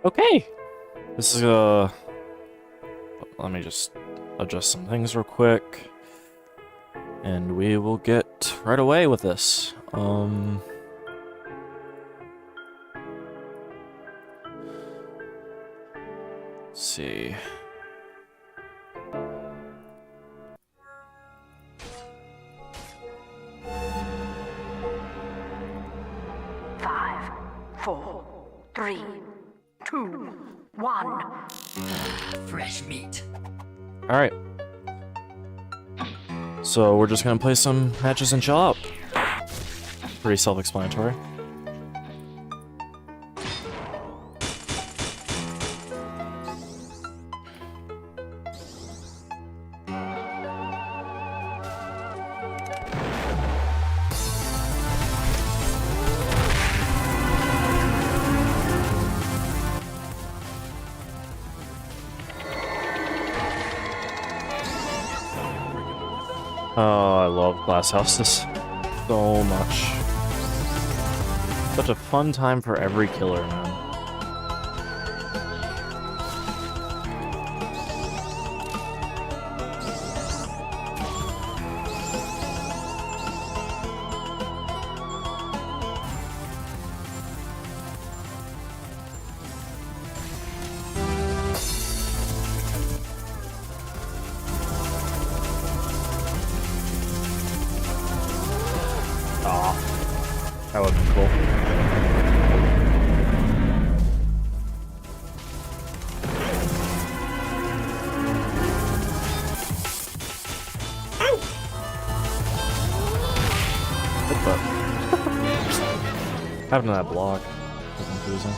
Okay. This is let me just adjust some things real quick. And we will get right away with this. Let's see. Five, four, three, two, one. Fresh meat. Alright. So we're just gonna play some matches and chill out. Pretty self-explanatory. Oh, I love glass houses so much. Such a fun time for every killer, man. That would be cool. What the? Happened to that block. That's confusing.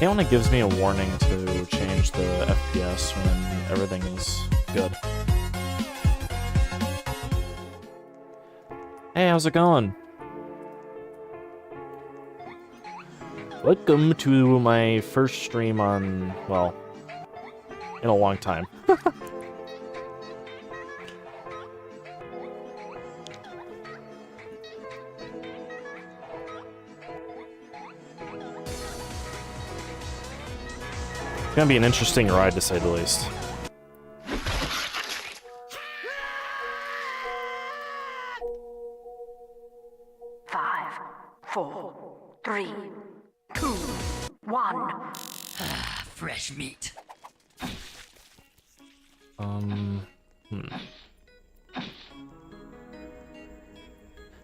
It only gives me a warning to change the FPS when everything is good. Hey, how's it going? Welcome to my first stream on, well, in a long time. It's gonna be an interesting ride, to say the least. Five, four, three, two, one. Fresh meat.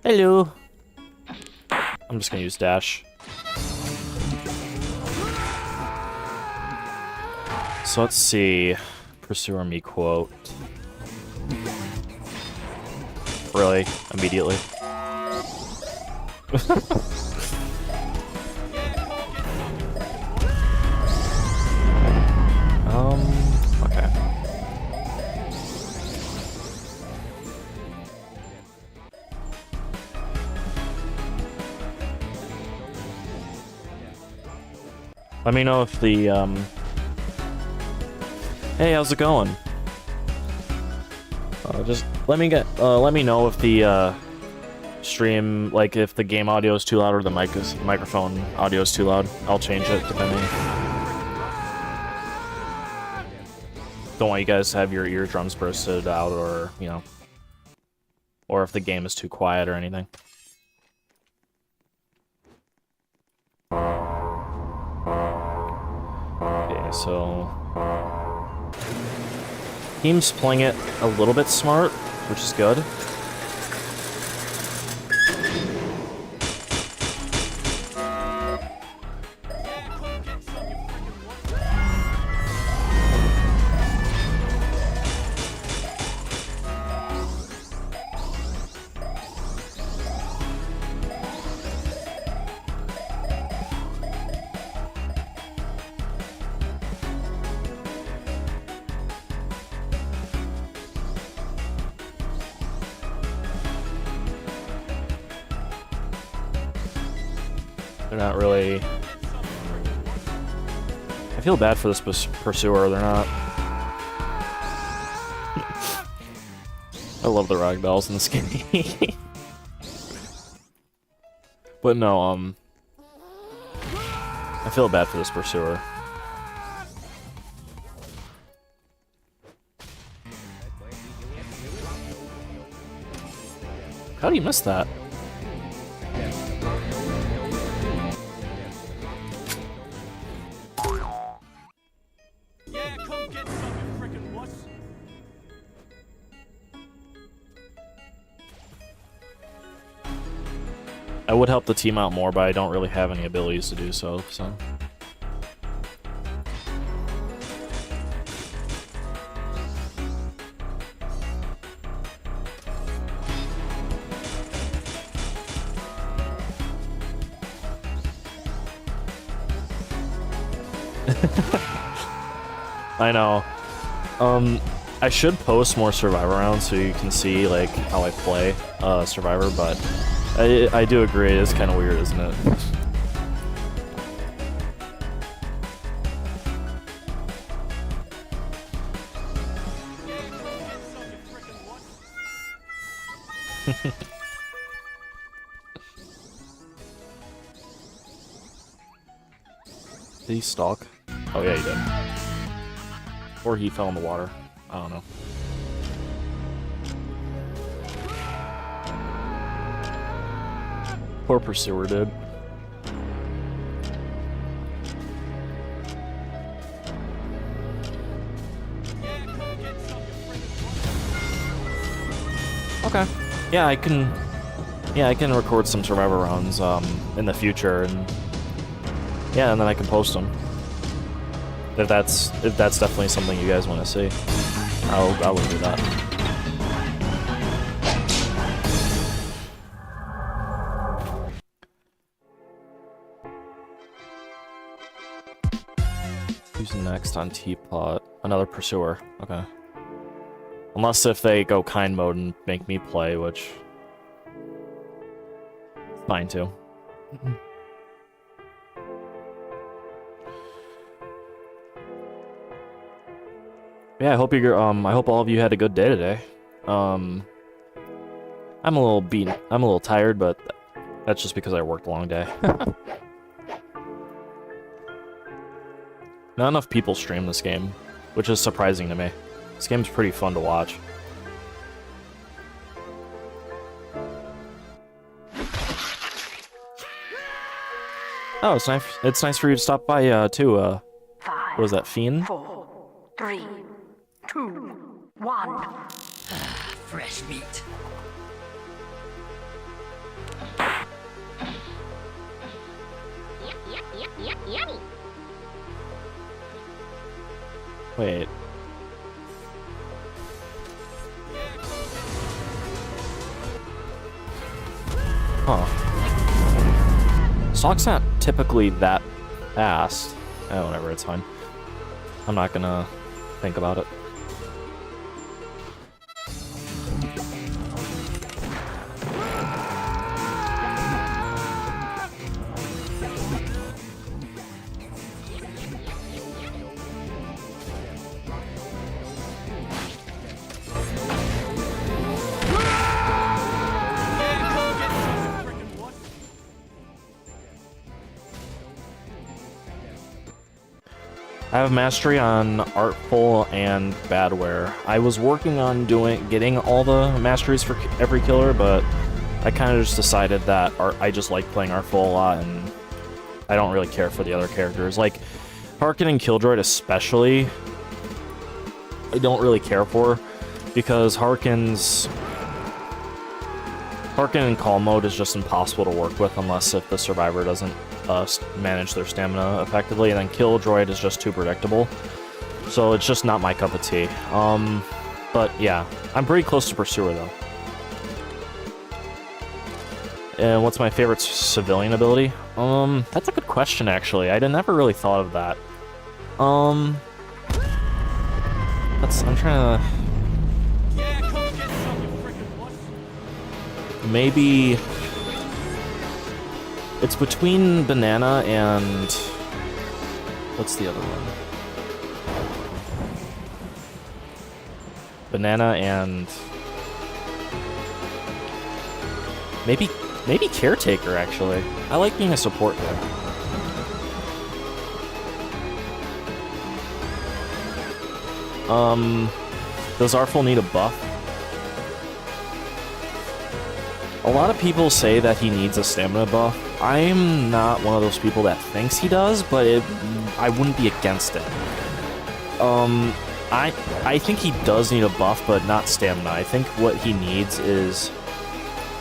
Hello. I'm just gonna use dash. So let's see. Pursuer me quote. Really? Immediately? Okay. Let me know if the, Hey, how's it going? Just let me know if the, stream, like, if the game audio is too loud or the microphone audio is too loud. I'll change it, depending. Don't want you guys to have your eardrums bursted out or, you know, or if the game is too quiet or anything. Okay, so team's playing it a little bit smart, which is good. They're not really... I feel bad for this pursuer, they're not... I love the ragdolls in this game. But no, I feel bad for this pursuer. How do you miss that? I would help the team out more, but I don't really have any abilities to do so, so... I know. I should post more Survivor rounds so you can see, like, how I play Survivor, but I do agree, it's kind of weird, isn't it? Did he stalk? Oh yeah, he did. Or he fell in the water. I don't know. Poor pursuer did. Okay. Yeah, I can. Yeah, I can record some Survivor rounds in the future, and yeah, and then I can post them. If that's definitely something you guys want to see, I will do that. Who's next on Teapot? Another pursuer. Okay. Unless if they go kind mode and make me play, which fine too. Yeah, I hope I hope all of you had a good day today. I'm a little beaten. I'm a little tired, but that's just because I worked a long day. Not enough people stream this game, which is surprising to me. This game's pretty fun to watch. Oh, it's nice. It's nice for you to stop by too. What was that, Fiend? 4, 3, 2, 1. Fresh meat. Yummy. Wait. Huh. Stalk's not typically that fast. Oh, whatever, it's fine. I'm not gonna think about it. I have mastery on Artful and Badware. I was working on getting all the masteries for every killer, but I kind of just decided that I just like playing Artful a lot, and I don't really care for the other characters. Like, Harkin and Killjoy especially, I don't really care for, because Harkin in Calm Mode is just impossible to work with unless if the survivor doesn't manage their stamina effectively, and then Killjoy is just too predictable. So it's just not my cup of tea. But yeah, I'm pretty close to Pursuer though. And what's my favorite civilian ability? That's a good question actually. I never really thought of that. I'm trying to... Maybe... It's between Banana and... What's the other one? Banana and... Maybe Caretaker, actually. I like being a support there. Does Artful need a buff? A lot of people say that he needs a stamina buff. I'm not one of those people that thinks he does, but I wouldn't be against it. I think he does need a buff, but not stamina. I think what he needs is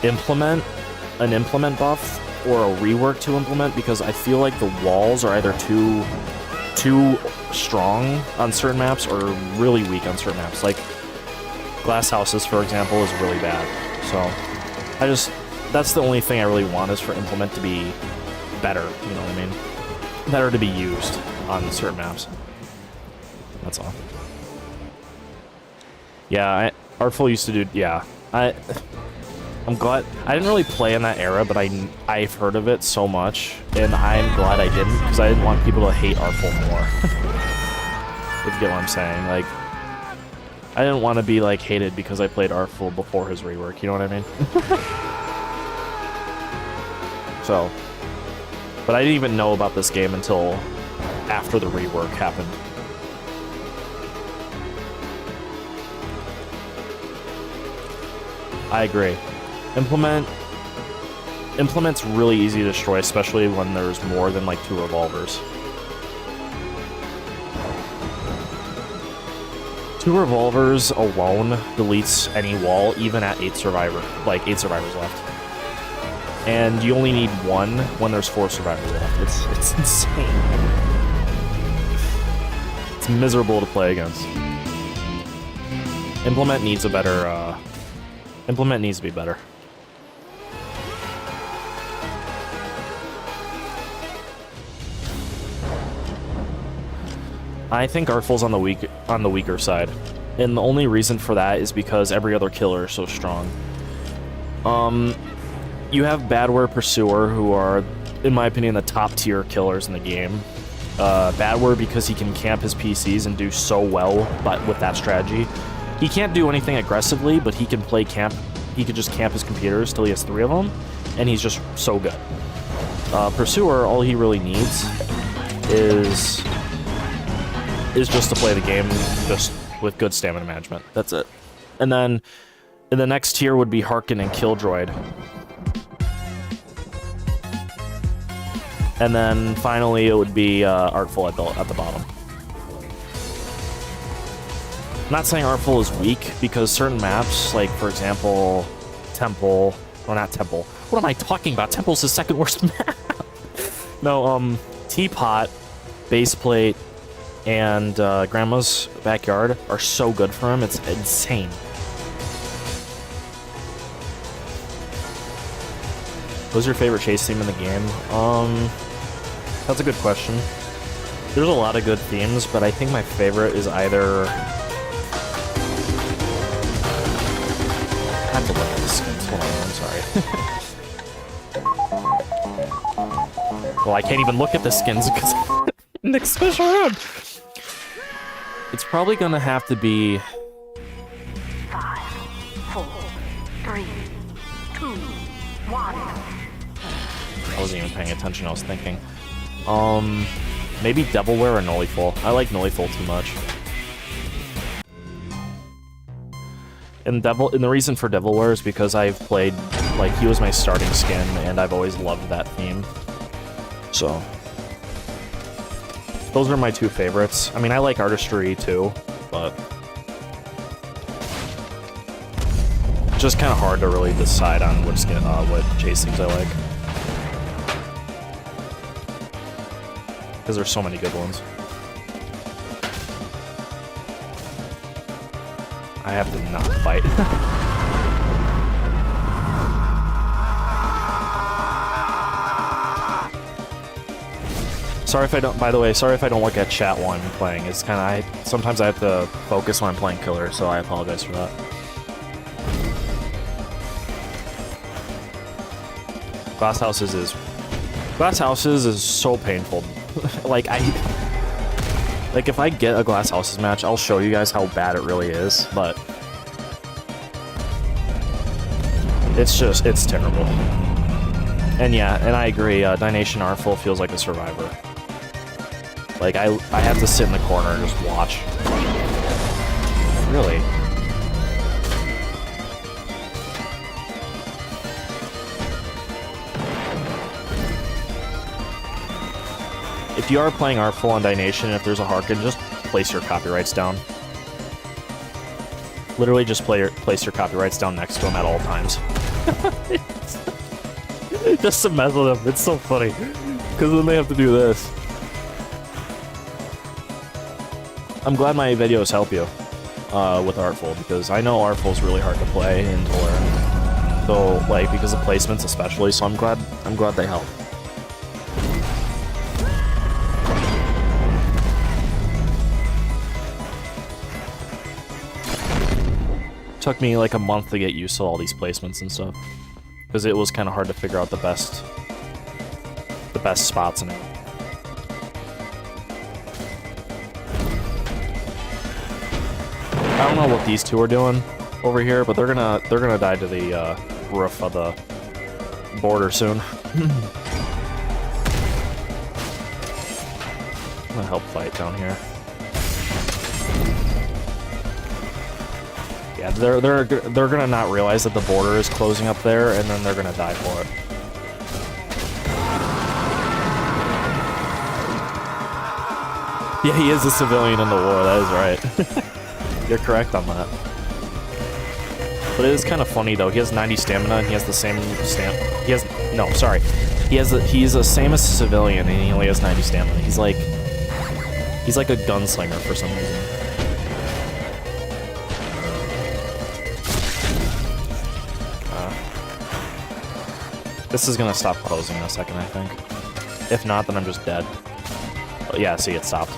an implement buff or a rework to implement, because I feel like the walls are either too strong on certain maps or really weak on certain maps. Like Glass Houses, for example, is really bad. So that's the only thing I really want, is for implement to be better, you know what I mean? Better to be used on certain maps. That's all. Yeah, Artful used to do, yeah. I'm glad, I didn't really play in that era, but I've heard of it so much, and I'm glad I didn't, because I didn't want people to hate Artful more. If you get what I'm saying, like, I didn't want to be, like, hated because I played Artful before his rework, you know what I mean? So, but I didn't even know about this game until after the rework happened. I agree. Implement's really easy to destroy, especially when there's more than like 2 revolvers. 2 revolvers alone deletes any wall, even at 8 survivors left. And you only need 1 when there's 4 survivors left. It's insane. It's miserable to play against. Implement needs a better, Implement needs to be better. I think Artful's on the weaker side, and the only reason for that is because every other killer is so strong. You have Badware, Pursuer, who are, in my opinion, the top tier killers in the game. Badware because he can camp his PCs and do so well, but with that strategy, he can't do anything aggressively, but he can play camp. He could just camp his computers till he has 3 of them, and he's just so good. Pursuer, all he really needs is just to play the game just with good stamina management. That's it. And then in the next tier would be Harkin and Killjoy. And then finally it would be Artful at the bottom. I'm not saying Artful is weak, because certain maps, like for example, Temple, or not Temple. What am I talking about? Temple's the second worst map. No, Teapot, Baseplate, and Grandma's Backyard are so good for him. It's insane. What's your favorite chase theme in the game? That's a good question. There's a lot of good themes, but I think my favorite is either... I have to look at the skins. Hold on, I'm sorry. Well, I can't even look at the skins because next special round. It's probably gonna have to be 5, 4, 3, 2, 1. I wasn't even paying attention, I was thinking. Maybe Devilware or Nulliful. I like Nulliful too much. And the reason for Devilware is because I've played, like, he was my starting skin, and I've always loved that theme. So, those are my two favorites. I mean, I like Artistry too, but it's just kind of hard to really decide on what chase themes I like. Because there's so many good ones. I have to not fight. Sorry if I don't, by the way, sorry if I don't look at chat while I'm playing. It's kind of, sometimes I have to focus when I'm playing Killer, so I apologize for that. Glass Houses is so painful. Like, if I get a Glass Houses match, I'll show you guys how bad it really is, but it's terrible. And yeah, and I agree, Dynation Artful feels like a survivor. Like, I have to sit in the corner and just watch. Really? If you are playing Artful on Dynation, if there's a Harkin, just place your copyrights down. Literally just place your copyrights down next to them at all times. Just to mess with them. It's so funny. Because then they have to do this. I'm glad my videos help you with Artful, because I know Artful is really hard to play and to learn. So, like, because of placements especially, so I'm glad they help. Took me like a month to get used to all these placements and stuff, because it was kind of hard to figure out the best spots in it. I don't know what these two are doing over here, but they're gonna die to the roof of the border soon. I'm gonna help fight down here. Yeah, they're gonna not realize that the border is closing up there, and then they're gonna die for it. Yeah, he is a civilian in the war. That is right. You're correct on that. But it is kind of funny though. He has 90 stamina, and he has the same he's the same as a civilian, and he only has 90 stamina. He's like a gunslinger for some reason. This is gonna stop closing in a second, I think. If not, then I'm just dead. But yeah, see, it stopped.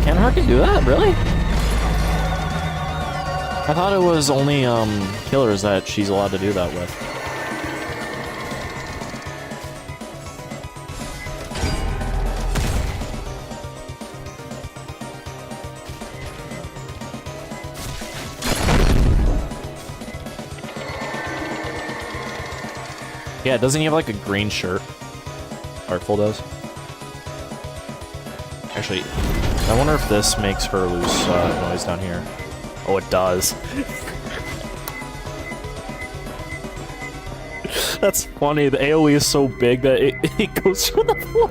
Can Harkin do that? Really? I thought it was only killers that she's allowed to do that with. Yeah, doesn't he have like a green shirt? Artful does. Actually, I wonder if this makes her lose noise down here. Oh, it does. That's funny. The AoE is so big that it goes through the floor.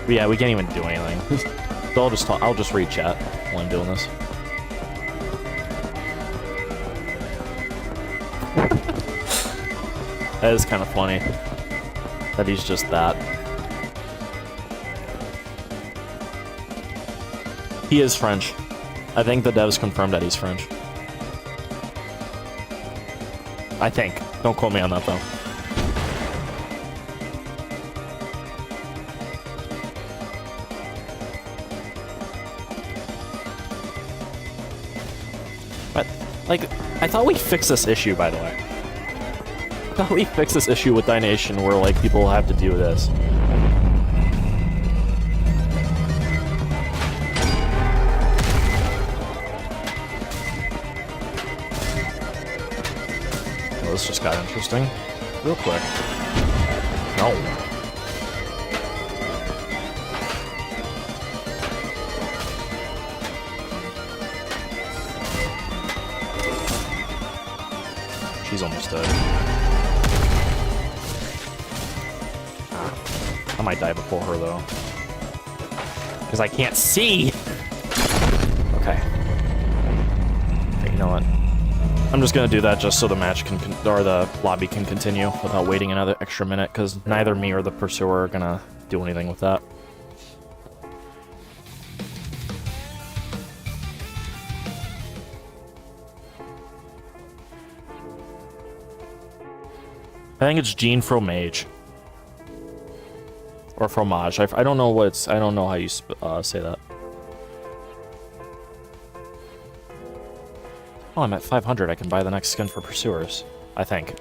But yeah, we can't even do anything. So I'll just read chat while I'm doing this. That is kind of funny that he's just that. He is French. I think the devs confirmed that he's French. I think. Don't quote me on that though. Like, I thought we fixed this issue, by the way. I thought we fixed this issue with Dynation where, like, people have to do this. Well, this just got interesting. Real quick. No. She's almost dead. I might die before her, though. Because I can't see! Okay. Okay, you know what? I'm just gonna do that just so the match can, or the lobby can continue without waiting another extra minute, because neither me or the Pursuer are gonna do anything with that. I think it's Jean Fromage. Or Fromage. I don't know what it's... I don't know how you say that. Oh, I'm at 500. I can buy the next skin for Pursuers. I think.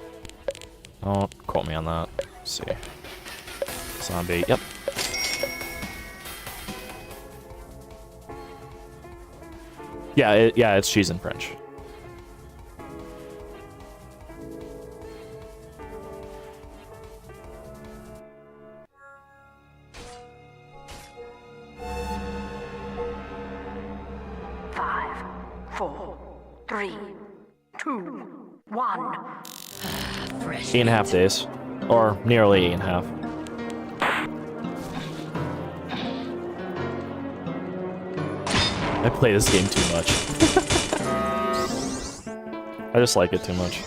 Don't quote me on that. Let's see. Zombie. Yep. Yeah, yeah, it's cheese and French. Five, four, three, two, one. Fresh 8.5 meat. days. Or nearly 8.5. I play this game too much. I just like it too much.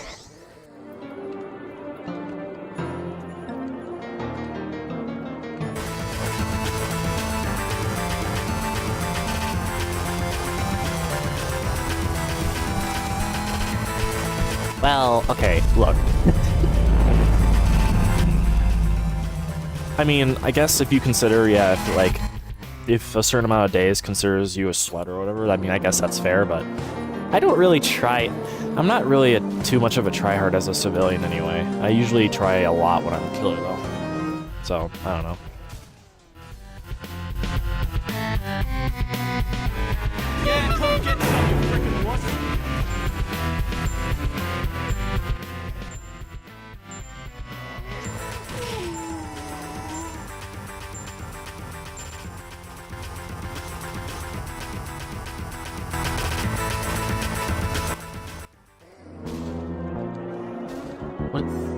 Well, okay, look. I mean, I guess if you consider, yeah, if, like, if a certain amount of days considers you a sweat or whatever, I mean, I guess that's fair, but I don't really try... I'm not really too much of a tryhard as a civilian anyway. I usually try a lot when I'm a killer, though. So, I don't know. Yeah, come get some, you freaking wuss.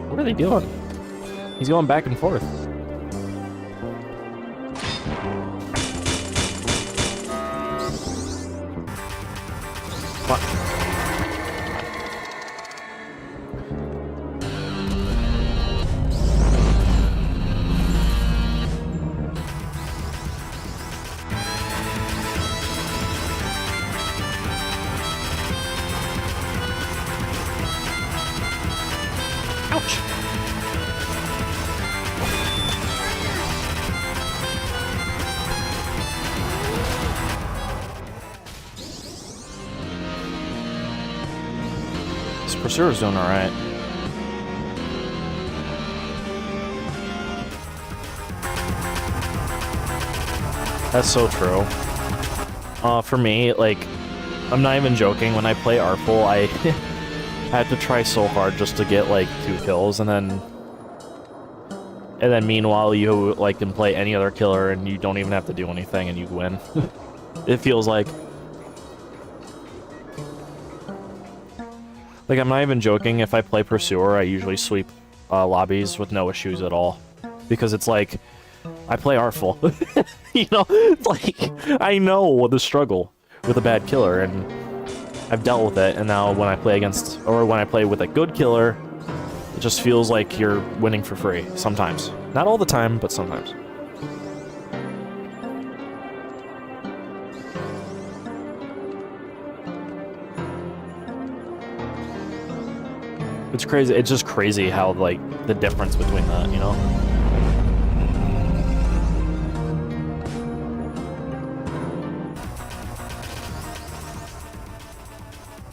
What are they doing? He's going back and forth. What? Ouch! This Pursuer's doing alright. That's so true. For me, like, I'm not even joking, when I play Artful, I had to try so hard just to get, like, 2 kills, and then meanwhile you, like, can play any other killer and you don't even have to do anything and you win. It feels like... Like, I'm not even joking, if I play Pursuer, I usually sweep lobbies with no issues at all. Because it's like, I play Artful. You know, it's like, I know the struggle with a bad killer, and I've dealt with it, and now when I play against, or when I play with a good killer, it just feels like you're winning for free, sometimes. Not all the time, but sometimes. It's crazy, it's just crazy how, like, the difference between that, you know?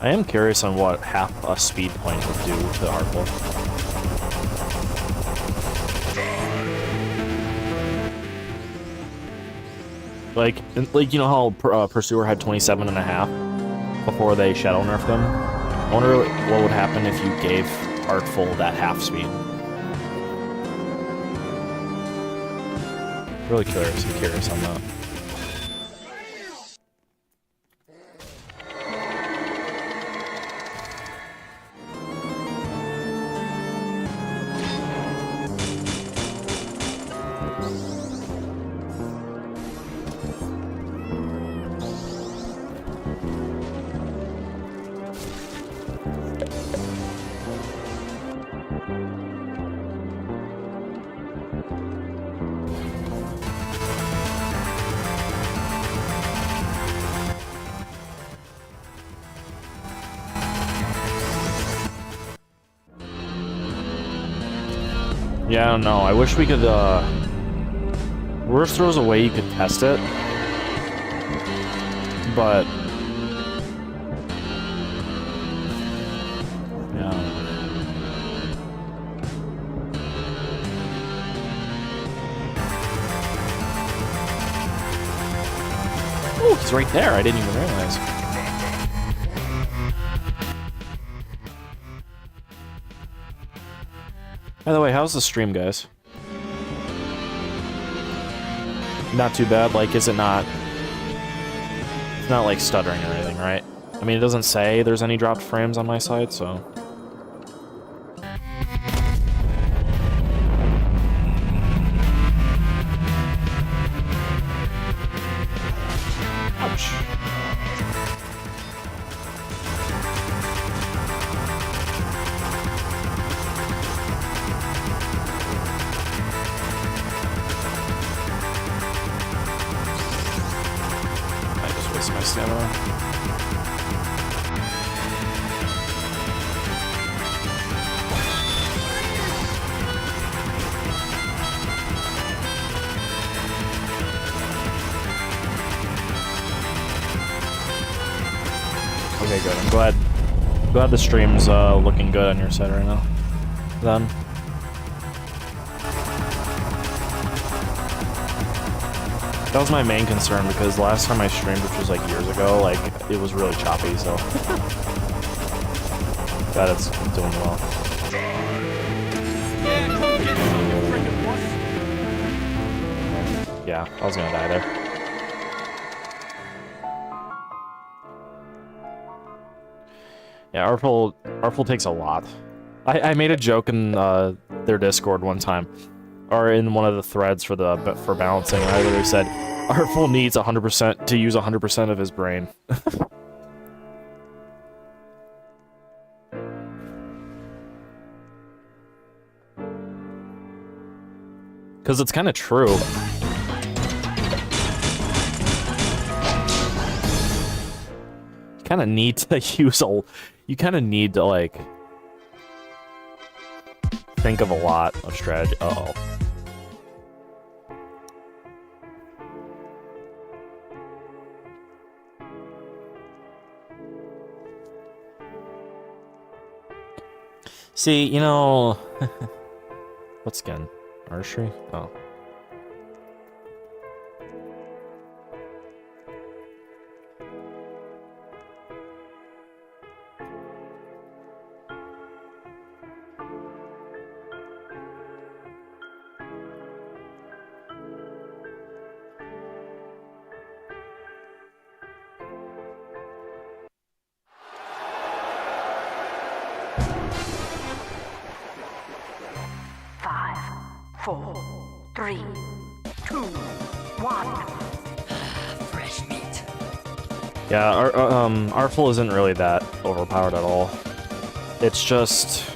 I am curious on what half a speed point would do to Artful. Like you know how Pursuer had 27.5 before they shadow nerfed him? I wonder what would happen if you gave Artful that half speed. Really curious. I'm curious on that. Yeah, I don't know. I wish we could, Worst throws a way you could test it. But... yeah. Oh, he's right there. I didn't even realize. By the way, how's the stream, guys? Not too bad. Like, is it not... It's not, like, stuttering or anything, right? I mean, it doesn't say there's any dropped frames on my side, so... Ouch. My stamina. Okay, good. I'm glad the stream's looking good on your side right now. Then. That was my main concern because last time I streamed, which was like years ago, like it was really choppy, so glad it's doing well. Yeah, come get some, you freaking wuss. Yeah, I was gonna die there. Yeah, Artful takes a lot. I made a joke in their Discord one time, or in one of the threads for balancing, and I literally said, Artful needs 100% to use 100% of his brain. Because it's kind of true. You kind of need to use you kind of need to, like, think of a lot of strategy. Uh-oh. See, you know... What skin? Archery? Oh. Four, three, two, one. Fresh meat. Yeah, Artful isn't really that overpowered at all. It's just...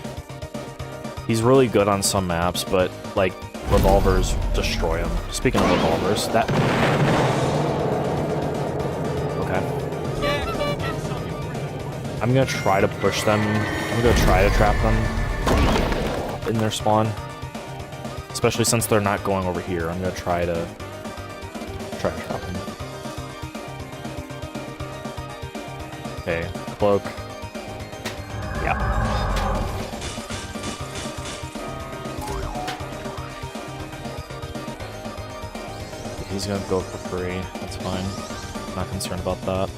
He's really good on some maps, but, like, revolvers destroy him. Speaking of revolvers, that... Okay. Yeah, come get some, you freaking wuss. I'm gonna try to push them. I'm gonna try to trap them in their spawn. Especially since they're not going over here. I'm gonna try to trap them. Okay, cloak. Yeah. He's gonna go for free. That's fine. Not concerned about that.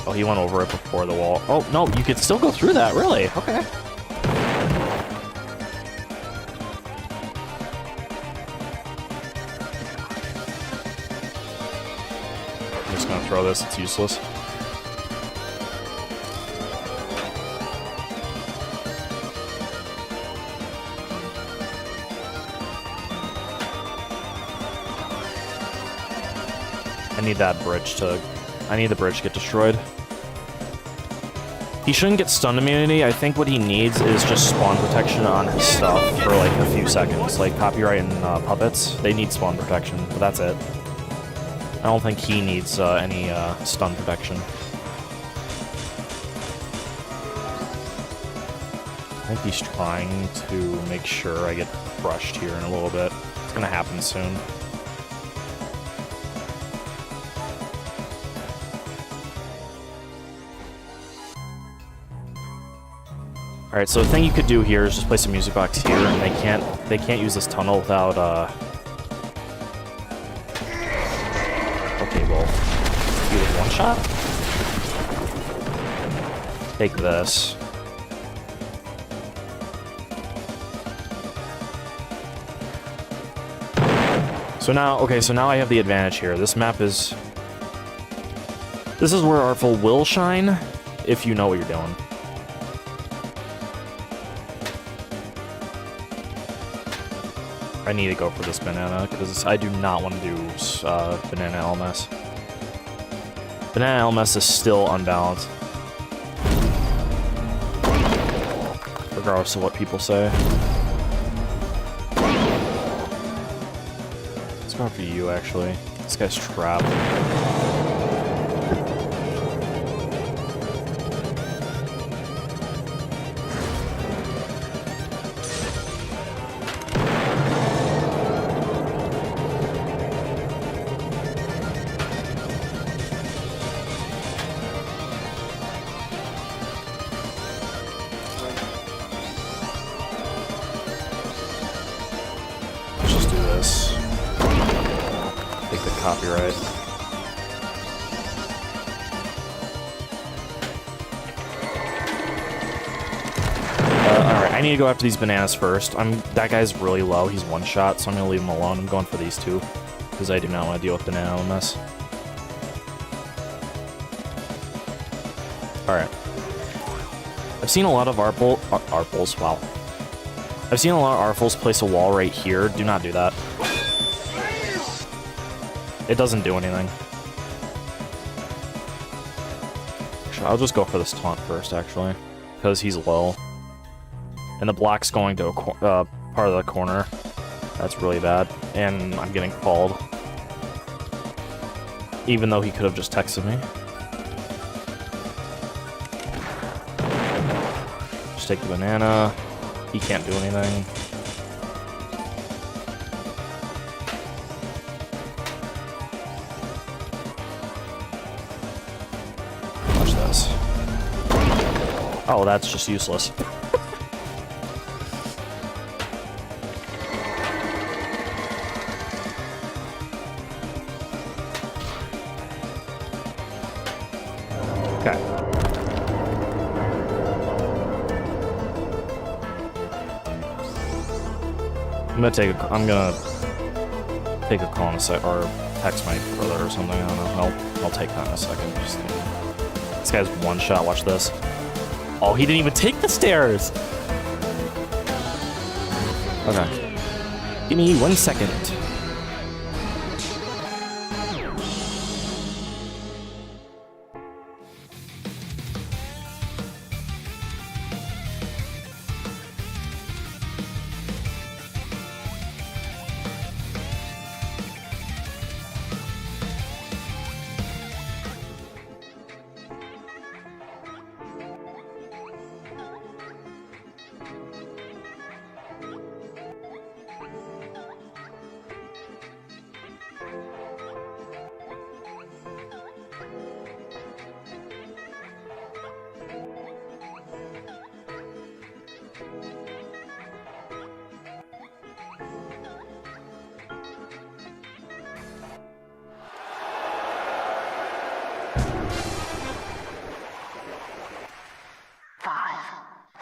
Oh, he went over it before the wall. Oh, no, you could still go through that, really? Okay. I'm just gonna throw this, it's useless. I need that bridge to... I need the bridge to get destroyed. He shouldn't get stun immunity. I think what he needs is just spawn protection on his stuff for like a few seconds. Like Copyright and Puppets, they need spawn protection, but that's it. I don't think he needs any stun protection. I think he's trying to make sure I get crushed here in a little bit. It's gonna happen soon. Alright, so the thing you could do here is just place a music box here, and they can't use this tunnel without okay, well, do it one shot? Take this. So now, okay, so now I have the advantage here. This map is... This is where Artful will shine, if you know what you're doing. I need to go for this banana, because I do not want to do banana LMS. Banana LMS is still unbalanced. Regardless of what people say. Let's go for you, actually. This guy's trapped. Copyright. Alright, I need to go after these bananas first. That guy's really low. He's one shot, so I'm gonna leave him alone. I'm going for these two, because I do not want to deal with banana LMS. Alright. I've seen a lot of Artfuls, wow. I've seen a lot of Artfuls place a wall right here. Do not do that. It doesn't do anything. Actually, I'll just go for this taunt first, actually, because he's low. And the block's going to a part of the corner. That's really bad. And I'm getting called. Even though he could have just texted me. Just take the banana. He can't do anything. Oh, that's just useless. Okay. I'm gonna take a call in a sec, or text my brother or something. I don't know. I'll take that in a second. This guy's one shot. Watch this. Oh, he didn't even take the stairs! Okay. Give me 1 second.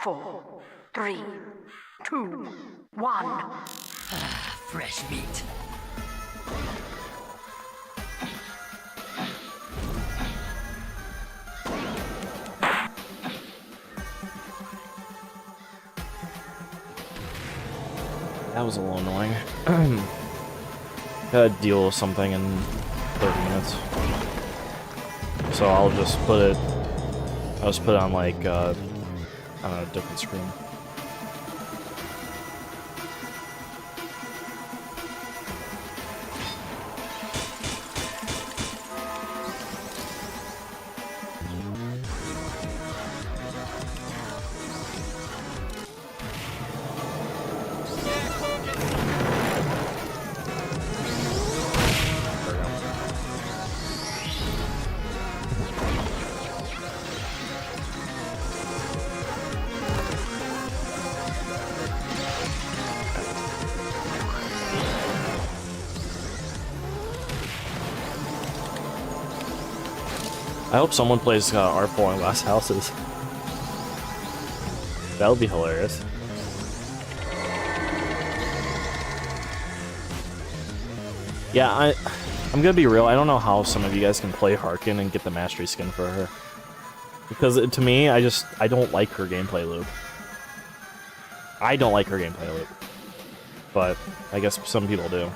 4, 3, 2, 1. Fresh meat. That was a little annoying. Gotta deal with something in 30 minutes. So I'll just put it on like, I don't know, a different screen. I hope someone plays Artful in Glass Houses. That would be hilarious. Yeah, I'm gonna be real. I don't know how some of you guys can play Harkin and get the mastery skin for her. Because to me, I don't like her gameplay loop. I don't like her gameplay loop. But I guess some people do.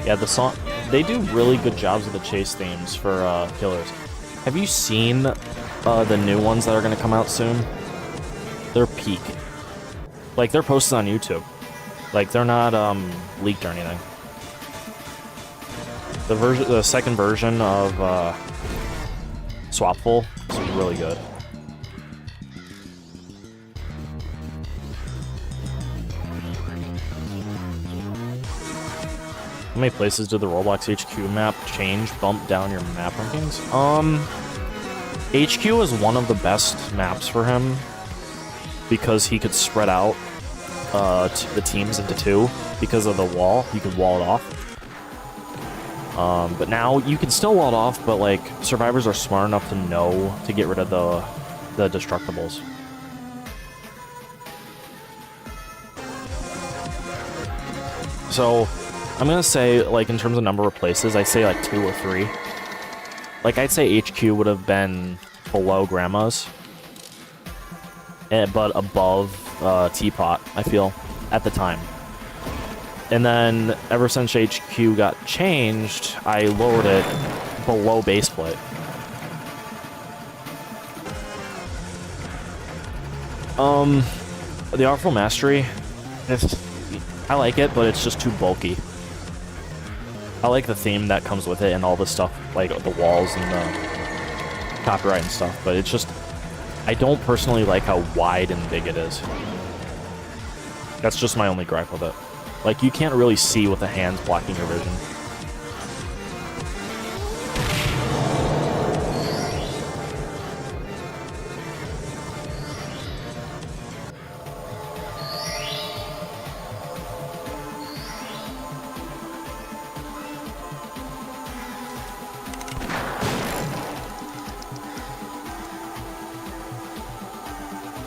Yeah, the song, they do really good jobs with the chase themes for killers. Have you seen the new ones that are going to come out soon? They're peak. Like, they're posted on YouTube. Like, they're not leaked or anything. The second version of Swapful is really good. How many places did the Roblox HQ map change, bump down your map rankings? HQ is one of the best maps for him because he could spread out the teams into two because of the wall. You could wall it off. But now you can still wall it off, but like survivors are smart enough to know to get rid of the destructibles. So I'm gonna say, like, in terms of number of places, I'd say like 2 or 3. Like, I'd say HQ would have been below Grandma's, but above Teapot, I feel, at the time. And then, ever since HQ got changed, I lowered it below Baseplate. The Artful Mastery, I like it, but it's just too bulky. I like the theme that comes with it and all the stuff, like the walls and the copyright and stuff, but it's just, I don't personally like how wide and big it is. That's just my only gripe with it. Like, you can't really see with the hands blocking your vision.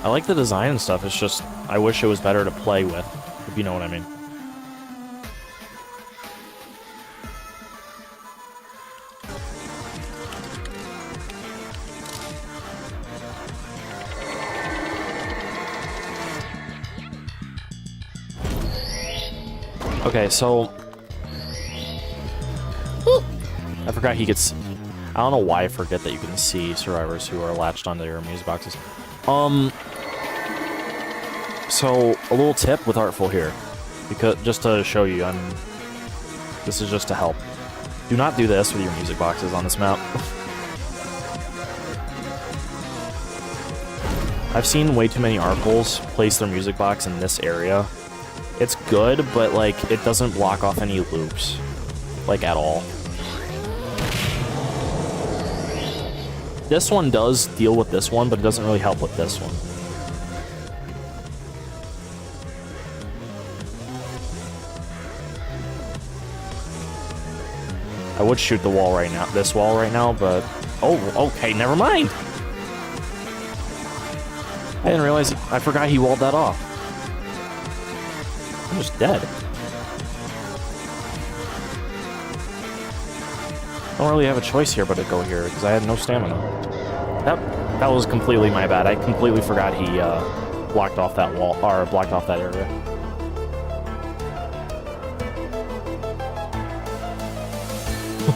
I like the design and stuff, it's just, I wish it was better to play with, if you know what I mean. Okay, so I forgot he gets. I don't know why I forget that you can see survivors who are latched onto your music boxes. So a little tip with Artful here, because just to show you, this is just to help. Do not do this with your music boxes on this map. I've seen way too many Artfuls place their music box in this area. It's good, but like it doesn't block off any loops, like at all. This one does deal with this one, but it doesn't really help with this one. I would shoot the wall right now, this wall right now, but... Oh, okay, never mind! I didn't realize... I forgot he walled that off. I'm just dead. I don't really have a choice here but to go here, because I had no stamina. That was completely my bad. I completely forgot he blocked off that wall, or blocked off that area.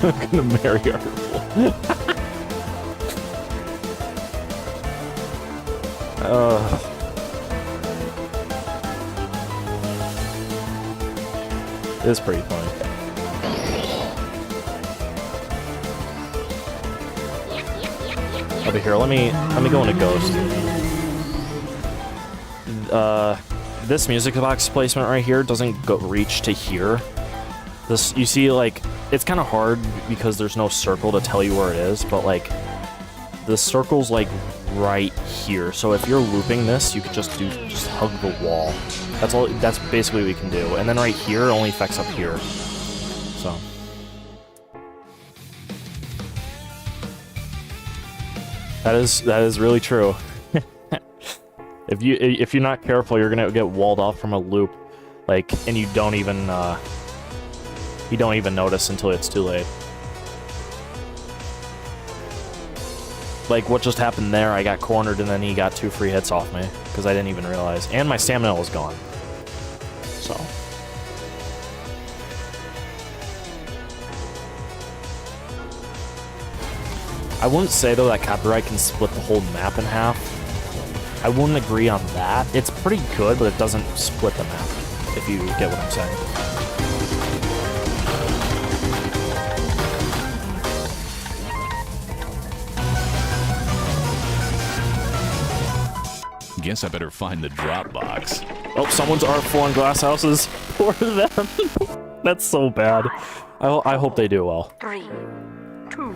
I'm gonna marry her. It is pretty funny. Over here, let me go into Ghost. This music box placement right here doesn't go reach to here. This, you see, like, it's kind of hard because there's no circle to tell you where it is, but like, the circle's like right here. So if you're looping this, you could just hug the wall. That's all. That's basically what we can do. And then right here only affects up here. So. That is really true. If you're not careful, you're gonna get walled off from a loop, like, and you don't even notice until it's too late. Like what just happened there, I got cornered and then he got 2 free hits off me because I didn't even realize, and my stamina was gone. So. I wouldn't say though that copyright can split the whole map in half. I wouldn't agree on that. It's pretty good, but it doesn't split the map, if you get what I'm saying. Guess I better find the drop box. Oh, someone's artful on glass houses. Poor them. That's so bad. I hope they do well. 3, 2,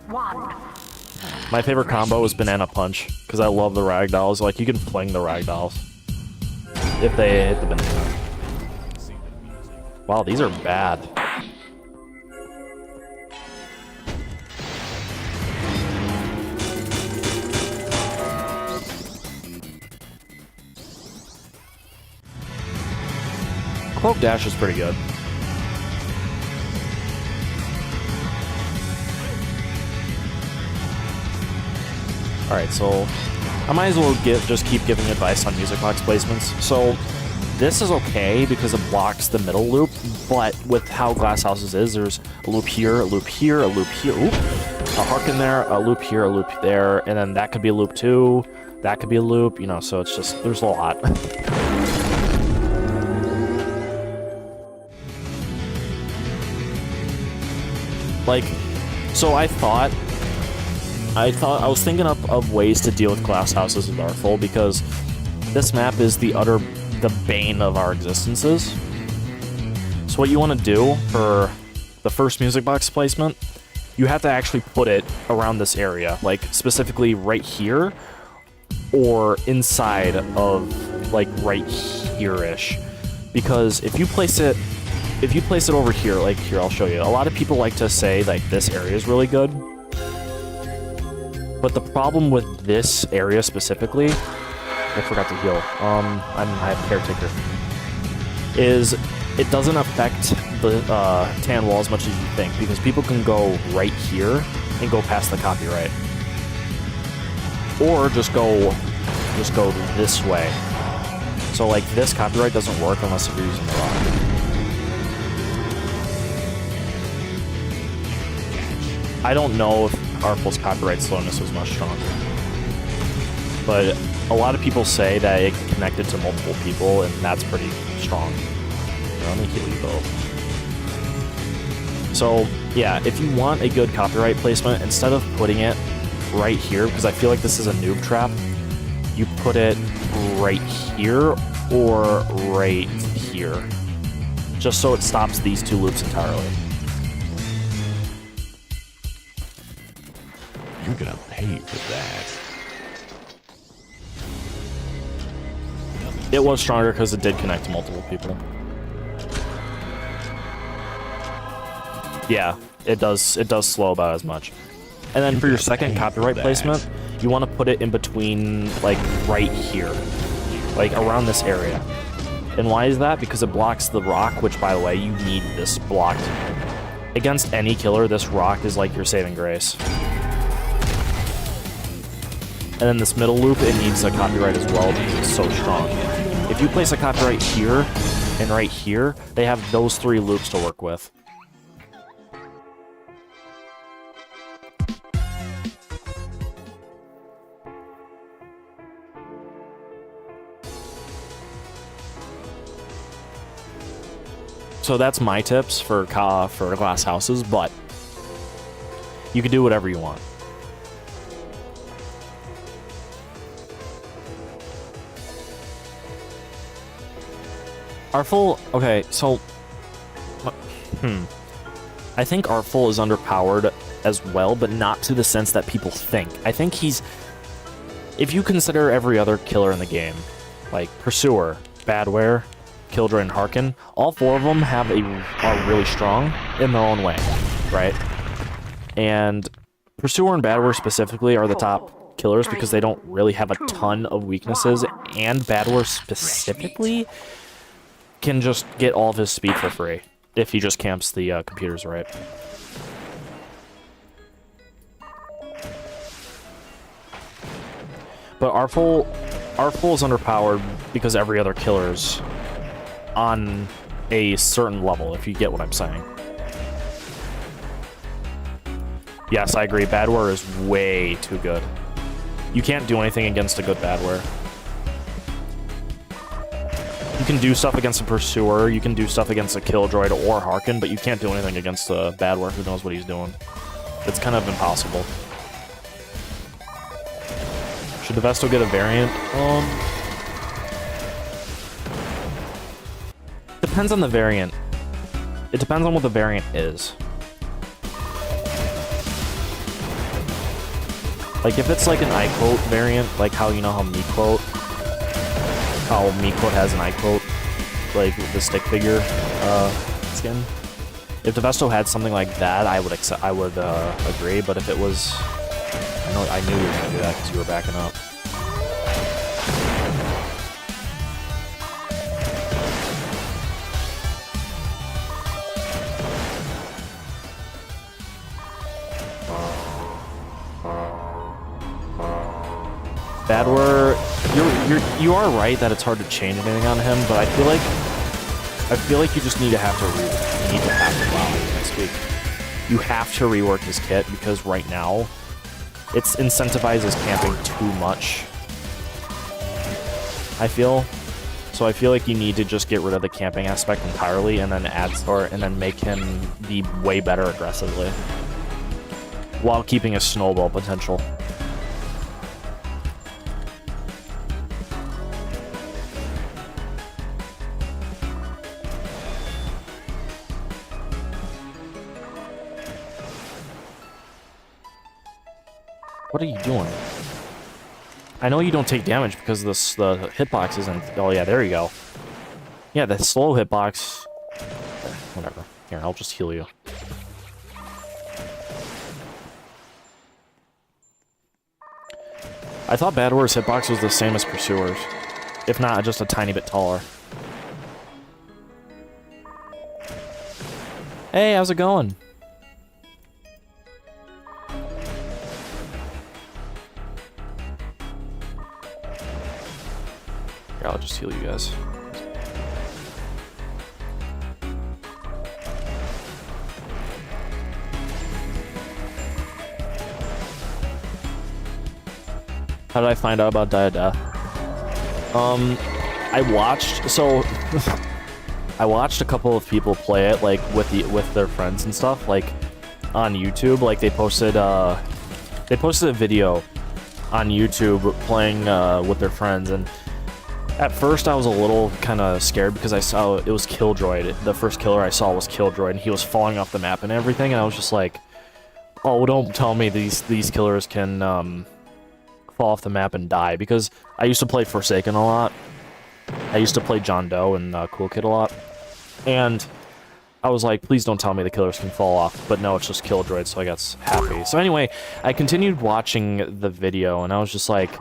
1. My favorite combo is Banana Punch, because I love the ragdolls. Like, you can fling the ragdolls if they hit the banana. Wow, these are bad. Cloak Dash is pretty good. Alright, so I might as well just keep giving advice on music box placements. So this is okay because it blocks the middle loop, but with how Glass Houses is, there's a loop here, a loop here, a loop here, oop, a Harken there, a loop here, a loop there, and then that could be a loop too, that could be a loop, you know, so it's just, there's a lot. Like, so I was thinking of ways to deal with Glass Houses with Artful, because this map is the bane of our existences. So what you want to do for the first music box placement, you have to actually put it around this area, like specifically right here, or inside of, like, right here-ish. Because if you place it over here, like here, I'll show you. A lot of people like to say, like, this area is really good. But the problem with this area specifically, I forgot to heal. I have Caretaker. Is it doesn't affect the tan wall as much as you think, because people can go right here and go past the copyright, or just go this way. So like this copyright doesn't work unless you're using the rock. I don't know if Artful's copyright slowness was much stronger, but a lot of people say that it connected to multiple people, and that's pretty strong. Here, let me heal you both. So yeah, if you want a good copyright placement, instead of putting it right here, because I feel like this is a noob trap, you put it right here or right here, just so it stops these two loops entirely. You're gonna pay for that. It was stronger because it did connect to multiple people. Yeah, it does slow about as much. And then for your second copyright placement, you want to put it in between, like, right here. Like, around this area. And why is that? Because it blocks the rock, which, by the way, you need this blocked. Against any killer, this rock is like your saving grace. And then this middle loop, it needs a copyright as well because it's so strong. If you place a copyright here and right here, they have those 3 loops to work with. So that's my tips for glass houses, but you can do whatever you want. Artful, okay, so I think Artful is underpowered as well, but not to the sense that people think. I think he's, if you consider every other killer in the game, like Pursuer, Badware, Killjoy, and Harkin, all 4 of them are really strong in their own way, right? And Pursuer and Badware specifically are the top killers because they don't really have a ton of weaknesses, and Badware specifically can just get all of his speed for free if he just camps the computers right. But Artful is underpowered because every other killer's on a certain level, if you get what I'm saying. Yes, I agree. Badware is way too good. You can't do anything against a good Badware. You can do stuff against a Pursuer, you can do stuff against a Killdroid or Harkin, but you can't do anything against a Badware who knows what he's doing. It's kind of impossible. Should the Vesto get a variant? Depends on the variant. It depends on what the variant is. Like, if it's like an iQuote variant, like how you know how MeQuote has an iQuote, like the stick figure skin. If the Vesto had something like that, I would agree. But if it was, I knew you were gonna do that because you were backing up. Badware, you are right that it's hard to change anything on him, but I feel like you just need to have to wow, next week. You have to rework his kit because right now it's incentivizes camping too much. I feel like you need to just get rid of the camping aspect entirely and then make him be way better aggressively while keeping his snowball potential. What are you doing? I know you don't take damage because the hitbox isn't... Oh, yeah, there you go. Yeah, the slow hitbox... Whatever. Here, I'll just heal you. I thought Badware's hitbox was the same as Pursuer's. If not, just a tiny bit taller. Hey, how's it going? Here, I'll just heal you guys. How did I find out about Diadeath? I watched a couple of people play it, like, with their friends and stuff, like, on YouTube. Like, they posted a video on YouTube playing with their friends, and at first I was a little kind of scared because I saw it was Killdroid. The first killer I saw was Killdroid, and he was falling off the map and everything, and I was just like, oh, don't tell me these killers can fall off the map and die, because I used to play Forsaken a lot. I used to play John Doe and Cool Kid a lot, and I was like, please don't tell me the killers can fall off, but no, it's just Killjoy, so I got happy. So anyway, I continued watching the video, and I was just like,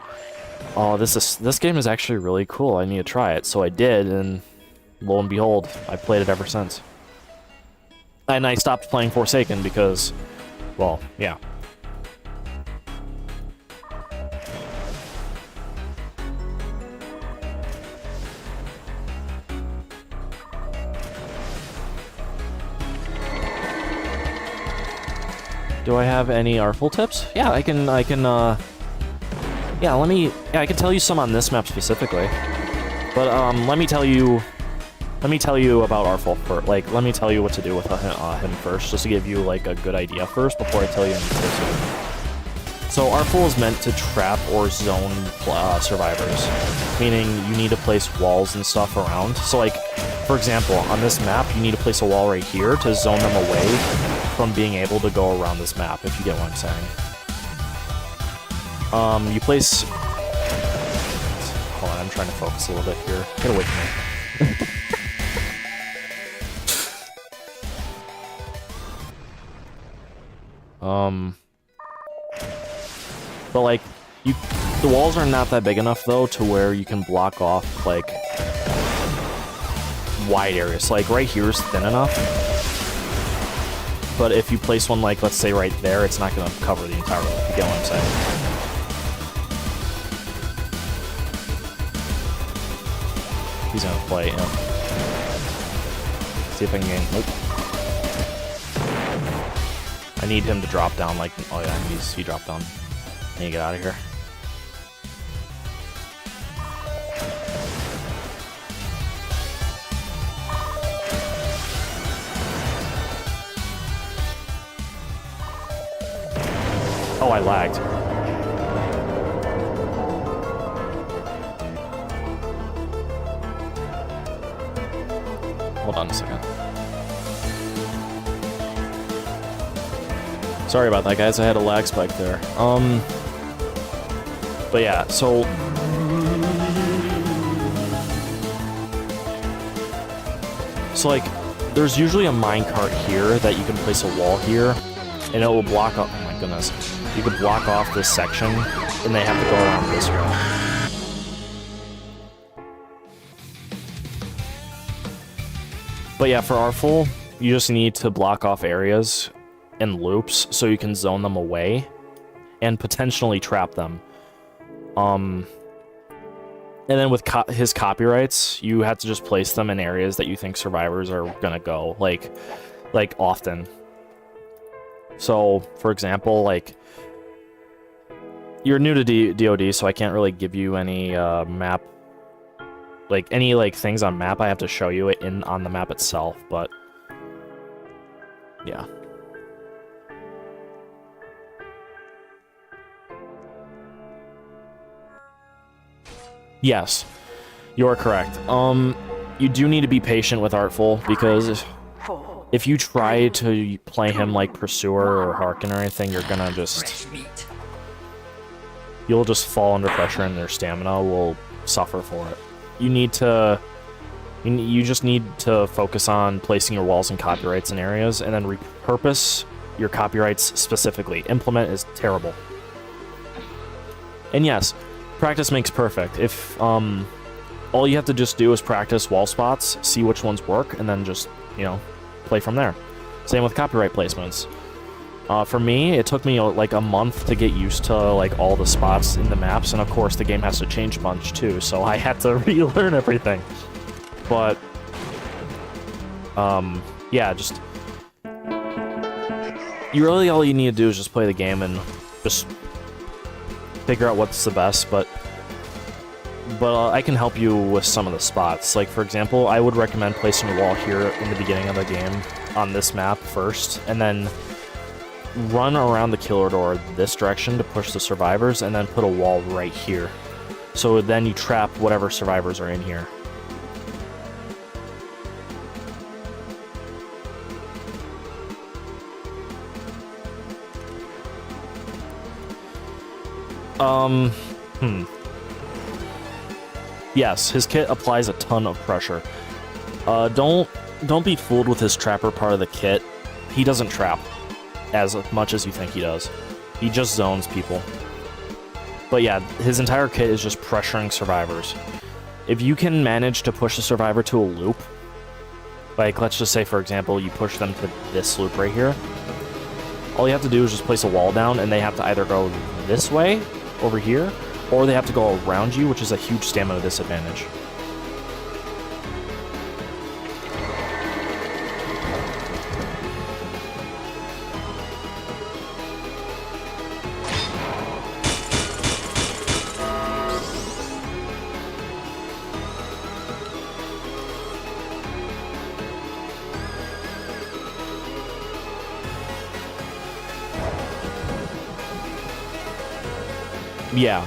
oh, this game is actually really cool. I need to try it. So I did, and lo and behold, I played it ever since. And I stopped playing Forsaken because, well, yeah. Do I have any Artful tips? Yeah, I can, yeah, I can tell you some on this map specifically. But, let me tell you about Artful first. Like, let me tell you what to do with him first, just to give you, like, a good idea first before I tell you any tips. So, Artful is meant to trap or zone survivors, meaning you need to place walls and stuff around. So, like, for example, on this map, you need to place a wall right here to zone them away from being able to go around this map, if you get what I'm saying. You place... Hold on, I'm trying to focus a little bit here. Get away from me. But like, the walls are not that big enough though to where you can block off like wide areas. So, like right here is thin enough, but if you place one like, let's say right there, it's not going to cover the entire wall. If you get what I'm saying? He's gonna play, yeah. See if I can gain. Nope. I need him to drop down like, oh yeah, he dropped down. I need to get out of here. Oh, I lagged. Hold on a second. Sorry about that, guys. I had a lag spike there. But yeah, so... So, like, there's usually a minecart here that you can place a wall here, and it will block up... Oh my goodness. You could block off this section, and they have to go around this way. But yeah, for Artful, you just need to block off areas and loops so you can zone them away and potentially trap them. And then with his copyrights, you have to just place them in areas that you think survivors are gonna go, like often. So, for example, like, you're new to DoD, so I can't really give you any map, like any things on map. I have to show you it on the map itself, but yeah. Yes, you are correct. You do need to be patient with Artful, because if you try to play him like Pursuer or Harkin or anything, you're gonna just... You'll just fall under pressure and their stamina will suffer for it. You need to... You just need to focus on placing your walls and copyrights in areas, and then repurpose your copyrights specifically. Implement is terrible. And yes, practice makes perfect. If all you have to just do is practice wall spots, see which ones work, and then just, you know, play from there. Same with copyright placements. For me, it took me like a month to get used to like all the spots in the maps, and of course the game has to change a bunch too, so I had to relearn everything. But yeah, just all you need to do is just play the game and just figure out what's the best, but I can help you with some of the spots. Like, for example, I would recommend placing a wall here in the beginning of the game on this map first, and then run around the killer door this direction to push the survivors, and then put a wall right here. So then you trap whatever survivors are in here. Yes, his kit applies a ton of pressure. Don't don't be fooled with his trapper part of the kit. He doesn't trap as much as you think he does. He just zones people. But yeah, his entire kit is just pressuring survivors. If you can manage to push a survivor to a loop, like let's just say for example you push them to this loop right here, all you have to do is just place a wall down and they have to either go this way, over here, or they have to go around you, which is a huge stamina disadvantage. Yeah.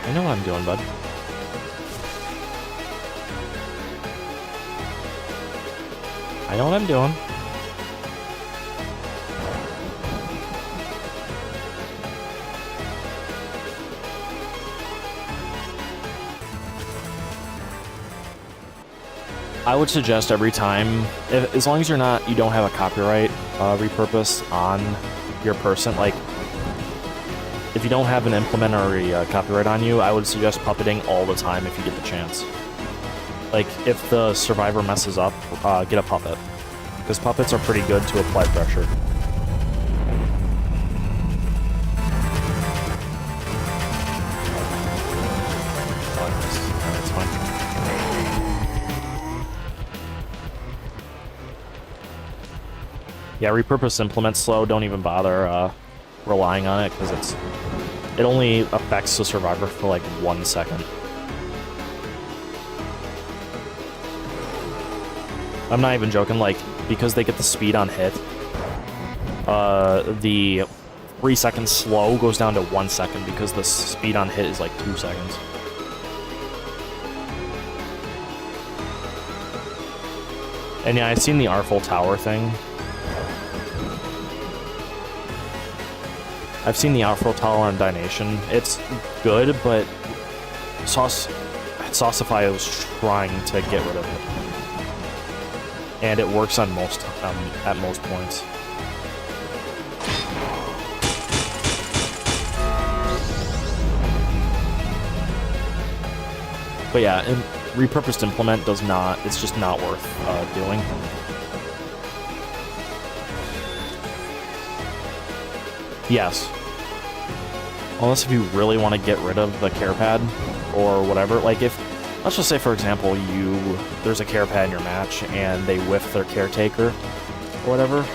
I know what I'm doing, bud. I know what I'm doing. I would suggest every time, as long as you don't have a copyright repurpose on your person, like if you don't have an implement or a copyright on you, I would suggest puppeting all the time if you get the chance. Like if the survivor messes up, get a puppet, because puppets are pretty good to apply pressure. That's fine. Yeah, repurpose implement slow. Don't even bother relying on it because it only affects the survivor for like 1 second. I'm not even joking. Like because they get the speed on hit, the 3 seconds slow goes down to 1 second because the speed on hit is like 2 seconds. And yeah, I've seen the Artful Tower thing. I've seen the Artful Tower on Dynation. It's good, but Saucify was trying to get rid of it. And it works on at most points. But yeah, repurposed implement does not, it's just not worth doing. Yes. Unless if you really want to get rid of the care pad or whatever. Like if, let's just say for example, there's a care pad in your match and they whiff their caretaker or whatever.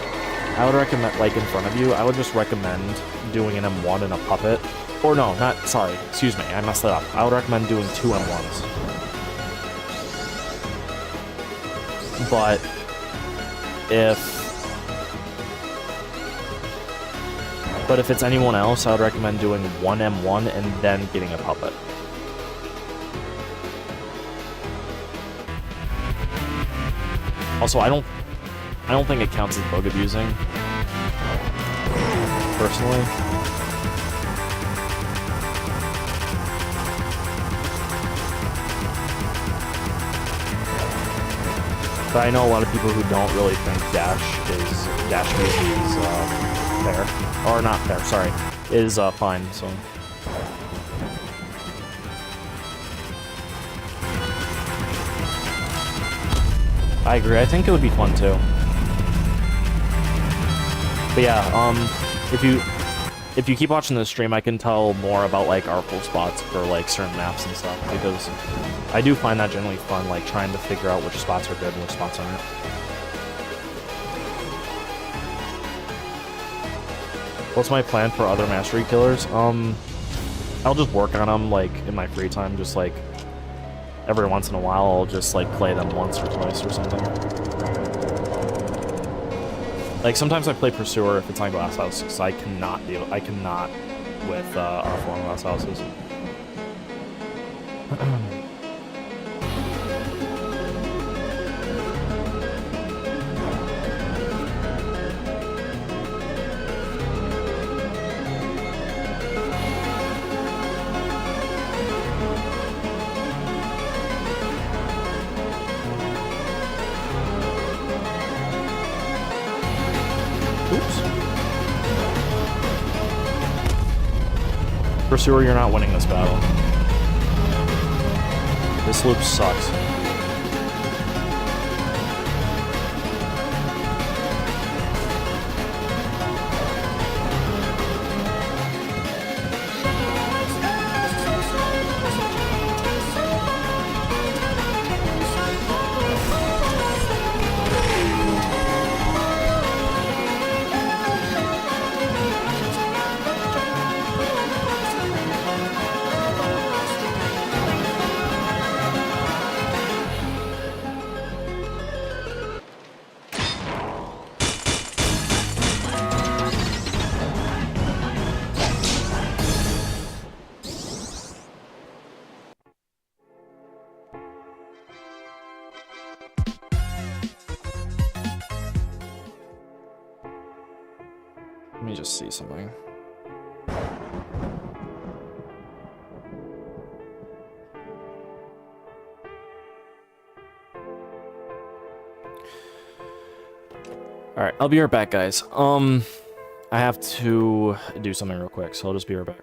I would recommend, like in front of you, I would just recommend doing an M1 and a puppet. Or no, sorry, excuse me, I messed that up. I would recommend doing 2 M1s. But if it's anyone else, I would recommend doing 1 M1 and then getting a puppet. Also, I don't think it counts as bug abusing, personally. But I know a lot of people who don't really think dash abuse is fair. Or not fair, sorry. Is fine, so. I agree, I think it would be fun too. But yeah, if you keep watching this stream, I can tell more about like artful spots for like certain maps and stuff, because I do find that generally fun, like trying to figure out which spots are good and which spots aren't. What's my plan for other mastery killers? I'll just work on them like in my free time, just like every once in a while I'll just like play them once or twice or something. Like sometimes I play Pursuer if it's on glass house, because I cannot with R4 on glass houses. Pursuer, you're not winning this battle. This loop sucks. Let me just see something. Alright, I'll be right back, guys. I have to do something real quick, so I'll just be right back.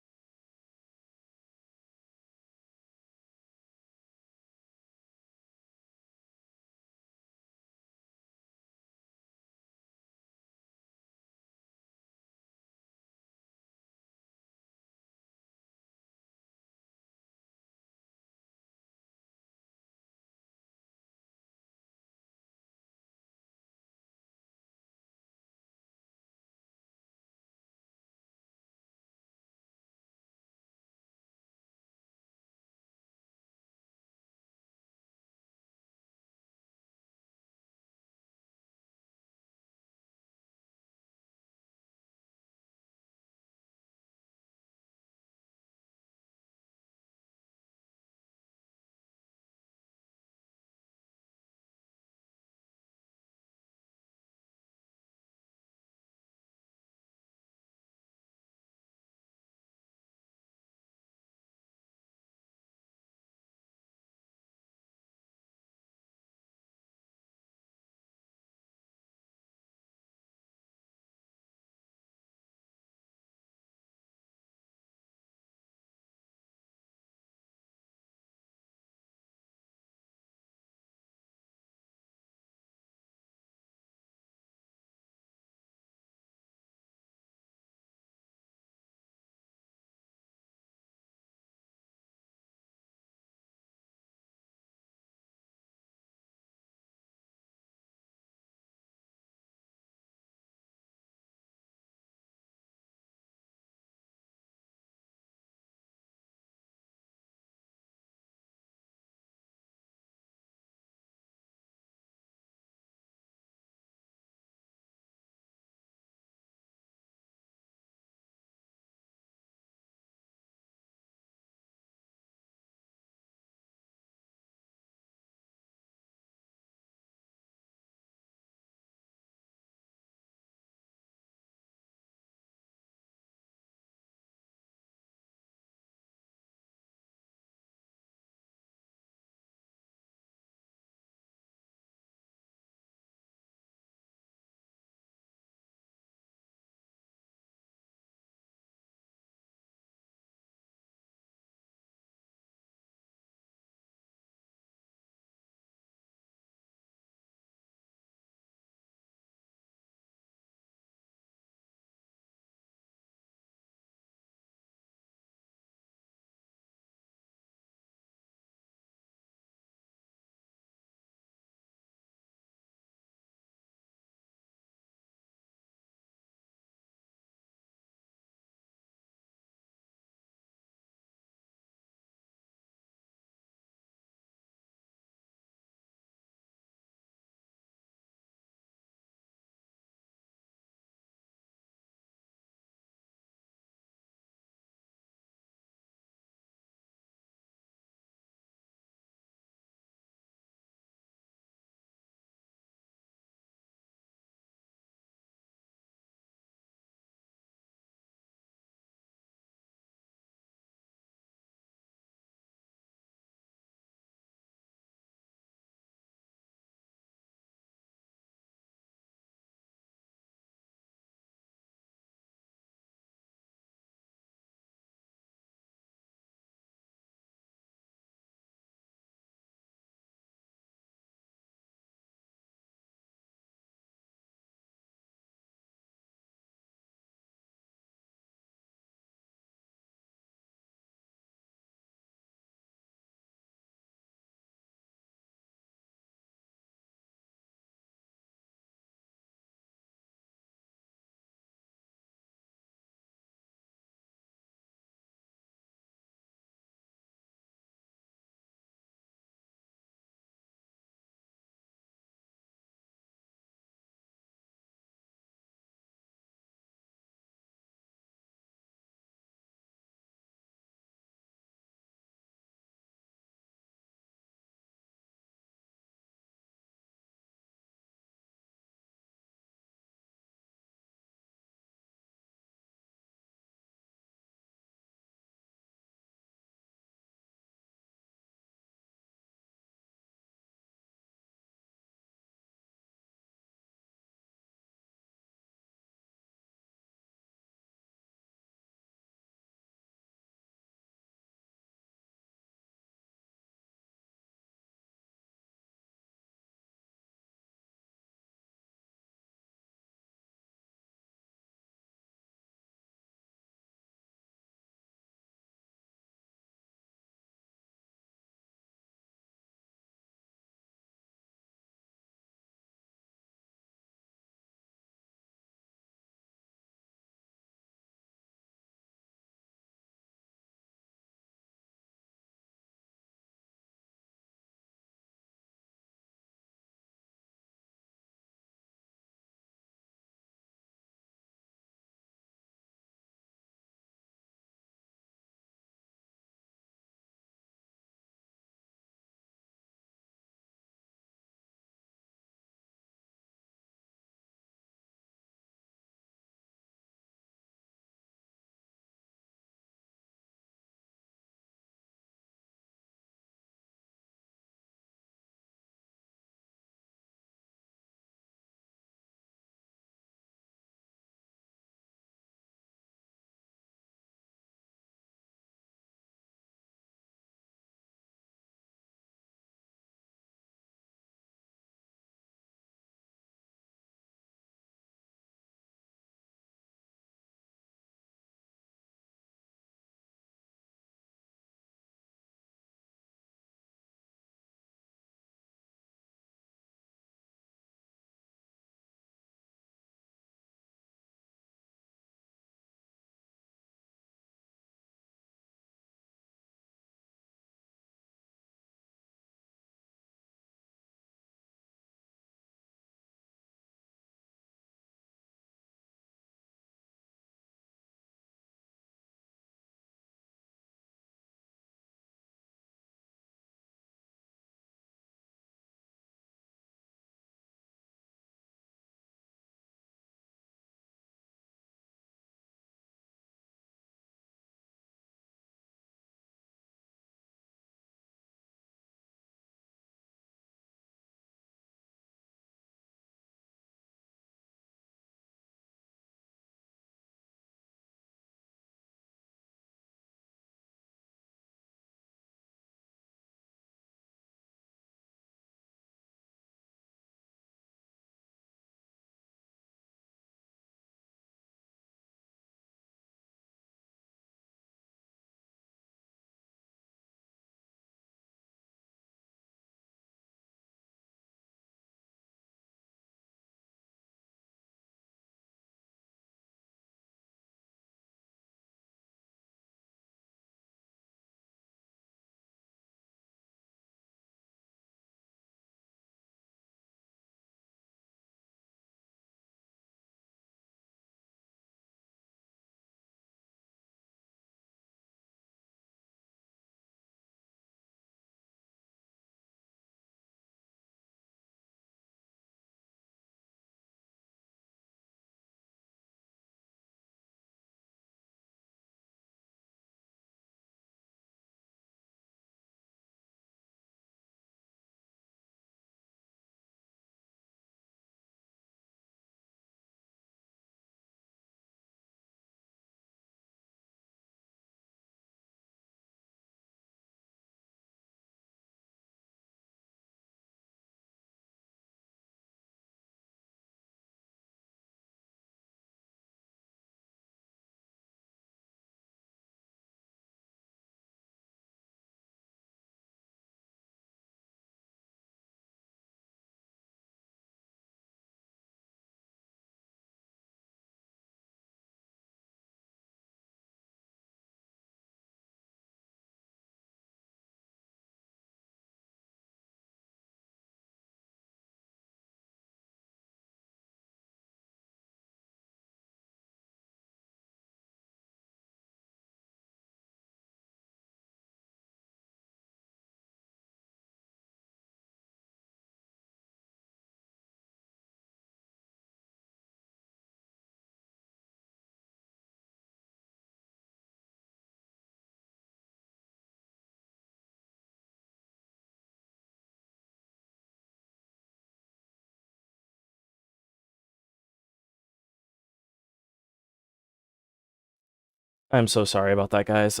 I'm so sorry about that, guys.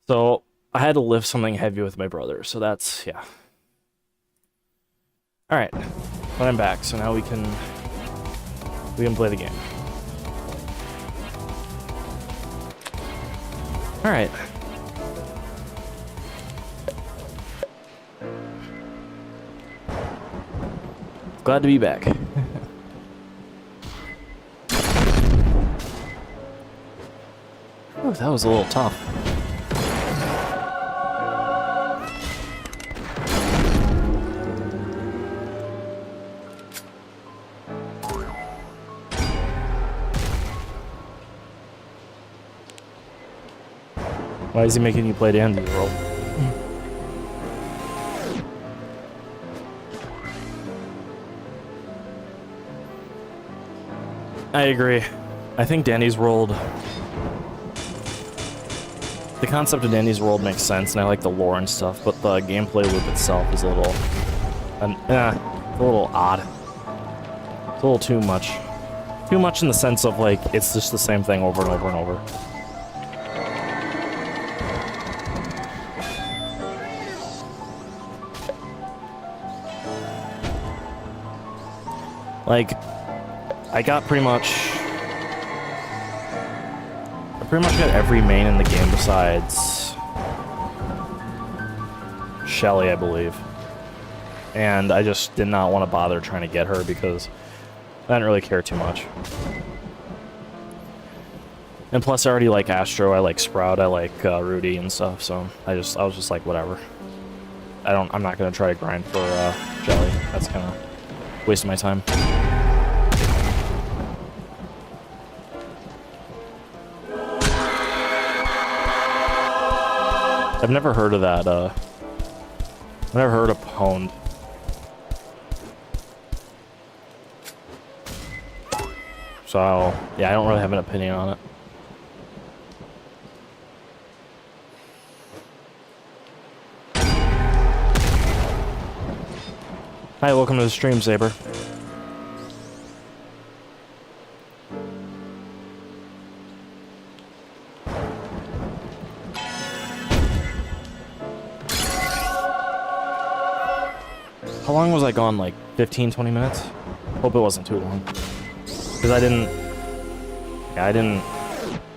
So, I had to lift something heavy with my brother, so that's, yeah. Alright, but I'm back, so now we can play the game. Alright. Glad to be back. Oh, that was a little tough. Why is he making you play Dandy's role? I agree. I think Dandy's World... The concept of Dandy's World makes sense, and I like the lore and stuff, but the gameplay loop itself is a little... it's a little odd. It's a little too much. Too much in the sense of, like, it's just the same thing over and over and over. Like, I pretty much got every main in the game besides Shelly, I believe. And I just did not want to bother trying to get her because I didn't really care too much. And plus, I already like Astro, I like Sprout, I like Rudy and stuff, so I was just like, whatever. I'm not gonna try to grind for Jelly. That's kind of wasting my time. I've never heard of that, I've never heard of Pwned. So, yeah, I don't really have an opinion on it. Hi, welcome to the stream, Saber. How long was I gone? Like 15, 20 minutes? Hope it wasn't too long. Because I didn't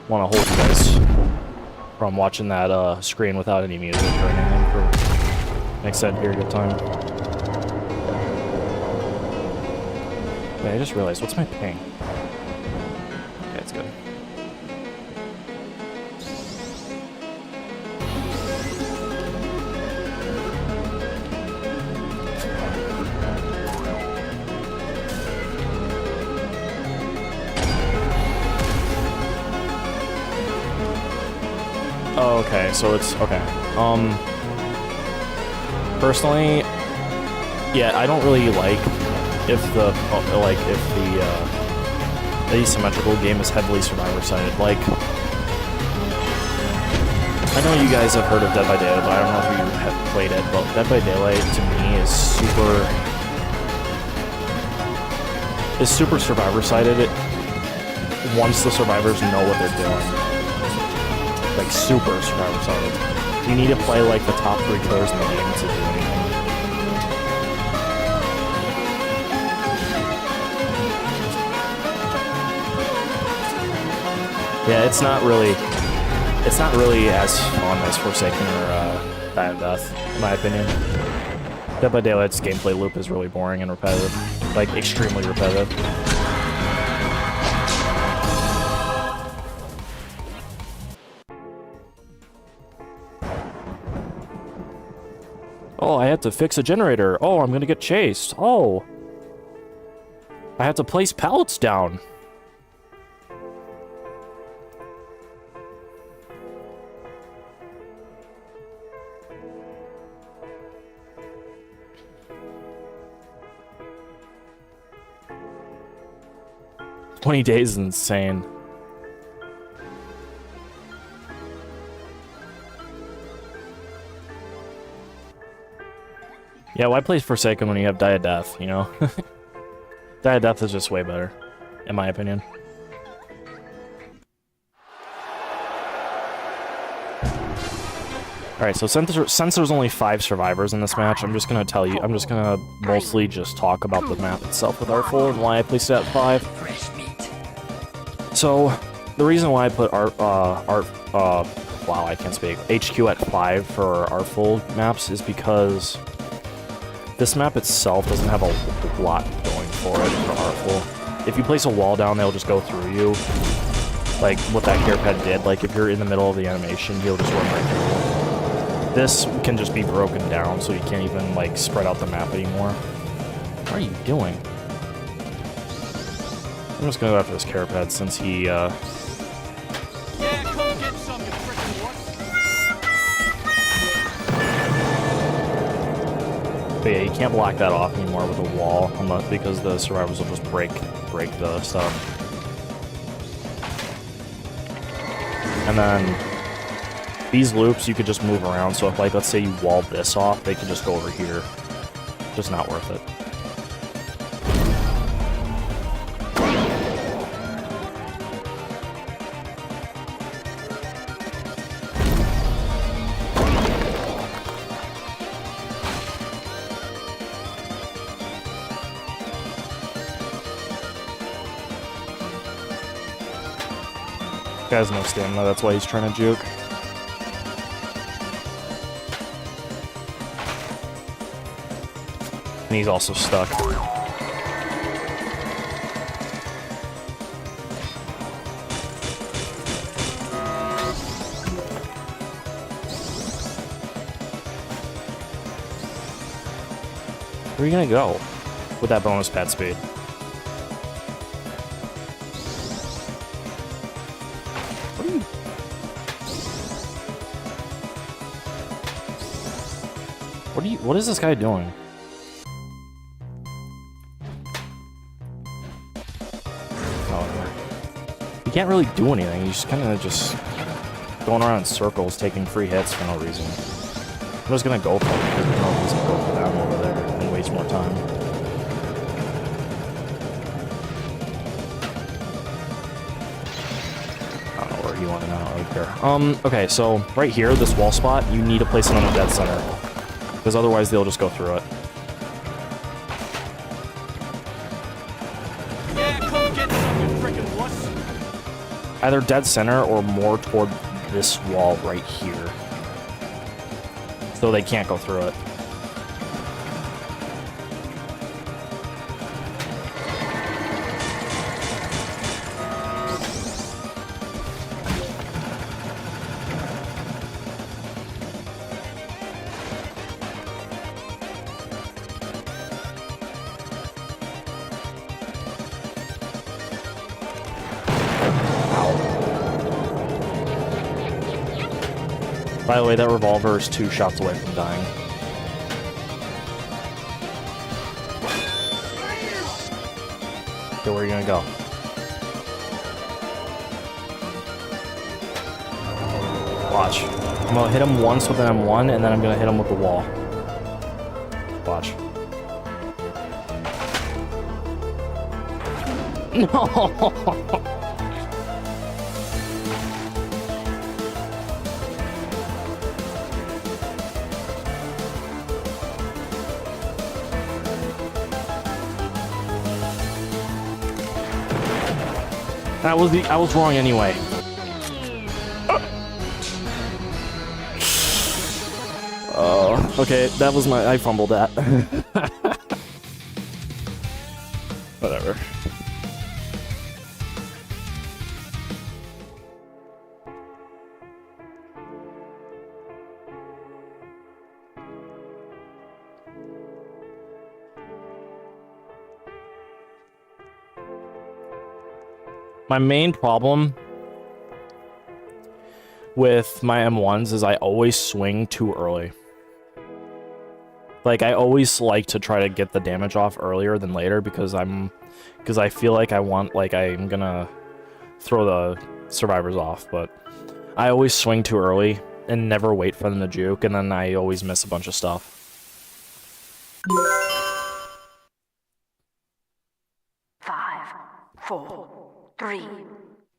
want to hold you guys from watching that screen without any music or anything for an extended period of time. Wait, I just realized, what's my ping? Okay, it's good. Oh, okay, so it's, okay. Personally, yeah, I don't really like if the asymmetrical game is heavily survivor-sided. Like, I know you guys have heard of Dead by Daylight, but I don't know if you have played it, but Dead by Daylight, to me, is super survivor-sided once the survivors know what they're doing. Like, super survivor-sided. You need to play, like, the top 3 killers in the game to do anything. Yeah, it's not really as fun as Forsaken or Die of Death, in my opinion. Dead by Daylight's gameplay loop is really boring and repetitive. Like, extremely repetitive. Oh, I have to fix a generator. Oh, I'm gonna get chased. Oh. I have to place pallets down. "20 days is insane." Yeah, why play Forsaken when you have Die of Death, you know? Die of Death is just way better, in my opinion. Alright, so since there's only 5 survivors in this match, I'm just gonna mostly just talk about the map itself with Artful and why I placed it at 5. Fresh meat. So, the reason why I put wow, I can't speak, HQ at 5 for Artful maps is because this map itself doesn't have a lot going for it for Artful. If you place a wall down, they'll just go through you. Like what that Gearped did, like if you're in the middle of the animation, he'll just run right through you. This can just be broken down, so you can't even, like, spread out the map anymore. What are you doing? I'm just gonna go after this Gearped since he, Yeah, come get some, you freaking wuss. But yeah, you can't block that off anymore with a wall, because the survivors will just break the stuff. And then these loops you could just move around, so if, like, let's say you walled this off, they could just go over here. Just not worth it. Guy has no stamina, that's why he's trying to juke. And he's also stuck. Where are you gonna go with that bonus pet speed? What is this guy doing? He can't really do anything. He's kind of just going around in circles, taking free hits for no reason. I'm just gonna go for him because there's no reason to go for them over there and waste more time. I don't know where he went. I don't really care. Okay, so right here, this wall spot, you need to place it on the dead center. Because otherwise they'll just go through it. Yeah, come get some, you freaking wuss. Either dead center or more toward this wall right here. So they can't go through it. By the way, that revolver is 2 shots away from dying. Okay, where are you gonna go? Watch. I'm gonna hit him once with an M1, and then I'm gonna hit him with the wall. Watch. No! I was wrong anyway. Oh, okay, that was I fumbled that. Whatever. My main problem with my M1s is I always swing too early. Like, I always like to try to get the damage off earlier than later because I feel like I'm gonna throw the survivors off, but I always swing too early and never wait for them to juke, and then I always miss a bunch of stuff. 5, 4, 3,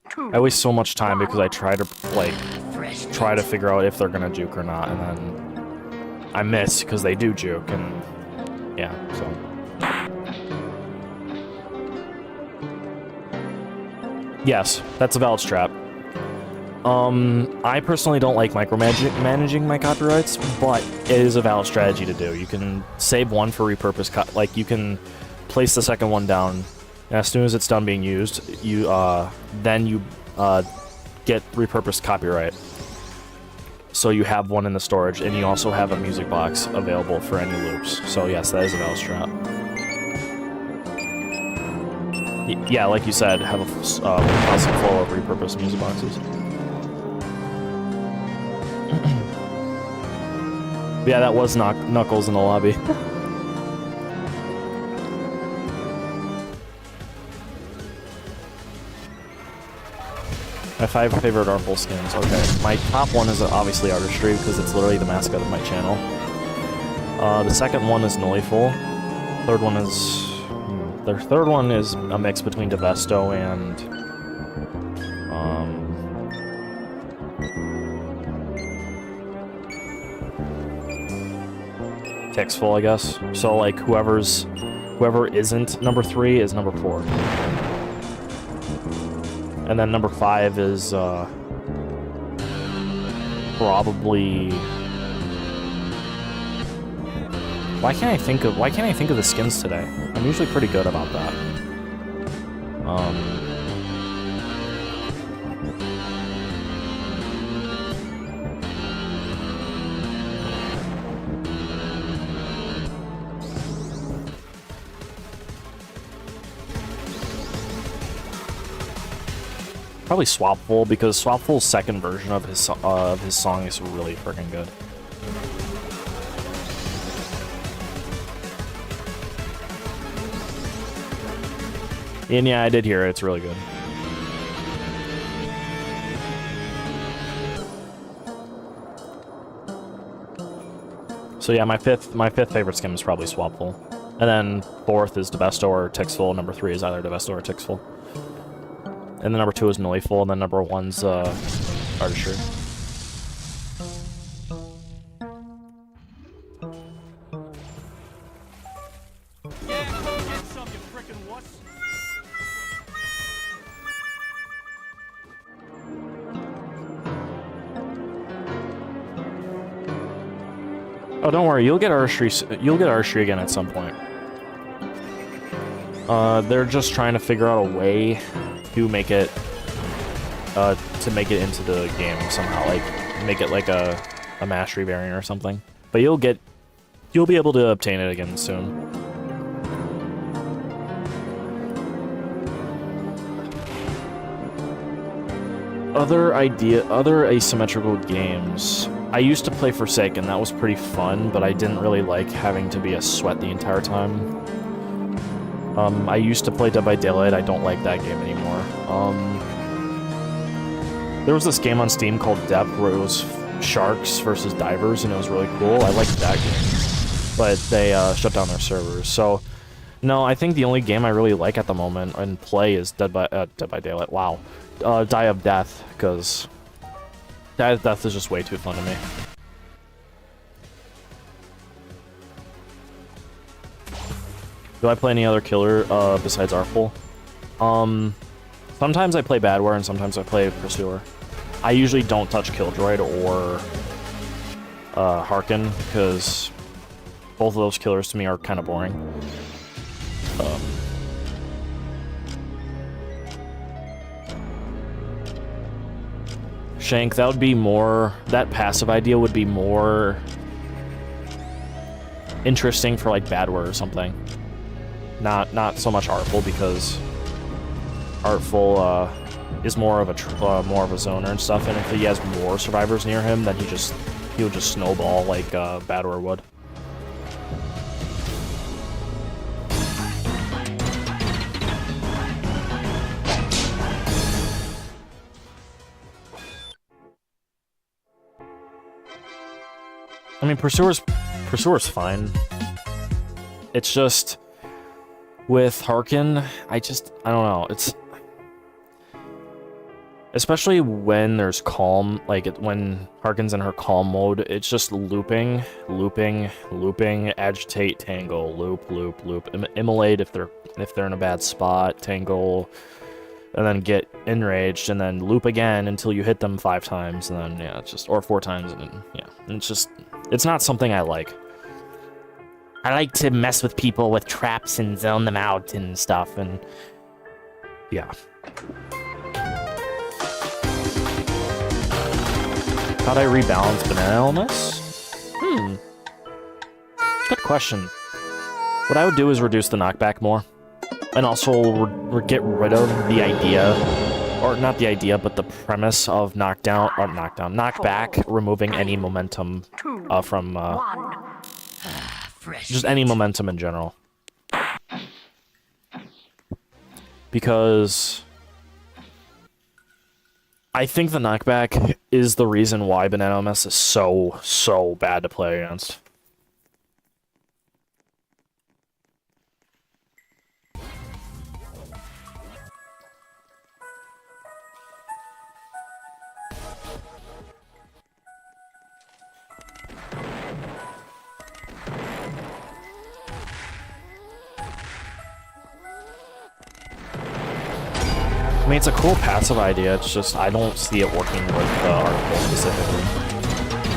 2. I waste so much time because I try to, like, try to figure out if they're gonna juke or not, and then I miss because they do juke, and yeah, so. Yes, that's a valid strap. I personally don't like micromanaging my copyrights, but it is a valid strategy to do. You can save one for repurpose, like you can place the second one down, and as soon as it's done being used, you then you get repurposed copyright. So you have one in the storage, and you also have a music box available for any loops. So yes, that is a valid strat. Yeah, like you said, have a constant flow of repurposed music boxes. Yeah, that was Knuckles in the lobby. My 5 favorite Artful skins. Okay, my top one is obviously Artistry because it's literally the mascot of my channel. The second one is Nolyful. Third one is the third one is a mix between Devesto and Tixful, I guess. So like whoever isn't number 3 is number 4. And then number 5 is probably. Why can't I think of the skins today? I'm usually pretty good about that. Probably Swapful, because Swapful's second version of his song is really freaking good. And yeah, I did hear it. It's really good. So yeah, my fifth favorite skin is probably Swapful, and then 4th is Devesto or Tixful. Number 3 is either Devesto or Tixful. And then number 2 is Nolyful, and then number 1's Artistry. Yeah, come get some, you frickin' wuss. Oh, don't worry, you'll get Artistry. You'll get Artistry again at some point. They're just trying to figure out a way to make it into the game somehow, like make it like a mastery variant or something. But you'll be able to obtain it again soon. Other asymmetrical games. I used to play Forsaken. That was pretty fun, but I didn't really like having to be a sweat the entire time. I used to play Dead by Daylight. I don't like that game anymore. There was this game on Steam called Depth where it was sharks versus divers, and it was really cool. I liked that game, but they shut down their servers. So, no, I think the only game I really like at the moment and play is Dead by Daylight. Wow, Die of Death, because Die of Death is just way too fun to me. Do I play any other killer besides Artful? Sometimes I play Badware and sometimes I play Pursuer. I usually don't touch Killjoy or Harkin because both of those killers to me are kind of boring. Shank, that would be more. That passive idea would be more interesting for like Badware or something. Not so much Artful, because Artful is more of a zoner and stuff, and if he has more survivors near him, then he'll just snowball like Badware would. I mean, Pursuer's fine. It's just with Harkin, I don't know. Especially when there's calm, like when Harkin's in her calm mode, it's just looping, looping, looping, agitate, tangle, loop, loop, loop, immolate if they're in a bad spot, tangle, and then get enraged, and then loop again until you hit them 5 times, and then yeah, it's just, or 4 times, and then, yeah, and it's just, it's not something I like. I like to mess with people with traps and zone them out and stuff, and yeah. How'd I rebalance Banana Illness? Good question. What I would do is reduce the knockback more. And also get rid of the idea, or not the idea, but the premise of knockback, removing any momentum from, just any momentum in general. Because I think the knockback is the reason why Banana MS is so bad to play against. I mean, it's a cool passive idea, it's just, I don't see it working with Article specifically.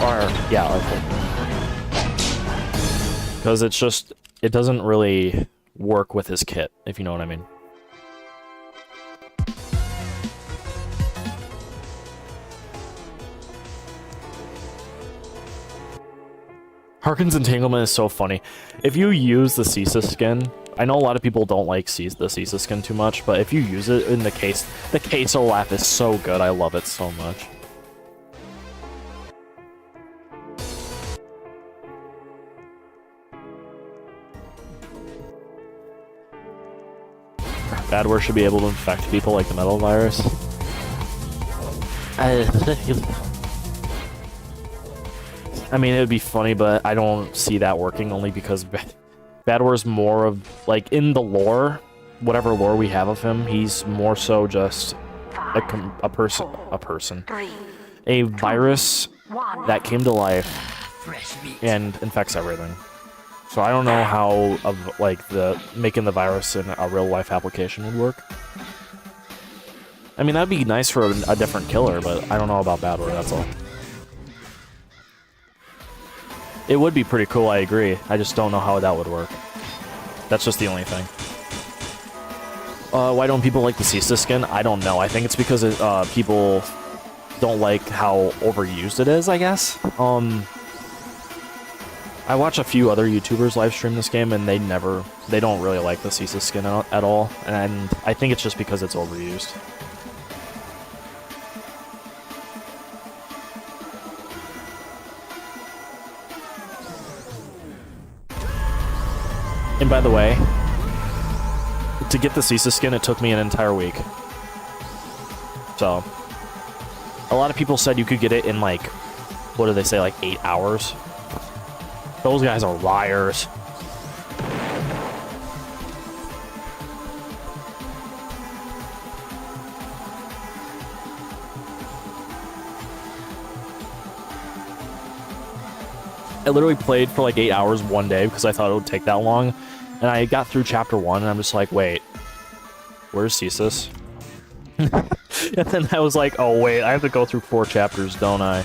Or, yeah, Article. Because it's just, it doesn't really work with his kit, if you know what I mean. Harkin's Entanglement is so funny. If you use the Cisa skin, I know a lot of people don't like the Cisa skin too much, but if you use it in the queso laugh is so good. I love it so much. Badware should be able to infect people like the metal virus. I mean, it would be funny, but I don't see that working only because Badware's more of, like, in the lore, whatever lore we have of him, he's more so just a person. A virus that came to life and infects everything. So I don't know how, making the virus in a real-life application would work. I mean, that'd be nice for a different killer, but I don't know about Badware, that's all. It would be pretty cool, I agree. I just don't know how that would work. That's just the only thing. Why don't people like the Cisa skin? I don't know. I think it's because people don't like how overused it is, I guess. I watch a few other YouTubers live stream this game, and they don't really like the Cisa skin at all. And I think it's just because it's overused. And by the way, to get the Cisa skin, it took me an entire week. So, a lot of people said you could get it in, like, what do they say, like 8 hours? Those guys are liars. I literally played for like 8 hours one day because I thought it would take that long. And I got through chapter 1 and I'm just like, wait, where's Cesis? And then I was like, oh wait, I have to go through 4 chapters, don't I?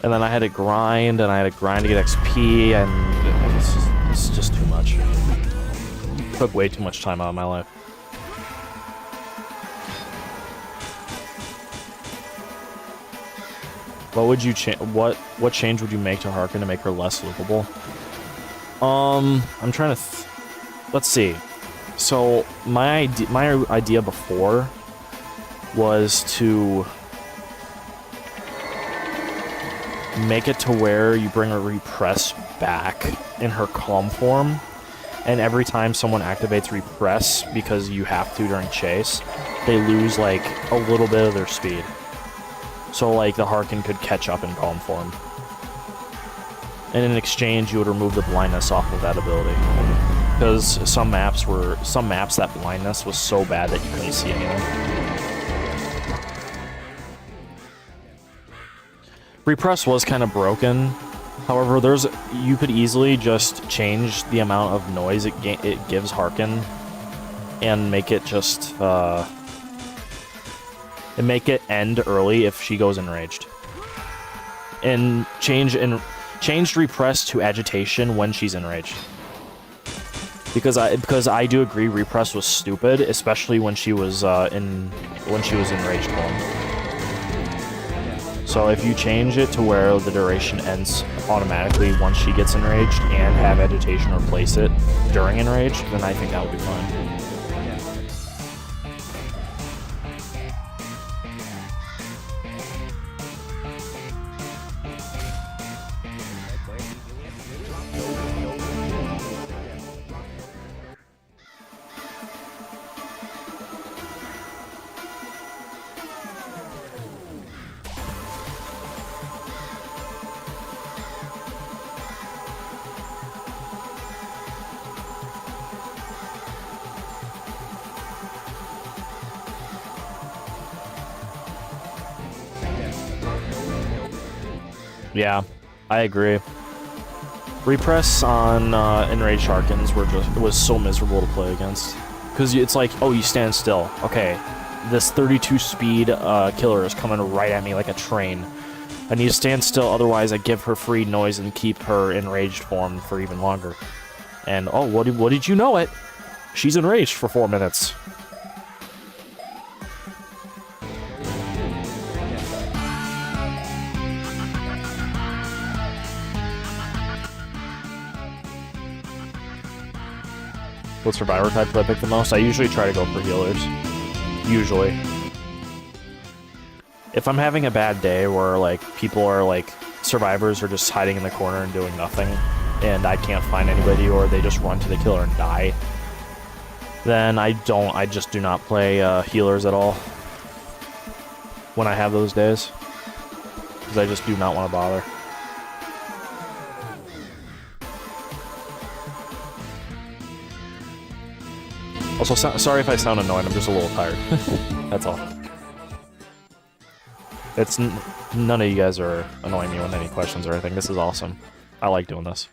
And then I had to grind, and I had to grind to get XP, and it's just too much. It took way too much time out of my life. What would you what change would you make to Harkin to make her less loopable? I'm trying to let's see. So my idea before was to make it to where you bring a repress back in her calm form, and every time someone activates repress, because you have to during chase, they lose like a little bit of their speed. So like the Harkin could catch up in calm form. And in exchange you would remove the blindness off of that ability. Because some maps that blindness was so bad that you couldn't see anything. Repress was kind of broken. However, you could easily just change the amount of noise it gives Harkin and make it just and make it end early if she goes enraged. And change Repress to agitation when she's enraged. Because I do agree Repress was stupid, especially when she was enraged form. So if you change it to where the duration ends automatically once she gets enraged and have agitation replace it during enraged, then I think that would be fine. Yeah, I agree. Repress on Enraged Harkins was so miserable to play against. Because it's like, oh, you stand still. Okay, this 32 speed killer is coming right at me like a train. I need to stand still, otherwise I give her free noise and keep her enraged form for even longer. And, oh, what did you know it? She's enraged for 4 minutes. What survivor type do I pick the most? I usually try to go for healers. Usually. If I'm having a bad day where, like, people are, like, survivors are just hiding in the corner and doing nothing, and I can't find anybody, or they just run to the killer and die, then I just do not play healers at all when I have those days. Because I just do not want to bother. Also, sorry if I sound annoyed, I'm just a little tired. That's all. None of you guys are annoying me with any questions or anything. This is awesome. I like doing this.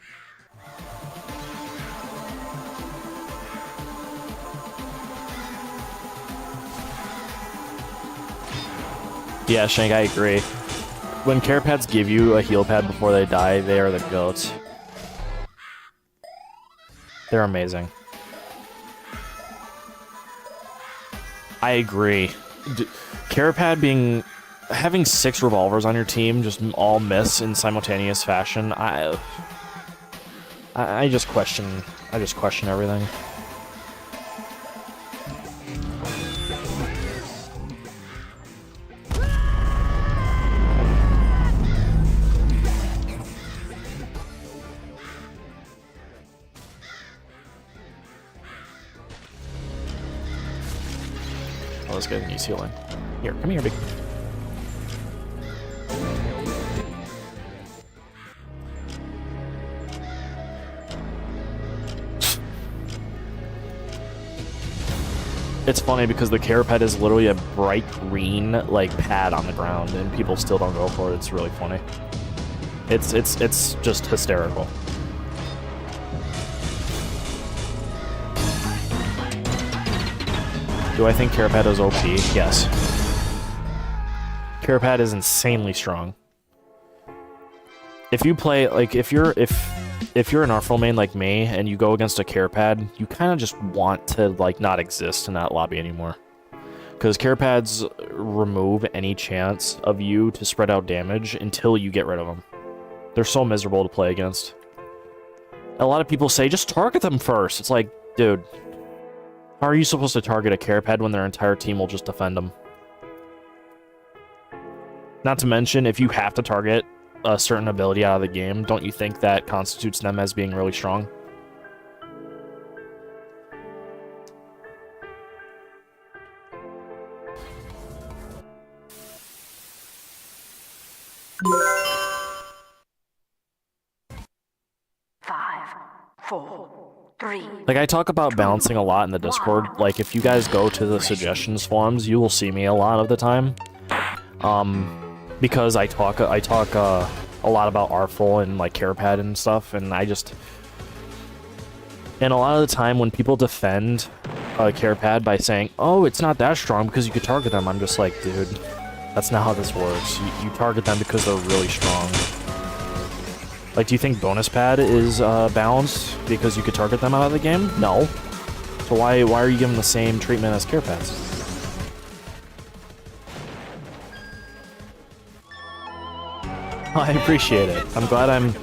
Yeah, Shank, I agree. When care pads give you a heal pad before they die, they are the goats. They're amazing. I agree. Carapad having 6 revolvers on your team just all miss in simultaneous fashion. I just question everything. Oh, this guy needs healing. Here, come here, big. It's funny because the care pad is literally a bright green, like, pad on the ground, and people still don't go for it. It's really funny. It's just hysterical. Do I think Carapad is OP? Yes. Carapad is insanely strong. If you play, like, if you're an Artful main like me, and you go against a Carapad, you kind of just want to, like, not exist in that lobby anymore. Because Carapads remove any chance of you to spread out damage until you get rid of them. They're so miserable to play against. A lot of people say, just target them first. It's like, dude... How are you supposed to target a Carapad when their entire team will just defend them? Not to mention, if you have to target a certain ability out of the game, don't you think that constitutes them as being really strong? Five, four, three. Like, I talk about balancing a lot in the Discord. Like, if you guys go to the suggestions forums, you will see me a lot of the time. because I talk a lot about Artful and like Carapad and stuff, and a lot of the time when people defend Carapad by saying, "Oh, it's not that strong because you could target them," I'm just like, dude, that's not how this works. You target them because they're really strong. Like, do you think bonus pad is balanced because you could target them out of the game? No. So why are you giving the same treatment as Carapads? I appreciate it. I'm glad I'm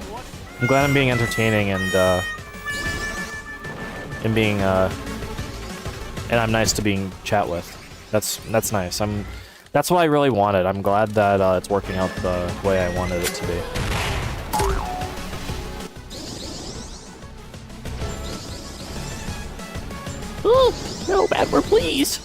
being entertaining and I'm nice to being chat with. That's nice. That's what I really wanted. I'm glad that it's working out the way I wanted it to be. Oh, no, Badwar, please.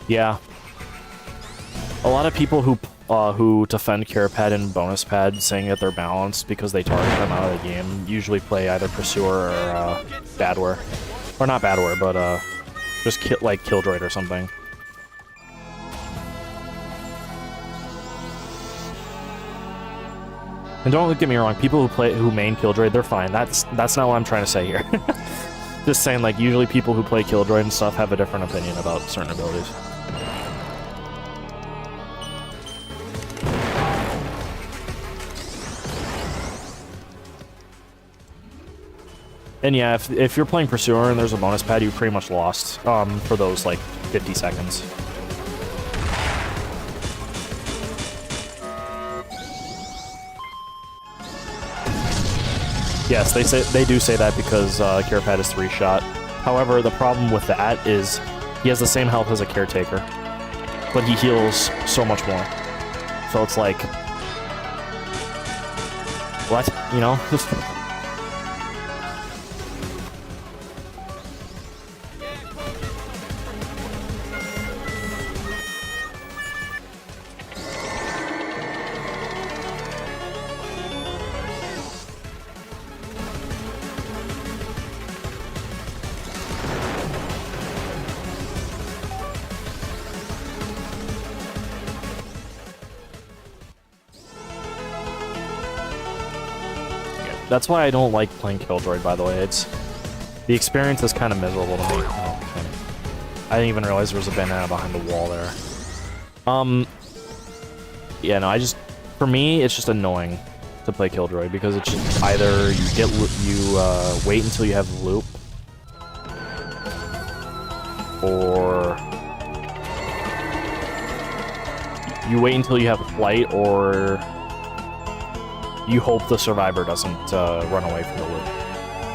Yeah. A lot of people who defend Carapad and bonus pad saying that they're balanced because they target them out of the game usually play either Pursuer or Badwar. Or not Badwar, but just like Killjoy or something. And don't get me wrong, people who main Killjoy, they're fine. That's not what I'm trying to say here. Just saying, like, usually people who play Killjoy and stuff have a different opinion about certain abilities. And yeah, if you're playing Pursuer and there's a bonus pad, you pretty much lost for those, like, 50 seconds. Yes, they do say that because Carapad is 3-shot. However, the problem with that is he has the same health as a Caretaker, but he heals so much more. So it's like, what? You know? That's why I don't like playing Killjoy, by the way. The experience is kind of miserable to me. Oh, okay. I didn't even realize there was a banana behind the wall there. Yeah, no, for me, it's just annoying to play Killjoy because it's just either you wait until you have the loop, or you wait until you have flight, or you hope the survivor doesn't run away from the loop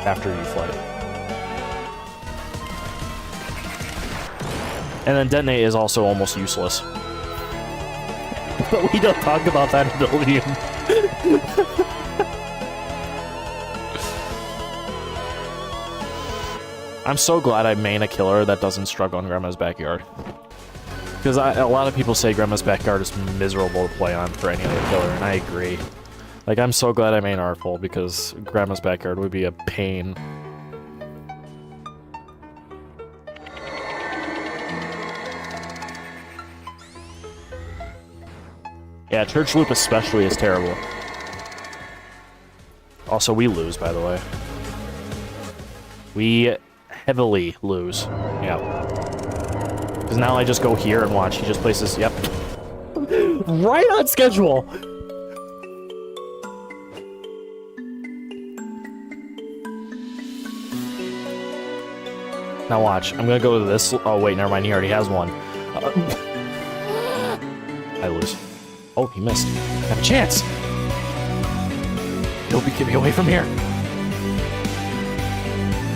after you flight. And then Detonate is also almost useless. But we don't talk about that ability. I'm so glad I main a killer that doesn't struggle in Grandma's Backyard. Because a lot of people say Grandma's Backyard is miserable to play on for any other killer, and I agree. Like, I'm so glad I main Artful, because Grandma's Backyard would be a pain. Yeah, Church Loop especially is terrible. Also, we lose, by the way. We heavily lose. Yeah. Because now I just go here and watch. He just places... Yep. Right on schedule! Now watch. I'm gonna go to this... Oh, wait, never mind. He already has one. I lose. Oh, he missed. I have a chance! Don't get me away from here.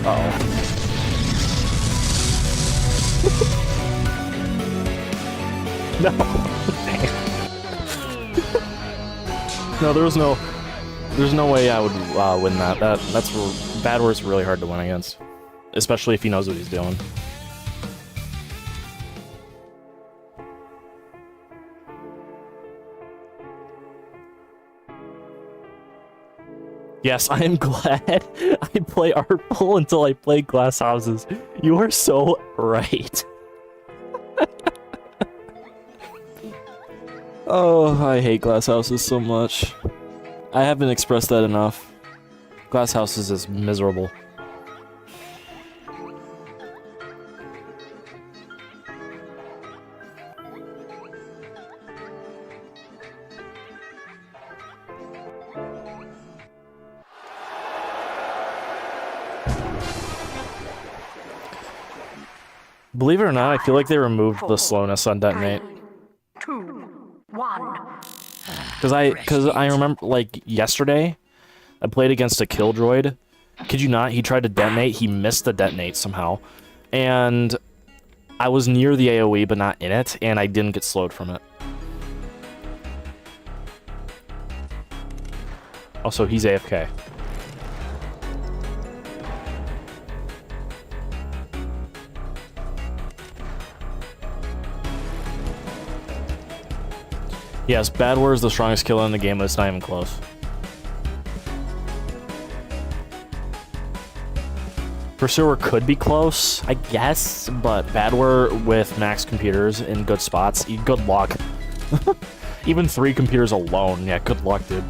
Uh-oh. No. No, there's no way I would win that. That's Badwar's really hard to win against, especially if he knows what he's doing. Yes, I am glad I play Artful until I play Glass Houses. You are so right. Oh, I hate Glass Houses so much. I haven't expressed that enough. Glass Houses is miserable. Believe it or not, I feel like they removed the slowness on Detonate. 2, 1. Cause I remember, like, yesterday, I played against a Killdroid. Kid you not, he tried to detonate, he missed the detonate somehow. And I was near the AoE, but not in it, and I didn't get slowed from it. Also, he's AFK. Yes, Badware is the strongest killer in the game, but it's not even close. Pursuer could be close, I guess, but Badware with max computers in good spots, good luck. Even 3 computers alone, yeah, good luck, dude.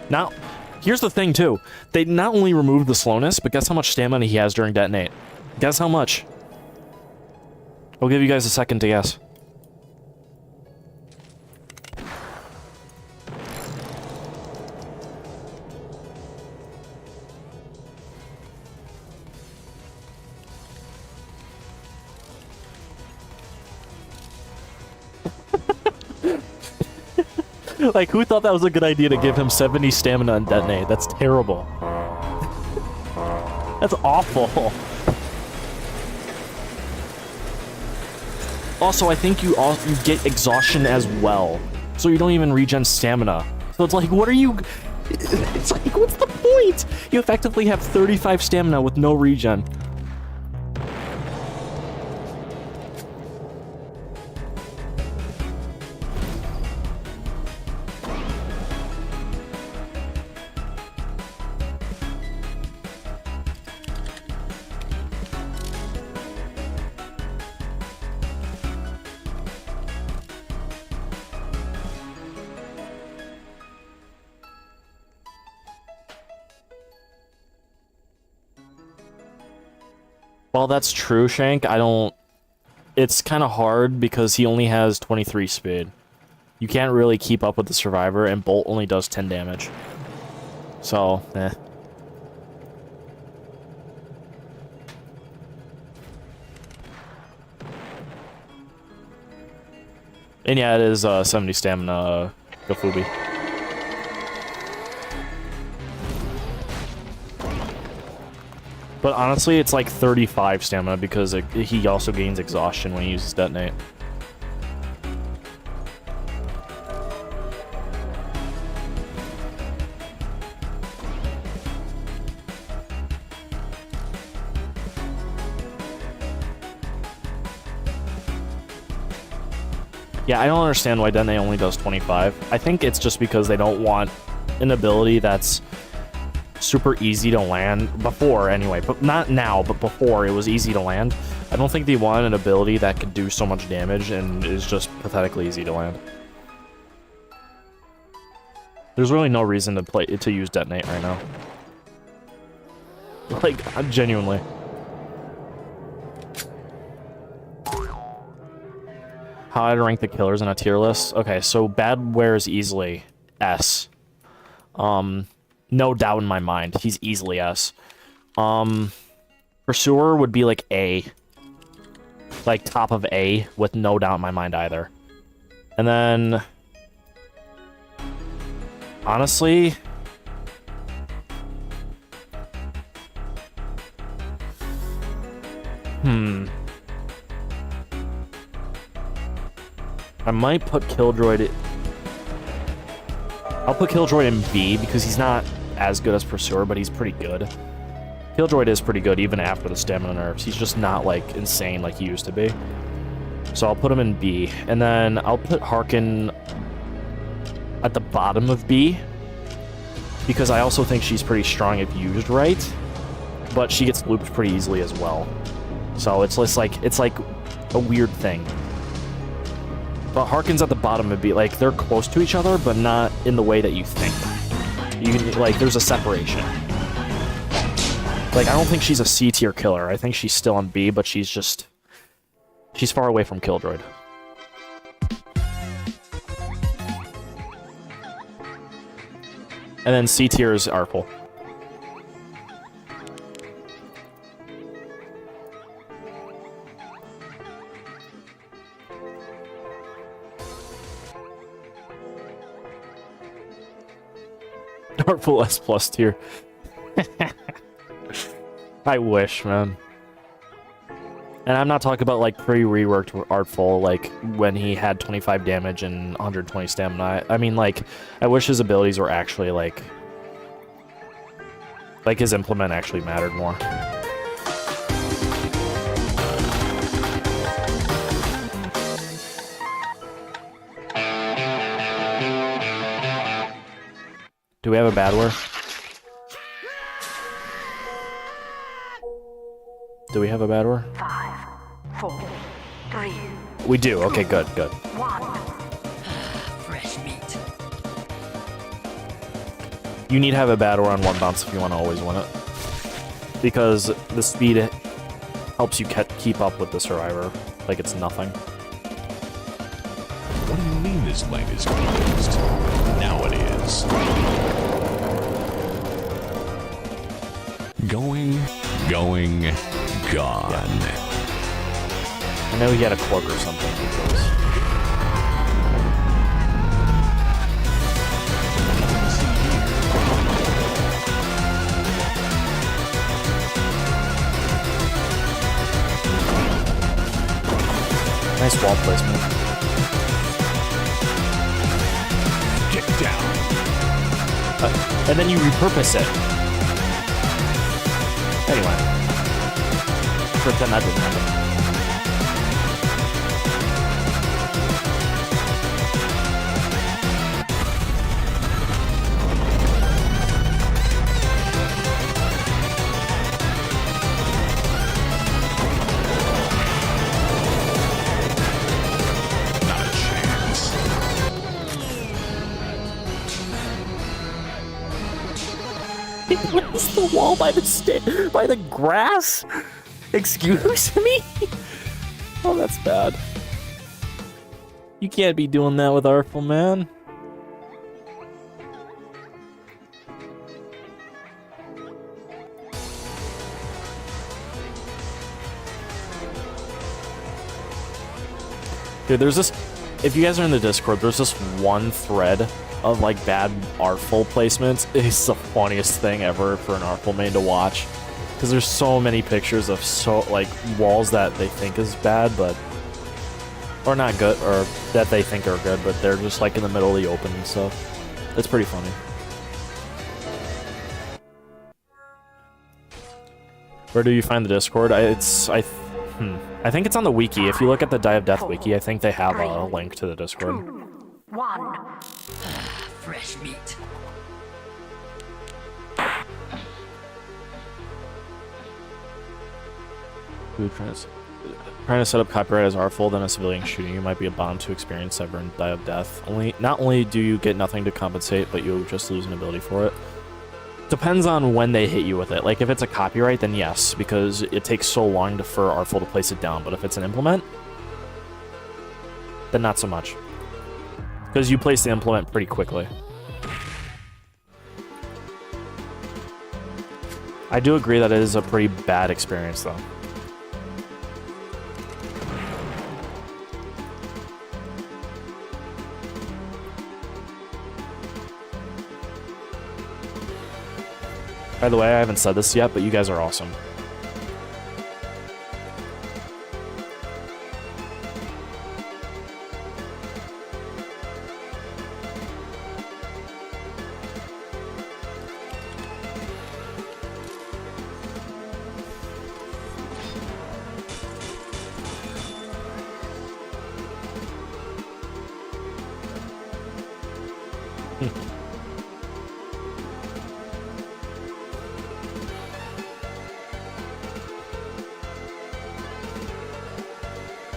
Now, here's the thing, too. They not only removed the slowness, but guess how much stamina he has during Detonate? Guess how much? I'll give you guys a second to guess. Like, who thought that was a good idea to give him 70 stamina and Detonate? That's terrible. That's awful. Also, I think you get exhaustion as well, so you don't even regen stamina. So it's like, what are you... It's like, what's the point? You effectively have 35 stamina with no regen. Well, that's true, Shank. I don't... It's kind of hard because he only has 23 speed. You can't really keep up with the Survivor, and Bolt only does 10 damage. So, eh. And yeah, it is 70 stamina, Gofubi. But honestly, it's like 35 stamina because he also gains exhaustion when he uses Detonate. Yeah, I don't understand why Detonate only does 25. I think it's just because they don't want an ability that's super easy to land before, anyway, but not now, but before it was easy to land. I don't think they want an ability that could do so much damage and is just pathetically easy to land. There's really no reason to use Detonate right now. Like, genuinely. How I'd rank the killers in a tier list? Okay, so Badware is easily S. No doubt in my mind. He's easily S. Pursuer would be like A. Like top of A with no doubt in my mind either. And then... honestly... I might put Killdroid... I'll put Killdroid in B because he's not as good as Pursuer, but he's pretty good. Killdroid is pretty good even after the stamina nerfs. He's just not, like, insane like he used to be. So I'll put him in B, and then I'll put Harkin at the bottom of B, because I also think she's pretty strong if used right, but she gets looped pretty easily as well. So it's just like, it's like a weird thing. But Harkin's at the bottom of B, like, they're close to each other, but not in the way that you think. You can, like, there's a separation. Like, I don't think she's a C tier killer. I think she's still on B, but she's far away from Killjoy. And then C tier is Artful. Artful S plus tier. I wish, man. And I'm not talking about, like, pre-reworked Artful, like, when he had 25 damage and 120 stamina. I mean, like, I wish his abilities were actually, like, his implement actually mattered more. Do we have a bad word? Do we have a bad word? 5, 4, 3, We do. Okay, good, good. 1. Fresh meat. You need to have a bad word on one bounce if you want to always win it. Because the speed helps you keep up with the survivor like it's nothing. What do you mean this lane is closed? Now it is. Going, gone. I know he had a cloak or something. Nice wall placement. Get down. And then you repurpose it. Anyway. Pretend that didn't happen. Not a chance. What is the wall by the by the grass? Excuse me? Oh, that's bad. You can't be doing that with Artful, man. Dude, there's this... If you guys are in the Discord, there's this one thread of, like, bad Artful placements. It's the funniest thing ever for an Artful main to watch. Because there's so many pictures of, like, walls that they think is bad, but... Or not good, or that they think are good, but they're just, like, in the middle of the open and stuff. It's pretty funny. Where do you find the Discord? I think it's on the wiki. If you look at the Die of Death wiki, I think they have a link to the Discord. 2, 1. Fresh meat. Trying to set up copyright as Artful, then a civilian shooting you might be a bomb to experience ever and Die of Death. Not only do you get nothing to compensate, but you'll just lose an ability for it. Depends on when they hit you with it. Like, if it's a copyright, then yes, because it takes so long for Artful to place it down. But if it's an implement, then not so much. Because you place the implement pretty quickly. I do agree that it is a pretty bad experience, though. By the way, I haven't said this yet, but you guys are awesome.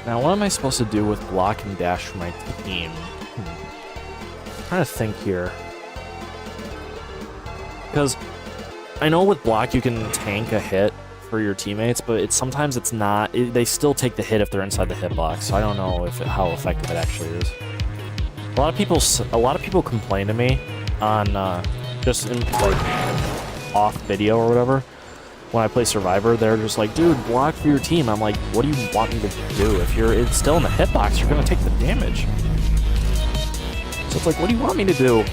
Now, what am I supposed to do with block and dash for my team? I'm trying to think here. Because I know with block you can tank a hit for your teammates, but sometimes it's not. They still take the hit if they're inside the hitbox, so I don't know how effective it actually is. A lot of people complain to me on just in, like off video or whatever. When I play Survivor, they're just like, dude, block for your team. I'm like, what do you want me to do? If it's still in the hitbox, you're going to take the damage. So it's like, what do you want me to do?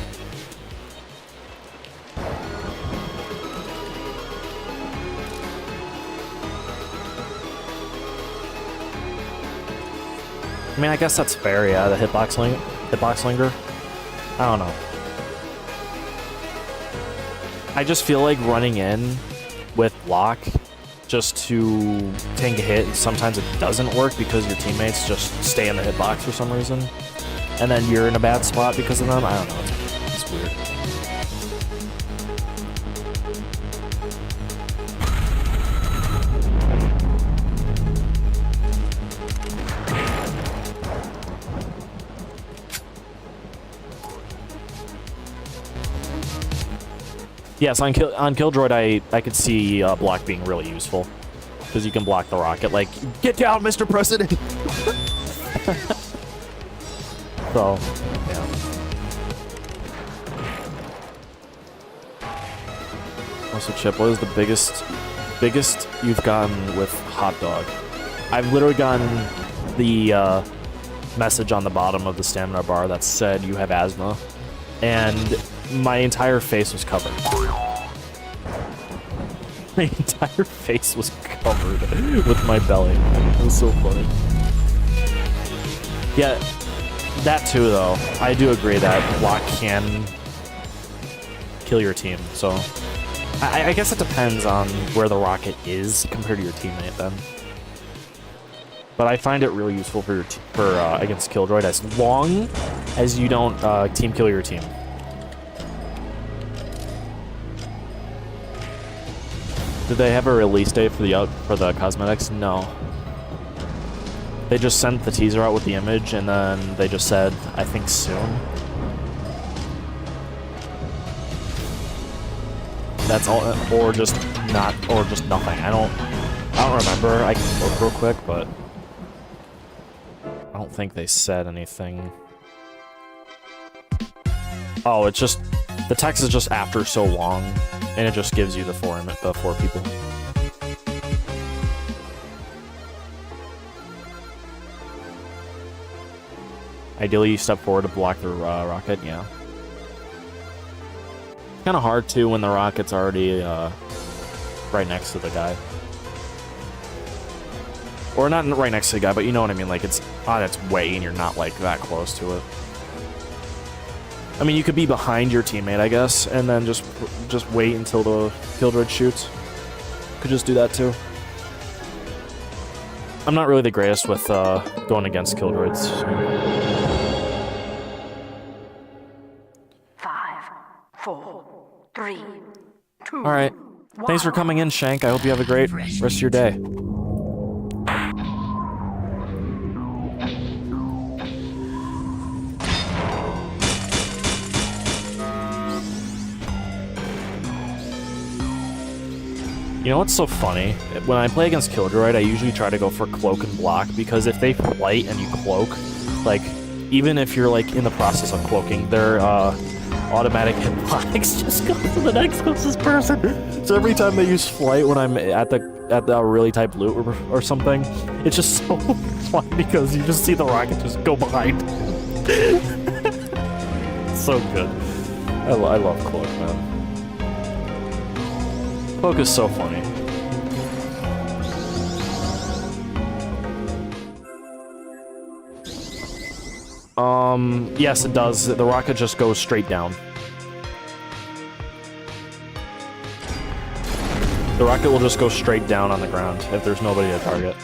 I mean, I guess that's fair, yeah, the hitbox linger. I don't know. I just feel like running in with block just to tank a hit, sometimes it doesn't work because your teammates just stay in the hitbox for some reason. And then you're in a bad spot because of them. I don't know, it's weird. Yes, on Killjoy, I could see block being really useful. Because you can block the rocket, like, get down, Mr. President! So, yeah. Also, Chip, what is the biggest you've gotten with hot dog? I've literally gotten the message on the bottom of the stamina bar that said you have asthma. And my entire face was covered. My entire face was covered with my belly. It was so funny. Yeah, that too, though. I do agree that block can kill your team. So I guess it depends on where the rocket is compared to your teammate, then. But I find it really useful for against Killjoy as long as you don't team kill your team. Did they have a release date for the cosmetics? No. They just sent the teaser out with the image, and then they just said, I think soon. That's all, or just nothing. I don't remember. I can look real quick, but I don't think they said anything. Oh, it's just the text is just after so long, and it just gives you the four people. Ideally, you step forward to block the rocket. Yeah. Kind of hard too when the rocket's already right next to the guy, or not right next to the guy, but you know what I mean. Like it's on its way, and you're not like that close to it. I mean, you could be behind your teammate, I guess, and then just wait until the Killjoy shoots. Could just do that too. I'm not really the greatest with going against Killjoys. 5, 4, 3, 2. All right. Thanks for coming in, Shank. I hope you have a great rest of your day. You know what's so funny? When I play against Killjoy, I usually try to go for cloak and block, because if they flight and you cloak, like, even if you're, like, in the process of cloaking, their automatic hitbox just goes to the next closest person. So every time they use flight when I'm at the really tight loot or something, it's just so fun because you just see the rocket just go behind. So good. I love cloak, man. Cloak is so funny. Yes, it does. The rocket just goes straight down. The rocket will just go straight down on the ground if there's nobody to target.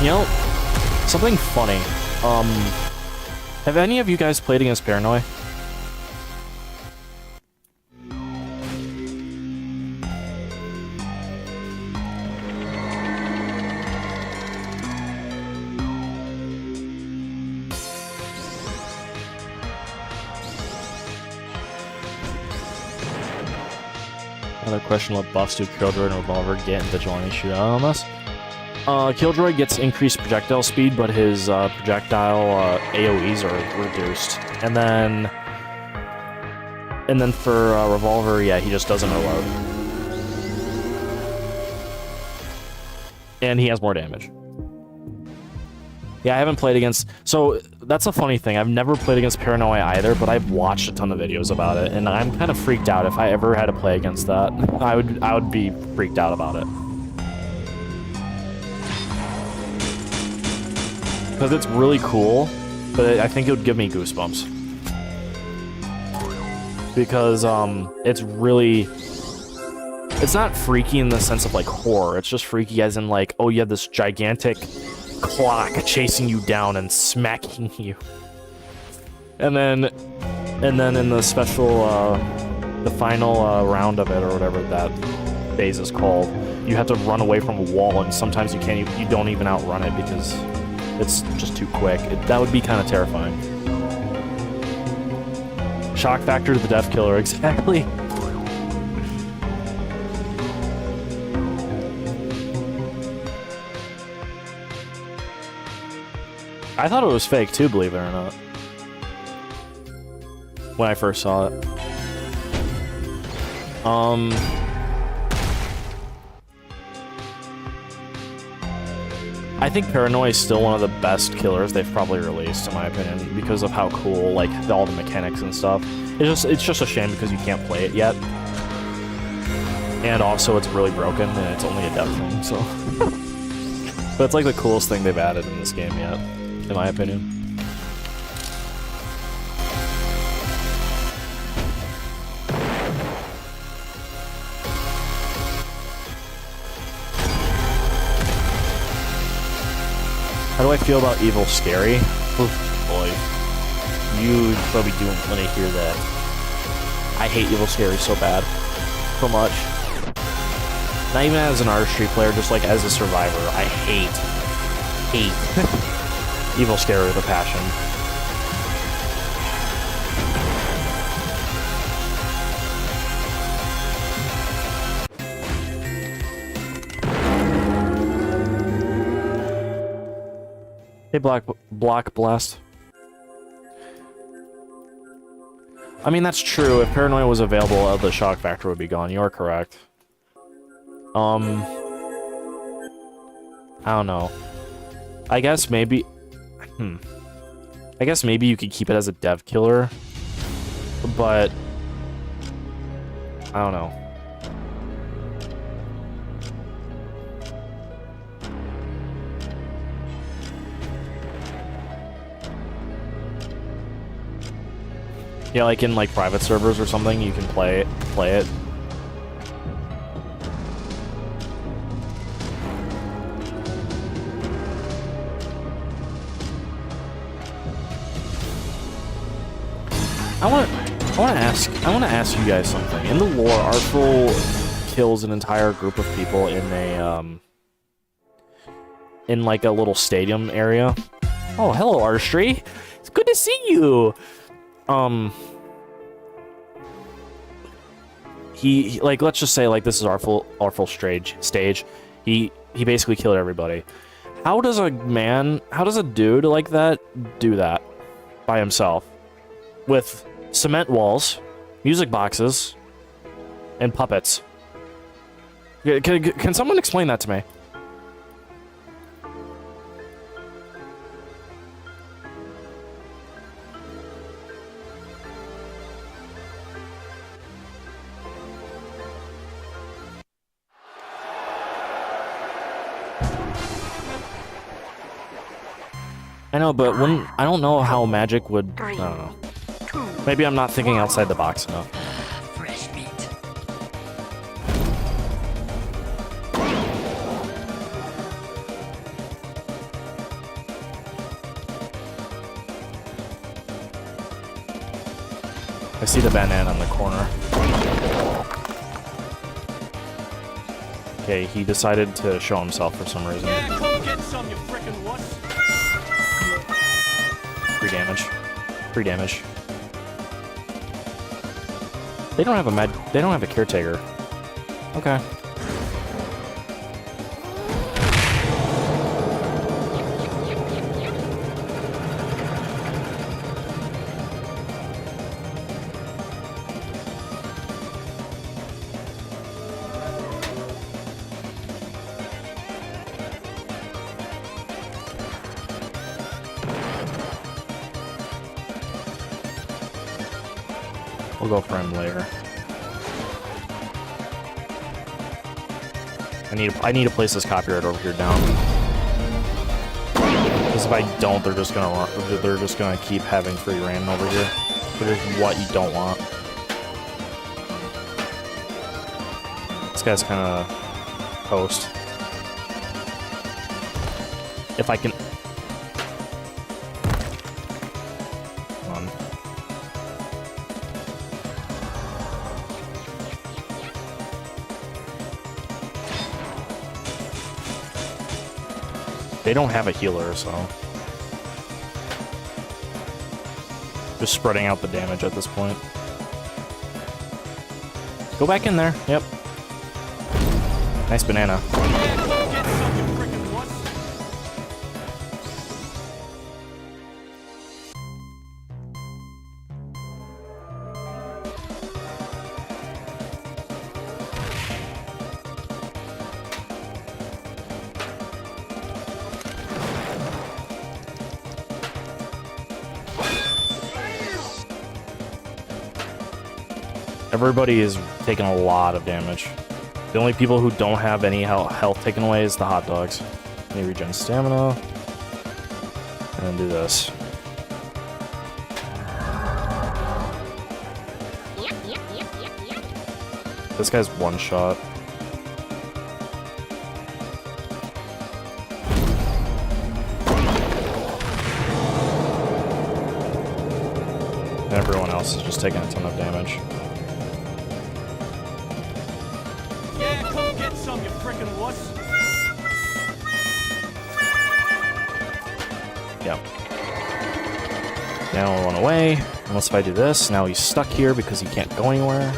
You know, something funny. Have any of you guys played against Paranoid? Another question: what buffs do Killjoy and Revolver get in Vigilante Shootout on this? Killjoy gets increased projectile speed, but his projectile AoEs are reduced. And then for Revolver, yeah, he just doesn't reload. And he has more damage. Yeah, I haven't played against... So, that's a funny thing. I've never played against Paranoia either, but I've watched a ton of videos about it, and I'm kind of freaked out. If I ever had to play against that, I would be freaked out about it. Because it's really cool, but I think it would give me goosebumps. Because, it's really... It's not freaky in the sense of, like, horror. It's just freaky as in, like, oh, you have this gigantic clock chasing you down and smacking you. And then in the special, the final round of it, or whatever that phase is called, you have to run away from a wall, and sometimes you can't, you don't even outrun it because it's just too quick. That would be kind of terrifying. Shock factor to the Death Killer, exactly. I thought it was fake too, believe it or not, when I first saw it. I think Paranoia is still one of the best killers they've probably released, in my opinion, because of how cool, like, all the mechanics and stuff. It's just a shame because you can't play it yet. And also, it's really broken, and it's only a dev thing, so... But it's, like, the coolest thing they've added in this game yet, in my opinion. How do I feel about Evil Scary? Oof, boy. You probably don't want to hear that. I hate Evil Scary so bad. So much. Not even as an artistry player, just like as a survivor. I hate Evil Scary with a passion. Hey, Block Blast. I mean, that's true. If Paranoia was available, the shock factor would be gone. You're correct. I don't know. I guess maybe... I guess maybe you could keep it as a dev killer, but... I don't know. Yeah, like in like private servers or something, you can play it. I want to ask you guys something. In the lore, Artful kills an entire group of people in a in like a little stadium area. Oh, hello, Artistry. It's good to see you. He like, let's just say like this is Artful stage. He basically killed everybody. How does a dude like that do that by himself with cement walls, music boxes, and puppets? Can someone explain that to me? I know, but I don't know how magic would... I don't know. Maybe I'm not thinking outside the box enough. Fresh meat. I see the banana in the corner. Okay, he decided to show himself for some reason. Yeah, come get some, you frickin' wuss. 3 damage. 3 damage. They don't have a they don't have a caretaker. Okay. We'll go for him later. I need to place this copyright over here down. Because if I don't, they're just gonna keep having free reign over here, which is what you don't want. This guy's kind of toast. If I can. Come on. They don't have a healer, so... Just spreading out the damage at this point. Go back in there. Yep. Nice banana. Yeah, come get some, you frickin' wuss. Everybody is taking a lot of damage. The only people who don't have any health taken away is the hot dogs. They regen stamina. And then do this. This guy's one shot. And everyone else is just taking a ton of damage. Yeah, come get some, you frickin' wuss. Yep. Now we'll run away. Unless if I do this, now he's stuck here because he can't go anywhere.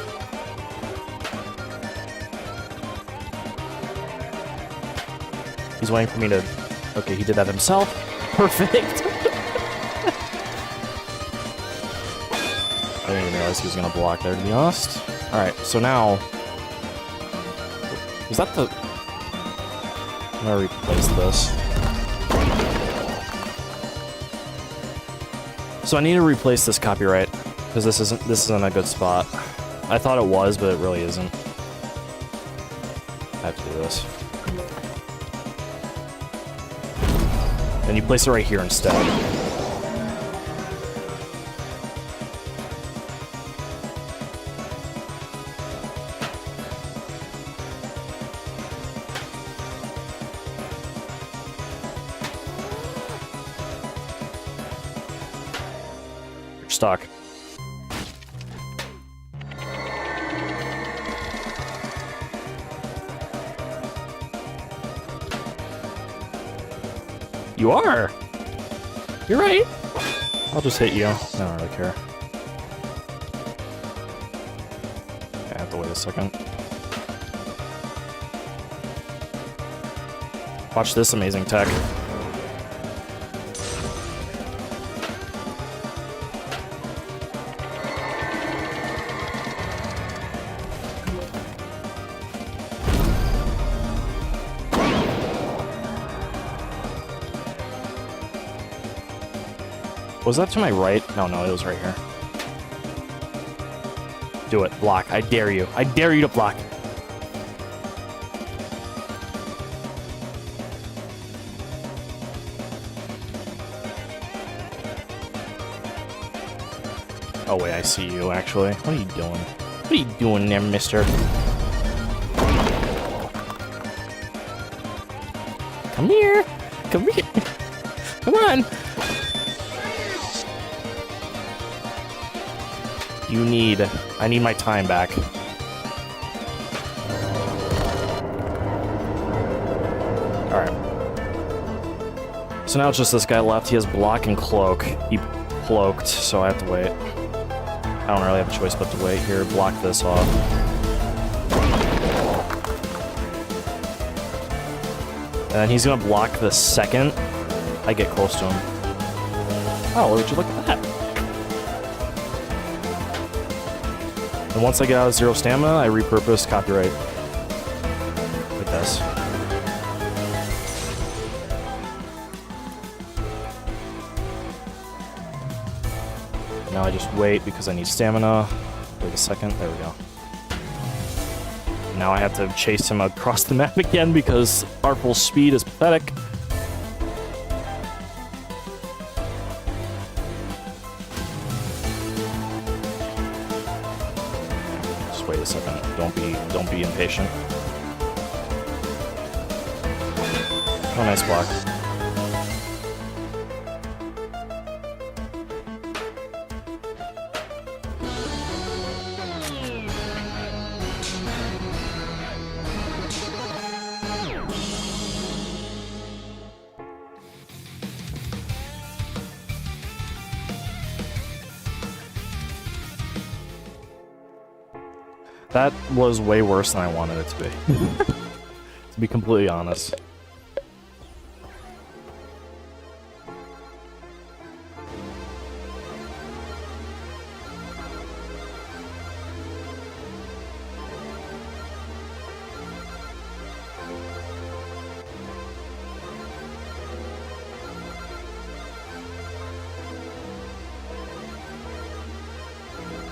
He's waiting for me to... Okay, he did that himself. Perfect! I didn't even realize he was going to block there, to be honest. Alright, so now... Is that the... I'm going to replace this. So I need to replace this copyright, because this isn't a good spot. I thought it was, but it really isn't. I have to do this. And you place it right here instead. You're stuck. You are! You're right! I'll just hit you. I don't really care. I have to wait a second. Watch this amazing tech. Was that to my right? No, it was right here. Do it. Block. I dare you. I dare you to block. Oh, wait. I see you, actually. What are you doing? What are you doing there, mister? Come here. Come here. Come on. I need my time back. Alright. So now it's just this guy left. He has block and cloak. He cloaked, so I have to wait. I don't really have a choice but to wait here. Block this off. And then he's gonna block the second I get close to him. Oh, would you look at that? And once I get out of 0 stamina, I repurpose copyright. Like this. Now I just wait because I need stamina. Wait a second, there we go. Now I have to chase him across the map again because Artful's speed is pathetic. Just wait a second. Don't be impatient. Oh, nice block. That was way worse than I wanted it to be. To be completely honest.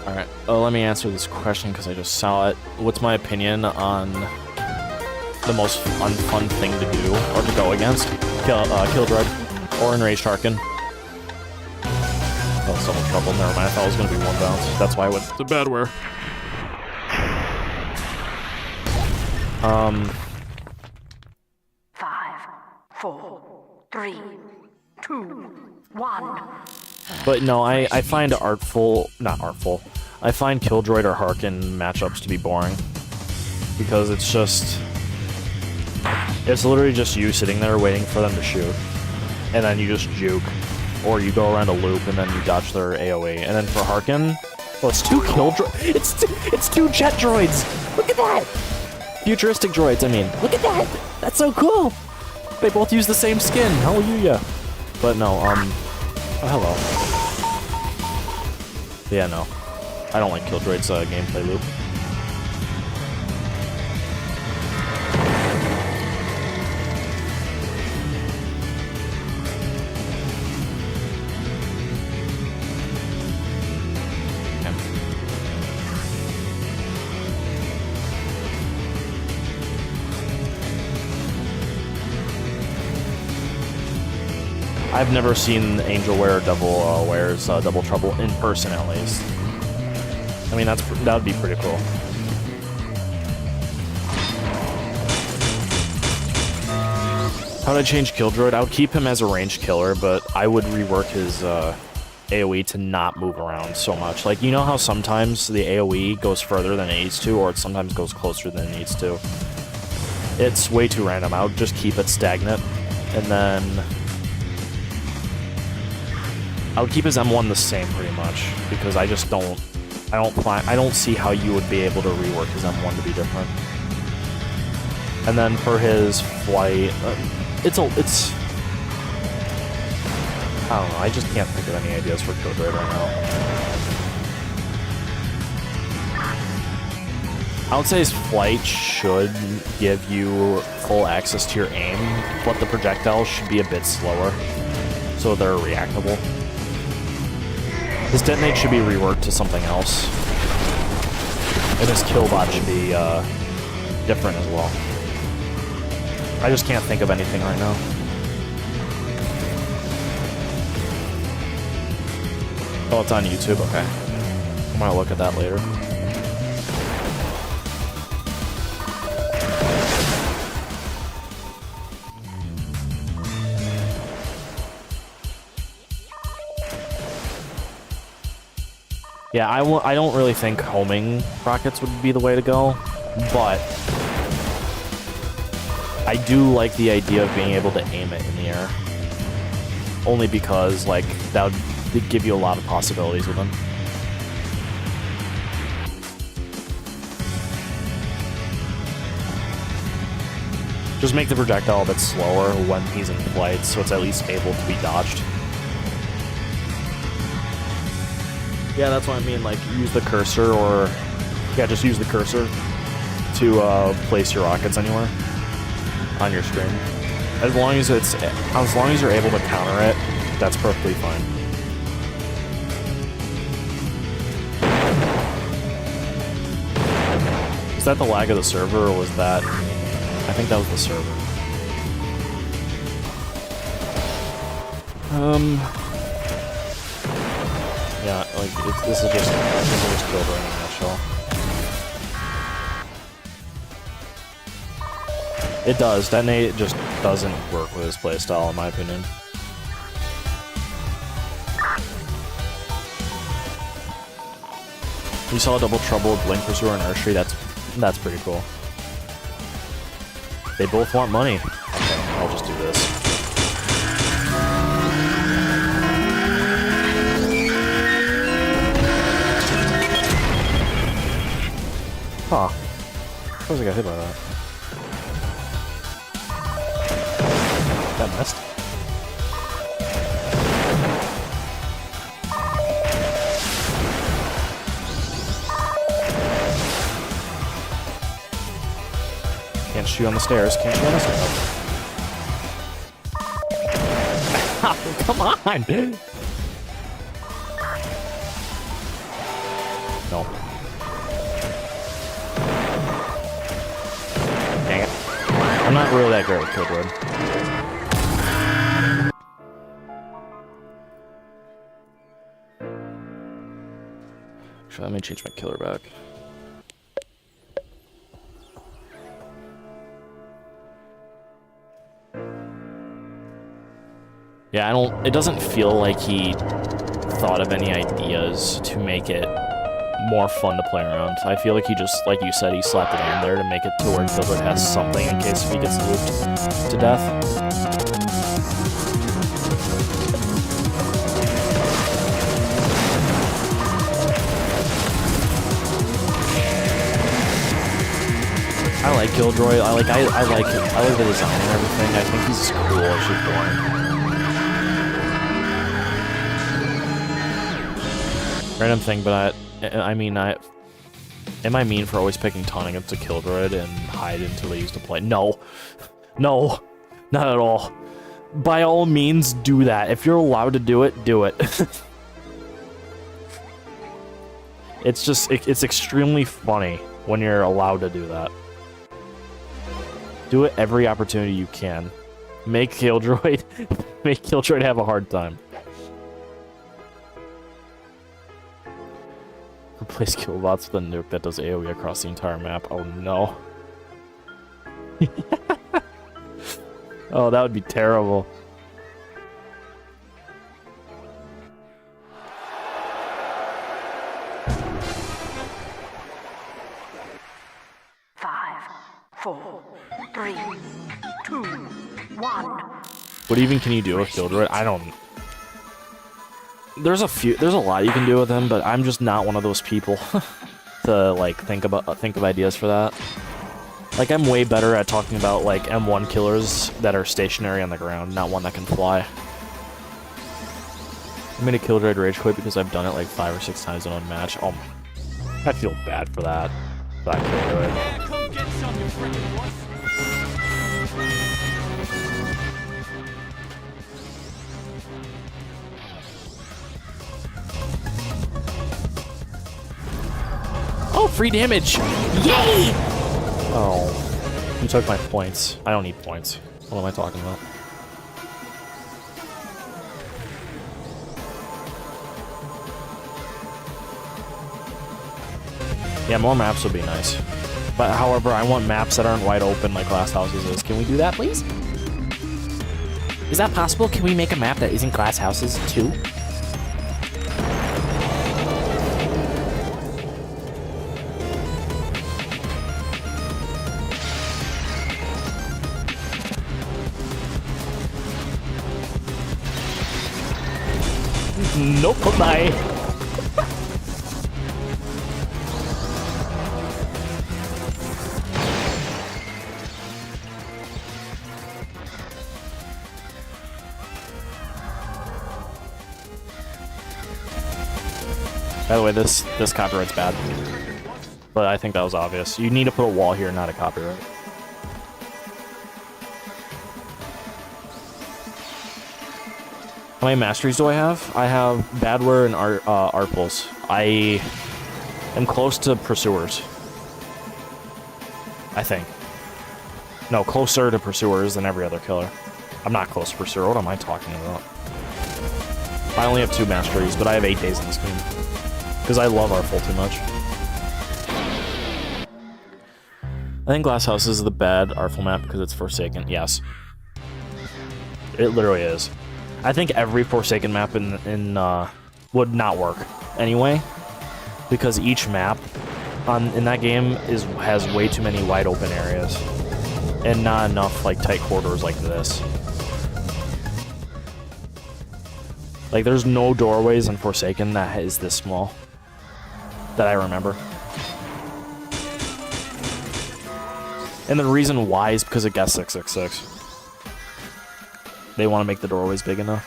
Alright, let me answer this question because I just saw it. What's my opinion on the most unfun thing to do or to go against? Kildred or Enraged Harkin. Oh, it's double trouble. Never mind. I thought it was going to be 1 bounce. That's why I went to Badware. 5, 4, 3, 2, 1. But no, I find not artful. I find Kildroid or Harkin matchups to be boring. Because it's literally just you sitting there waiting for them to shoot. And then you just juke. Or you go around a loop and then you dodge their AoE. And then for Harkin, well, it's 2 Kildroid. It's 2 jet droids! Look at that! Futuristic droids, I mean. Look at that! That's so cool! They both use the same skin. Hallelujah. But no, oh, hello. Yeah, no. I don't like Kildroid's gameplay loop. I've never seen Angel Wear or Devil Wear's Double Trouble in person, at least. I mean, that would be pretty cool. How would I change Kildroid? I would keep him as a ranged killer, but I would rework his AoE to not move around so much. Like, you know how sometimes the AoE goes further than it needs to, or it sometimes goes closer than it needs to? It's way too random. I would just keep it stagnant, and then I would keep his M1 the same pretty much, because I just don't see how you would be able to rework his M1 to be different. And then for his flight, it's I don't know, I just can't think of any ideas for Kildroid right now. I would say his flight should give you full access to your aim, but the projectiles should be a bit slower, so they're reactable. His detonate should be reworked to something else. And his killbot should be different as well. I just can't think of anything right now. Oh, it's on YouTube? Okay. I might look at that later. Yeah, I don't really think homing rockets would be the way to go, but I do like the idea of being able to aim it in the air. Only because, like, that would give you a lot of possibilities with them. Just make the projectile a bit slower when he's in flight, so it's at least able to be dodged. Yeah, that's what I mean, like, use the cursor, or... Yeah, just use the cursor to place your rockets anywhere on your screen. As long as you're able to counter it, that's perfectly fine. Is that the lag of the server, or was that... I think that was the server. Yeah, like, this is just killed right in a nutshell. It does. Detonate just doesn't work with his playstyle, in my opinion. You saw Double Trouble with Blink Pursuer and Archery, that's pretty cool. They both want money. Okay, I'll just do this. Huh. I suppose I got hit by that. That missed. Can't shoot on the stairs. Can't shoot on the stairs. Come on! No. Dang it. I'm not really that great with Killjoy. Actually, let me change my killer back. Yeah, it doesn't feel like he thought of any ideas to make it more fun to play around. I feel like he just, like you said, he slapped it in there to make it to where Killjoy has something in case if he gets looped to death. I like Killjoy. I like the design and everything. I think he's cool. It's just boring. Random thing, but I mean, am I mean for always picking taunt against a Kildroid and hide until they use the play? No. No. Not at all. By all means, do that. If you're allowed to do it, do it. It's just, it's extremely funny when you're allowed to do that. Do it every opportunity you can. Make Kildroid have a hard time. Replace Killbots with a nuke that does AoE across the entire map. Oh no. Oh, that would be terrible. Five, 4, 3, 2, 1. What even can you do with Kildroid? I don't... There's a lot you can do with him, but I'm just not one of those people to like think of ideas for that. Like, I'm way better at talking about like M1 killers that are stationary on the ground, not one that can fly. I made a Kildroid rage quit because I've done it like 5 or 6 times in one match. Oh, I feel bad for that. That Kildroid. Yeah, come get some, you freaking wuss. Oh, free damage! Yay! Oh, you took my points. I don't need points. What am I talking about? Yeah, more maps would be nice. But however, I want maps that aren't wide open like Glass Houses is. Can we do that, please? Is that possible? Can we make a map that isn't Glass Houses too? Nope, bye. By the way, this copyright's bad. But I think that was obvious. You need to put a wall here, not a copyright. How many masteries do I have? I have Badware and Artpulse. I am close to Pursuers. I think. No, closer to Pursuers than every other killer. I'm not close to Pursuer. What am I talking about? I only have 2 masteries, but I have 8 days in this game. Because I love Artful too much. I think Glass House is the bad Artful map because it's Forsaken. Yes. It literally is. I think every Forsaken map in would not work anyway, because each map in that game has way too many wide open areas and not enough like tight corridors like this. Like there's no doorways in Forsaken that is this small that I remember. And the reason why is because it got 666. They want to make the doorways big enough.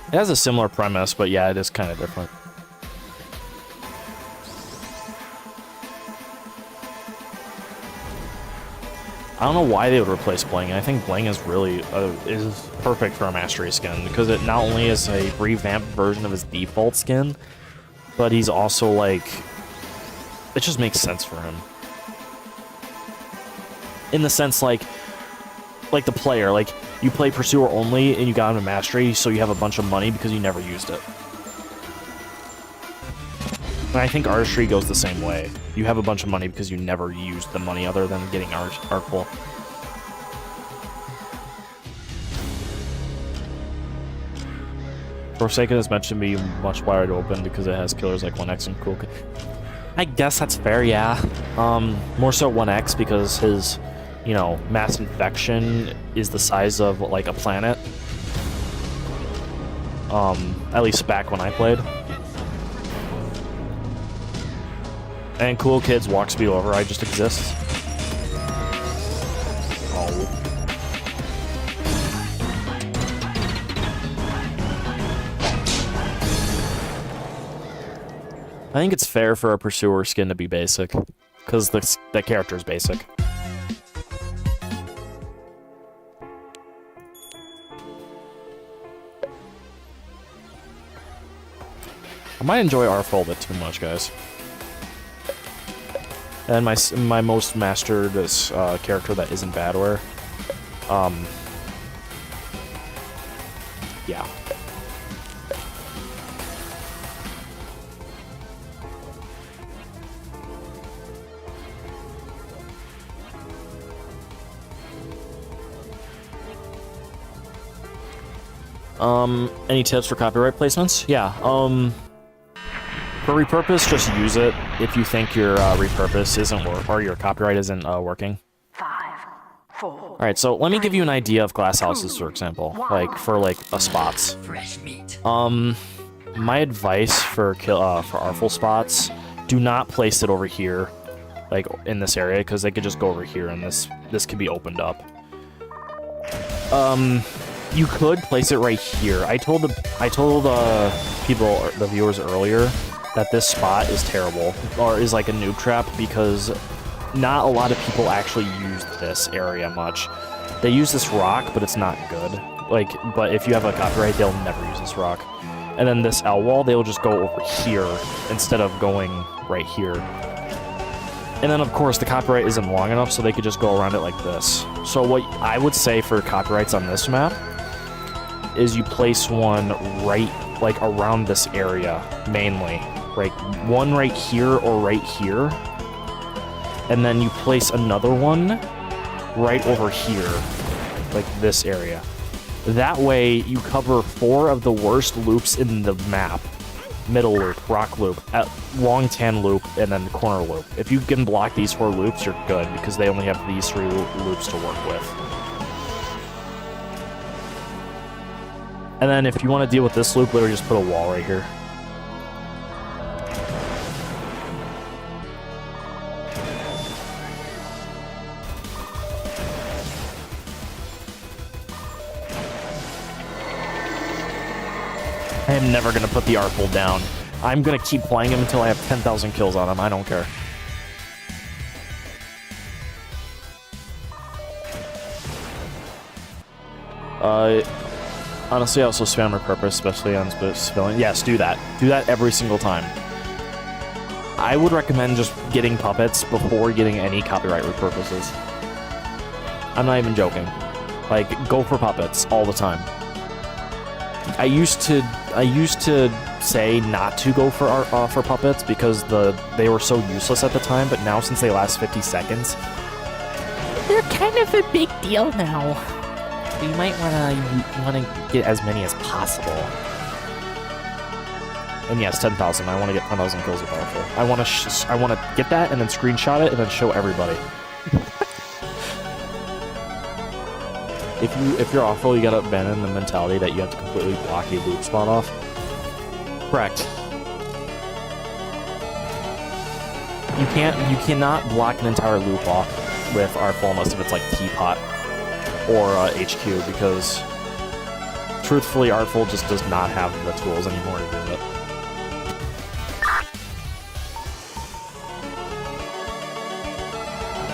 It has a similar premise, but yeah, it is kind of different. I don't know why they would replace Bling. I think Bling is really is perfect for a Mastery skin, because it not only is a revamped version of his default skin, but he's also like, it just makes sense for him. In the sense like the player, like you play Pursuer only and you got him to Mastery, so you have a bunch of money because you never used it. And I think Artistry goes the same way. You have a bunch of money because you never used the money other than getting Artful. Forsaken is meant to be much wider open because it has killers like 1X and Cool. I guess that's fair, yeah. More so 1X because his, you know, mass infection is the size of like a planet. At least back when I played. And Cool Kids walk speed over, I just exist. Oh. I think it's fair for a Pursuer skin to be basic, because the character is basic. I might enjoy Artful a bit too much, guys. And my most mastered is character that isn't Badware. Yeah. Any tips for copyright placements? Yeah, for repurpose, just use it if you think your repurpose isn't or your copyright isn't working. 5, 4. Alright, so let me give you an idea of glass houses, for example, like for like spots. Fresh meat. My advice for Artful spots, do not place it over here, like in this area, because they could just go over here and this could be opened up. You could place it right here. I told the viewers earlier that this spot is terrible, or is like a noob trap, because not a lot of people actually use this area much. They use this rock, but it's not good. But if you have a copyright, they'll never use this rock. And then this L wall, they'll just go over here instead of going right here. And then, of course, the copyright isn't long enough, so they could just go around it like this. So what I would say for copyrights on this map is you place one right, like, around this area, mainly. Like, one right here or right here. And then you place another one right over here, like this area. That way, you cover 4 of the worst loops in the map. Middle loop, rock loop, long tan loop, and then corner loop. If you can block these 4 loops, you're good, because they only have these 3 loops to work with. And then if you want to deal with this loop, literally just put a wall right here. I am never going to put the Artful down. I'm going to keep playing him until I have 10,000 kills on him. I don't care. Honestly, I also spam repurpose, especially on civilian. Yes, do that. Do that every single time. I would recommend just getting puppets before getting any copyright repurposes. I'm not even joking. Like, go for puppets all the time. I used to say not to go for puppets because they were so useless at the time, but now since they last 50 seconds, they're kind of a big deal now. So you might wanna get as many as possible. And yes, 10,000. I want to get 10,000 kills with Artful. I want to get that and then screenshot it and then show everybody. If you're Artful, you gotta abandon the mentality that you have to completely block a loop spot off. Correct. You cannot block an entire loop off with Artful unless if it's like Teapot or HQ, because truthfully Artful just does not have the tools anymore to do it.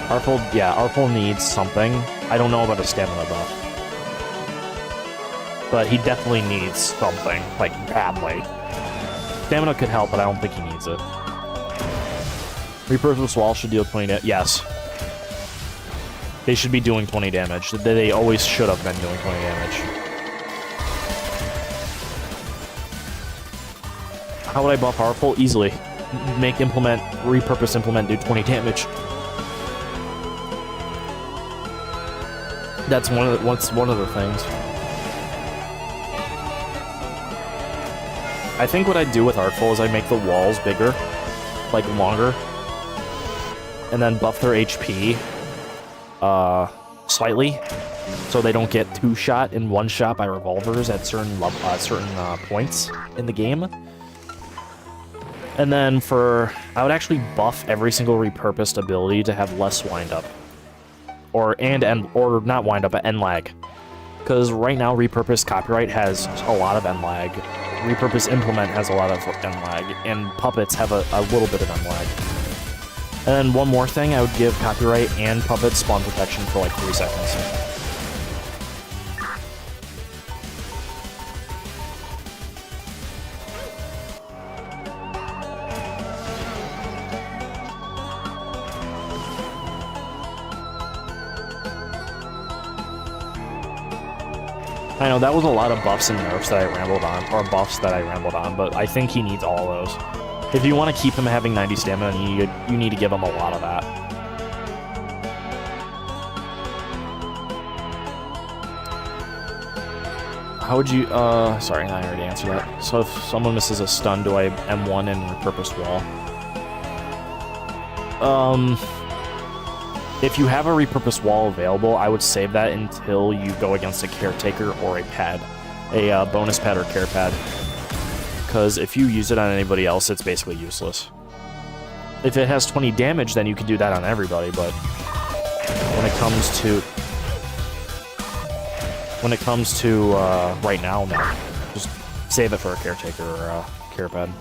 Artful needs something. I don't know about a stamina buff. But he definitely needs something, like, badly. Stamina could help, but I don't think he needs it. Repurpose Wall should deal 20 damage. Yes. They should be doing 20 damage. They always should have been doing 20 damage. How would I buff Artful? Easily. Repurpose implement, do 20 damage. That's one of the things. I think what I do with Artful is I make the walls bigger, like longer, and then buff their HP slightly, so they don't get two-shot and one-shot by revolvers at certain points in the game. And then I would actually buff every single repurposed ability to have less wind-up. Or not wind up, but end lag. Because right now, repurposed copyright has a lot of end lag. Repurposed implement has a lot of end lag, and puppets have a little bit of end lag. And then one more thing, I would give copyright and puppets spawn protection for like 3 seconds. I know, that was a lot of buffs and nerfs that I rambled on, or buffs that I rambled on, but I think he needs all of those. If you want to keep him having 90 stamina, you need to give him a lot of that. How would you, sorry, I already answered that. So if someone misses a stun, do I M1 and repurpose wall? If you have a repurposed wall available, I would save that until you go against a caretaker or a pad. A bonus pad or care pad. Because if you use it on anybody else, it's basically useless. If it has 20 damage, then you can do that on everybody, but when it comes to right now, no. Just save it for a caretaker or a care pad.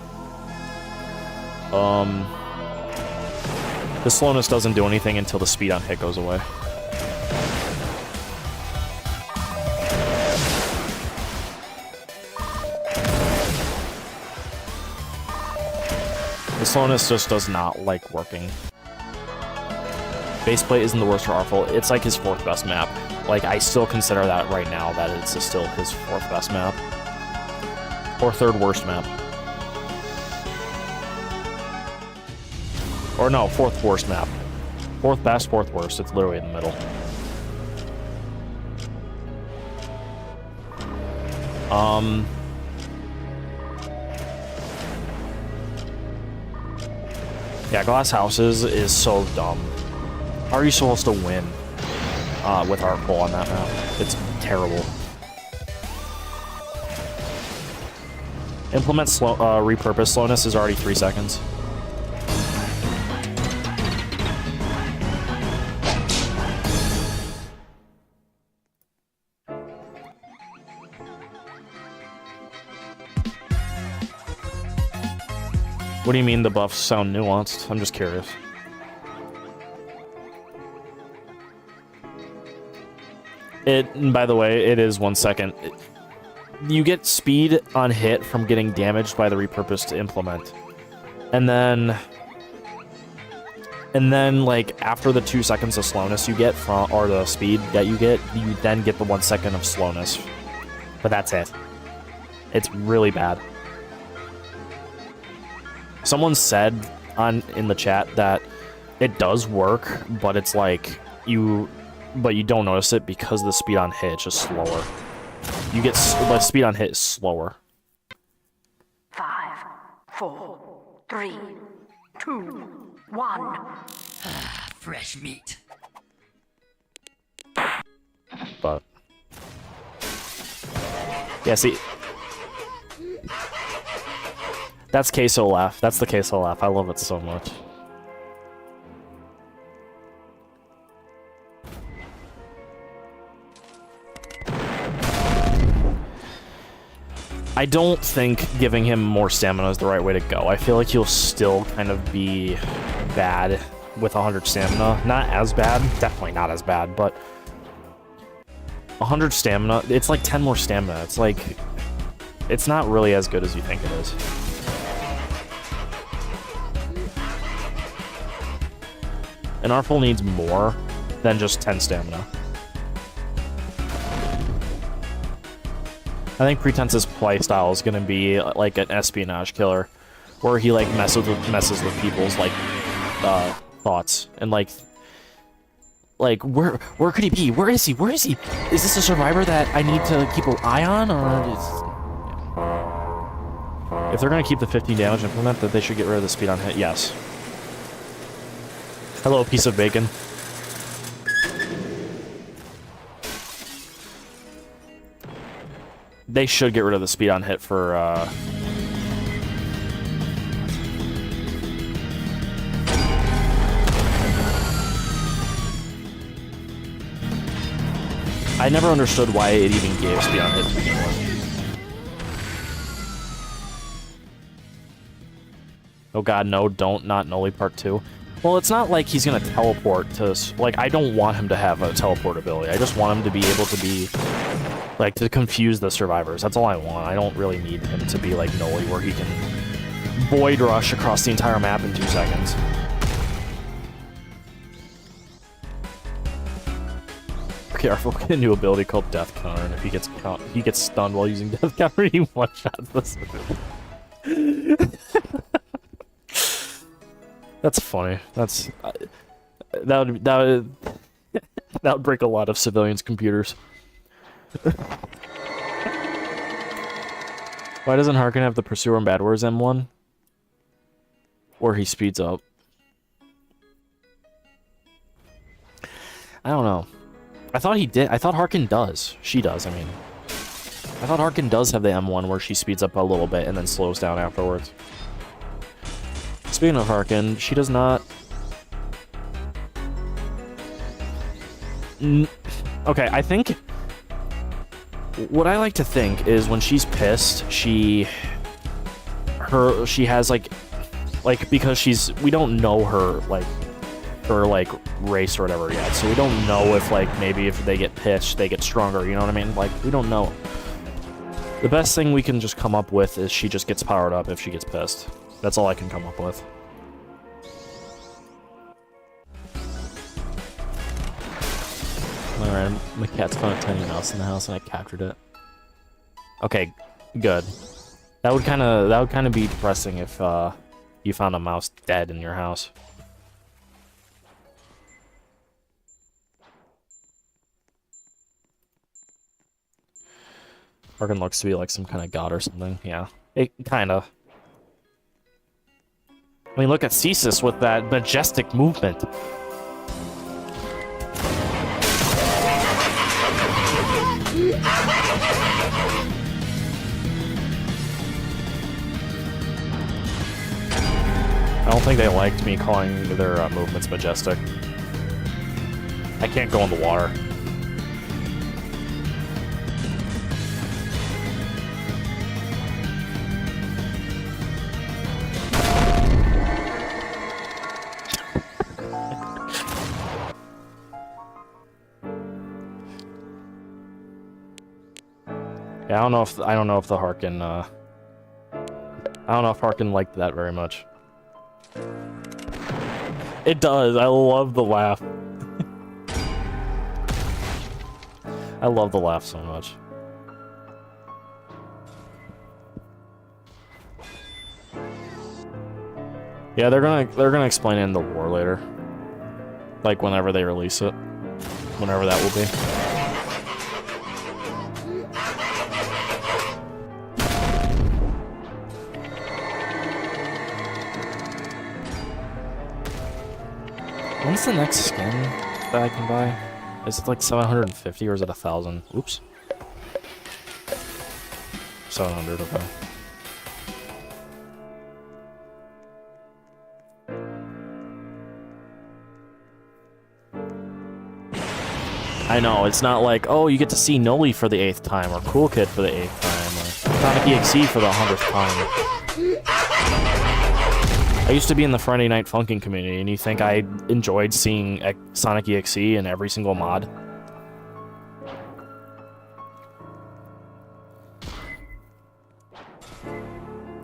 The slowness doesn't do anything until the speed on hit goes away. The slowness just does not like working. Baseplate isn't the worst for Artful. It's like his 4th best map. Like, I still consider that right now that it's still his 4th best map. Or 3rd worst map. Or no, 4th worst map. 4th best, 4th worst. It's literally in the middle. Yeah, Glass Houses is so dumb. How are you supposed to win with Artful on that map? It's terrible. Implement repurpose slowness is already 3 seconds. What do you mean the buffs sound nuanced? I'm just curious. And by the way, it is 1 second. You get speed on hit from getting damaged by the repurposed implement. And then like after the 2 seconds of slowness you get from, or the speed that you then get the 1 second of slowness. But that's it. It's really bad. Someone said in the chat that it does work, but it's like you don't notice it because the speed on hit is just slower. You get the speed on hit is slower. 5, 4, 3, 2, 1. Fresh meat. But yeah, see, that's queso laugh. That's the queso laugh. I love it so much. I don't think giving him more stamina is the right way to go. I feel like he'll still kind of be bad with 100 stamina. Not as bad, definitely not as bad, but 100 stamina, it's like 10 more stamina. It's like, it's not really as good as you think it is. And Artful needs more than just 10 stamina. I think Pretense's playstyle is gonna be like an espionage killer, where he like messes with people's like thoughts and like where could he be? Where is he? Where is he? Is this a survivor that I need to keep an eye on, or yeah. If they're gonna keep the 15 damage implement, that they should get rid of the speed on hit. Yes. Hello, piece of bacon. They should get rid of the speed on hit for, I never understood why it even gave speed on hit to begin with. Oh god, no, don't, not Noli Part 2. Well, it's not like he's gonna teleport to, like, I don't want him to have a teleport ability. I just want him to be able to be, like, to confuse the survivors. That's all I want. I don't really need him to be like Noli, where he can void rush across the entire map in 2 seconds. Okay, Artful get a new ability called Death Counter, and if he gets stunned while using Death Counter, he one-shots this. That's funny. That's that would break a lot of civilians' computers. Why doesn't Harkin have the Pursuer and Bad Wars M1? Or he speeds up? I don't know. I thought he did. I thought Harkin does. She does, I mean. I thought Harkin does have the M1 where she speeds up a little bit and then slows down afterwards. Speaking of Harkin, she does not... Okay, I think... What I like to think is when she's pissed, she has like because we don't know her race or whatever yet, so we don't know if like maybe if they get pissed they get stronger, you know what I mean? Like, we don't know. The best thing we can just come up with is she just gets powered up if she gets pissed. That's all I can come up with. Alright, my cat's found a tiny mouse in the house and I captured it. Okay, good. That would kind of be depressing if you found a mouse dead in your house. Harkin looks to be like some kind of god or something. Yeah, it kinda. I mean, look at Cesis with that majestic movement. think they liked me calling their movements majestic. I can't go in the water. Yeah, I don't know if the Harkin I don't know if Harkin liked that very much. It does. I love the laugh. I love the laugh so much. Yeah, they're gonna explain it in the war later. Like whenever they release it. Whenever that will be. When's the next skin that I can buy? Is it like 750 or is it 1,000? Oops. 700, okay. I know, it's not like, oh, you get to see Noli for the 8th time, or Cool Kid for the 8th time, or Sonic EXE for the 100th time. I used to be in the Friday Night Funkin' community, and you think I enjoyed seeing Sonic EXE in every single mod?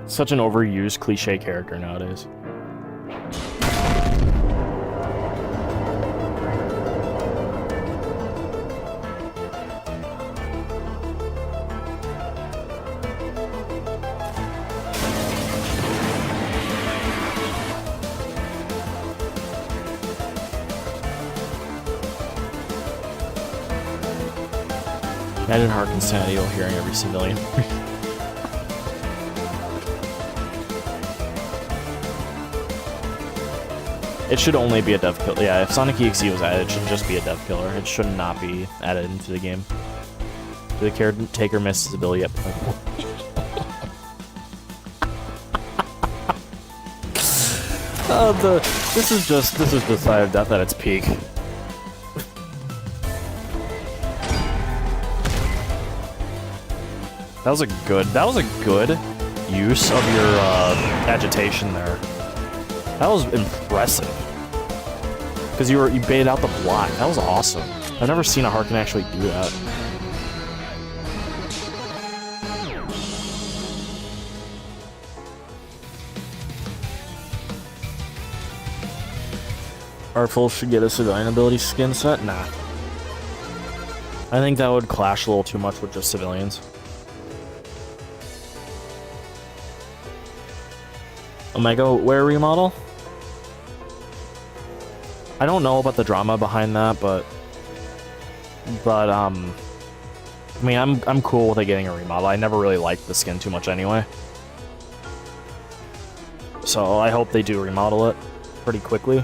Such an overused cliche character nowadays. Imagine Harkin's sanity while hearing every civilian. It should only be a dev killer. Yeah, if Sonic EXE was added, it should just be a dev killer. It should not be added into the game. The caretaker missed his ability at point 1. This is just Side of Death at its peak. That was a good use of your agitation there. That was impressive. Because you baited out the block. That was awesome. I've never seen a Harkin actually do that. Artful should get a civilian ability skin set? Nah. I think that would clash a little too much with just civilians. Omega Wear remodel? I don't know about the drama behind that, but I mean, I'm cool with it getting a remodel. I never really liked the skin too much anyway. So I hope they do remodel it pretty quickly.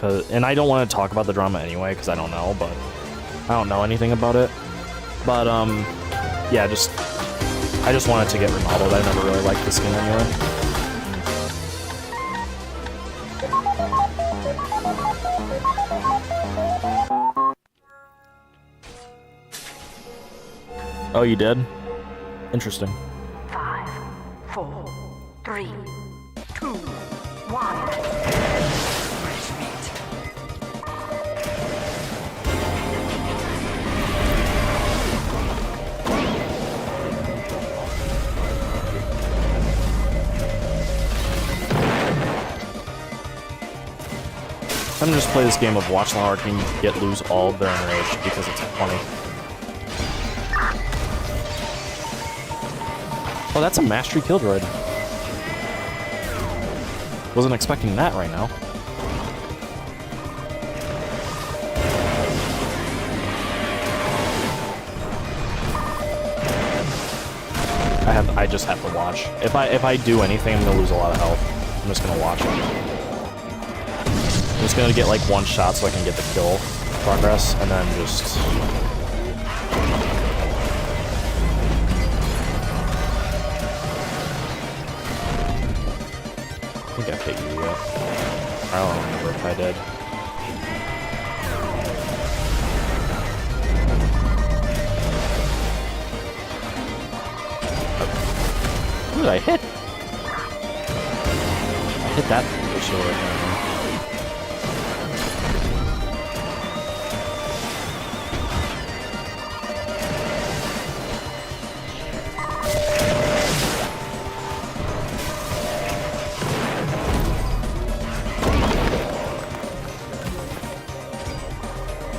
And I don't want to talk about the drama anyway, because I don't know, but I don't know anything about it. But, yeah, I just want it to get remodeled. I never really liked the skin anyway. Oh, you did? Interesting. 5, 4, 3, 2, 1. Fresh meat. I'm gonna just play this game of watch the Harkin lose all of their enrage because it's funny. Oh, that's a Mastery kill droid. Wasn't expecting that right now. I just have to watch. If I do anything, I'm gonna lose a lot of health. I'm just gonna watch it. I'm just gonna get like one shot so I can get the kill progress, and then just. think I've hit you yet. I don't remember if I did. Who did I hit? I hit that issue right now.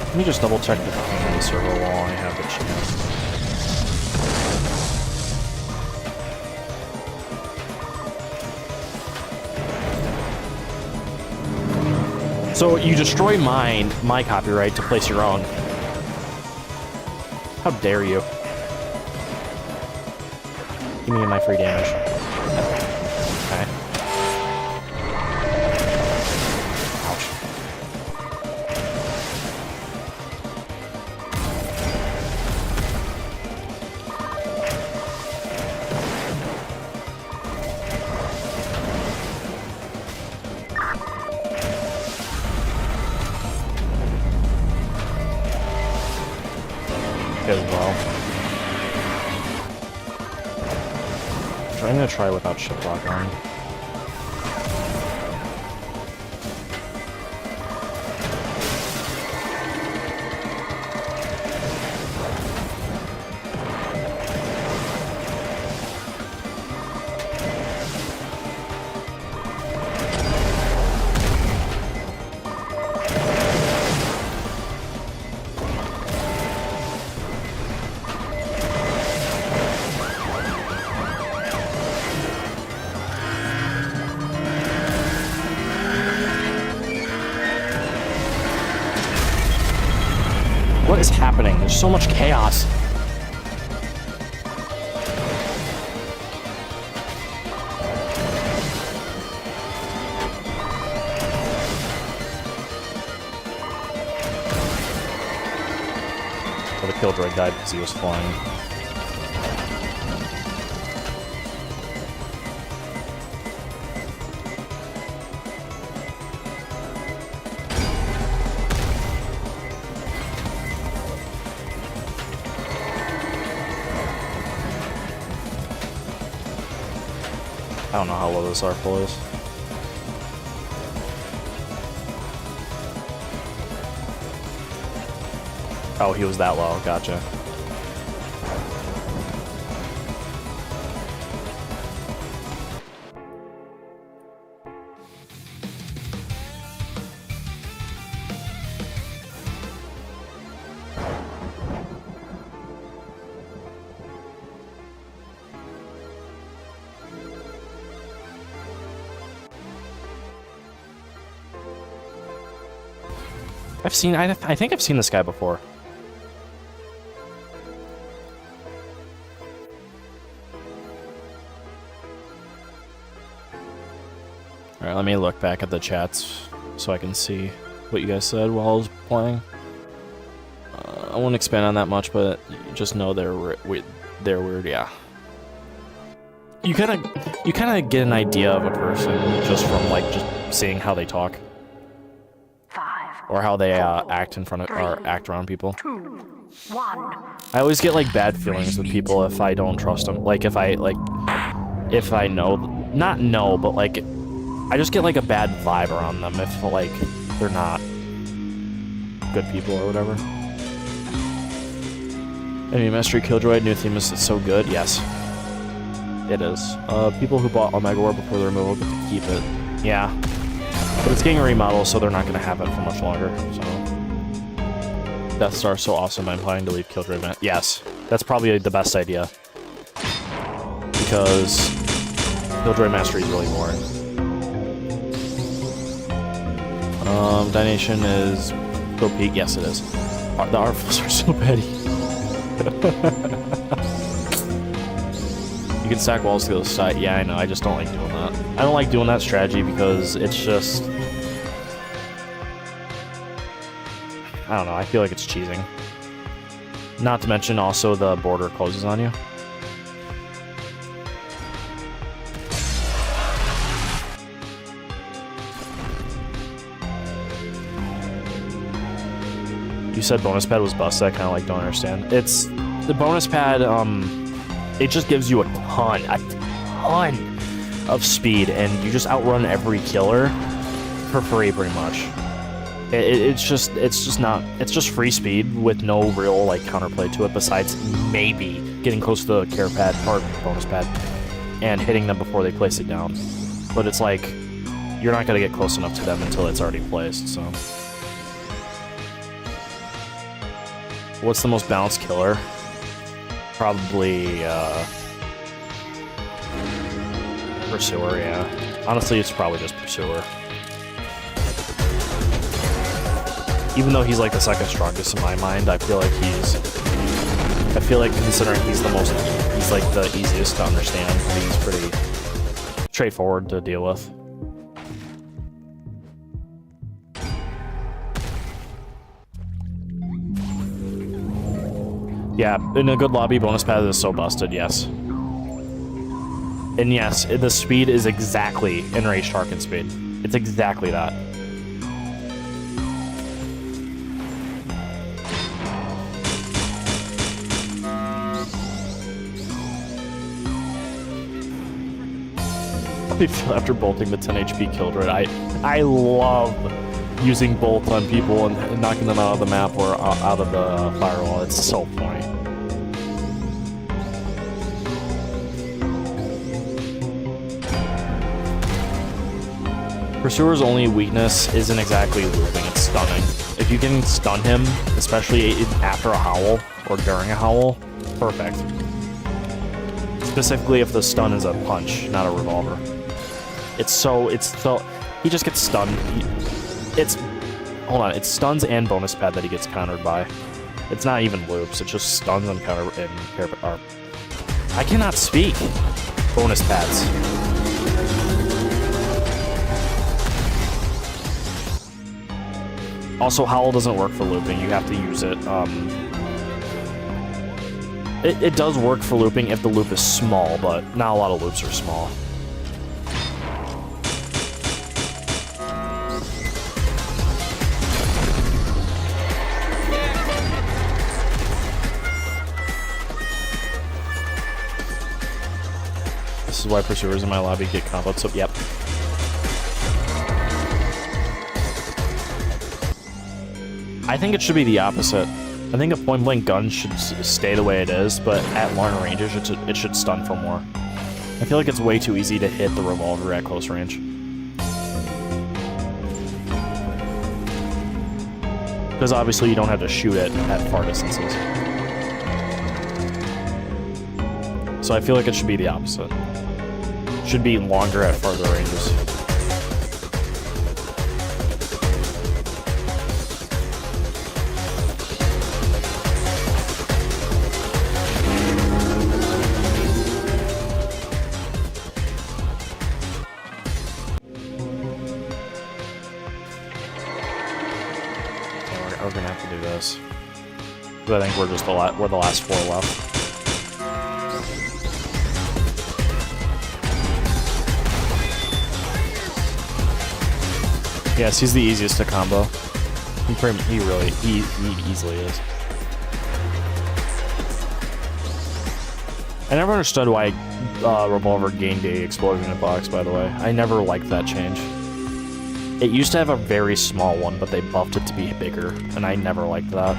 Let me just double check the ping on the server while I have the chance. So you destroy my copyright to place your own. How dare you? Give me my free damage. Okay. Ouch. As well. I'm gonna try without shiplock on. What is happening? There's so much chaos. Well, the Killjoy died because he was flying. I don't know how low this R-Full is. Oh, he was that low. Gotcha. I think I've seen this guy before. Alright, let me look back at the chats so I can see what you guys said while I was playing. I won't expand on that much, but just know they're weird, yeah. You kind of get an idea of a person just from like just seeing how they talk. 5, Or how they act in front of, or act around people. 2, 1. I always get like bad feelings with people if I don't trust them. Like if I know, not know, but like I just get like a bad vibe around them if like they're not good people or whatever. Enemy Mastery Killjoy, new theme is so good. Yes, it is. People who bought Omega War before the removal get to keep it. Yeah. But it's getting remodeled, so they're not going to have it for much longer, so... Death Star's so awesome, I'm planning to leave Killjoy event. Yes, that's probably the best idea. Because... Killjoy Mastery is really boring. Dynation is... Go Peak, yes it is. The R-Fulls are so petty. You can stack walls to the side. Yeah, I know, I just don't like doing that. I don't like doing that strategy because it's just... I don't know, I feel like it's cheesing. Not to mention also the border closes on you. you said bonus pad was busted, I kind of like don't understand. It's the bonus pad. It just gives you a ton of speed, and you just outrun every killer for free, pretty much. It's just free speed with no real like counterplay to it, besides maybe getting close to the care pad or bonus pad and hitting them before they place it down. But it's like you're not gonna get close enough to them until it's already placed. So, what's the most balanced killer? Probably Pursuer. Yeah, honestly, it's probably just Pursuer. Even though he's like the second strongest in my mind, I feel like considering he's like the easiest to understand, he's pretty straightforward to deal with. Yeah, in a good lobby, bonus pad is so busted, yes. And yes, the speed is exactly Enraged Harken speed. It's exactly that. After bolting the 10 HP kill droid, I love using bolt on people and knocking them out of the map or out of the firewall. It's so funny. Pursuer's only weakness isn't exactly looping, it's stunning. If you can stun him, especially after a howl or during a howl, perfect. Specifically if the stun is a punch, not a revolver. It's so, he just gets stunned. Hold on, it's stuns and bonus pad that he gets countered by. It's not even loops, it's just stuns and counter, I cannot speak. Bonus pads. Also, Howl doesn't work for looping, you have to use it. It does work for looping if the loop is small, but not a lot of loops are small. This is why Pursuers in my lobby get comboed, so yep. I think it should be the opposite. I think a point-blank gun should stay the way it is, but at long ranges, it should stun for more. I feel like it's way too easy to hit the revolver at close range. Because obviously you don't have to shoot it at far distances. So I feel like it should be the opposite. It should be longer at farther ranges. We're gonna have to do this. But I think we're just we're the last four left. Yes, he's the easiest to combo. He easily is. I never understood why Revolver gained a explosion in box, by the way. I never liked that change. It used to have a very small one, but they buffed it to be bigger, and I never liked that.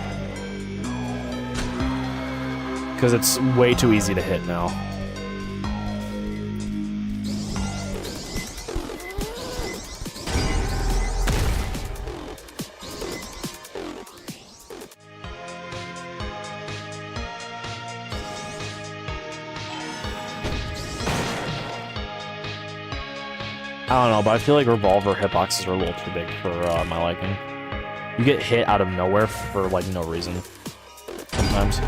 Because it's way too easy to hit now. I don't know, but I feel like Revolver hitboxes are a little too big for my liking. You get hit out of nowhere for, like, no reason. Sometimes.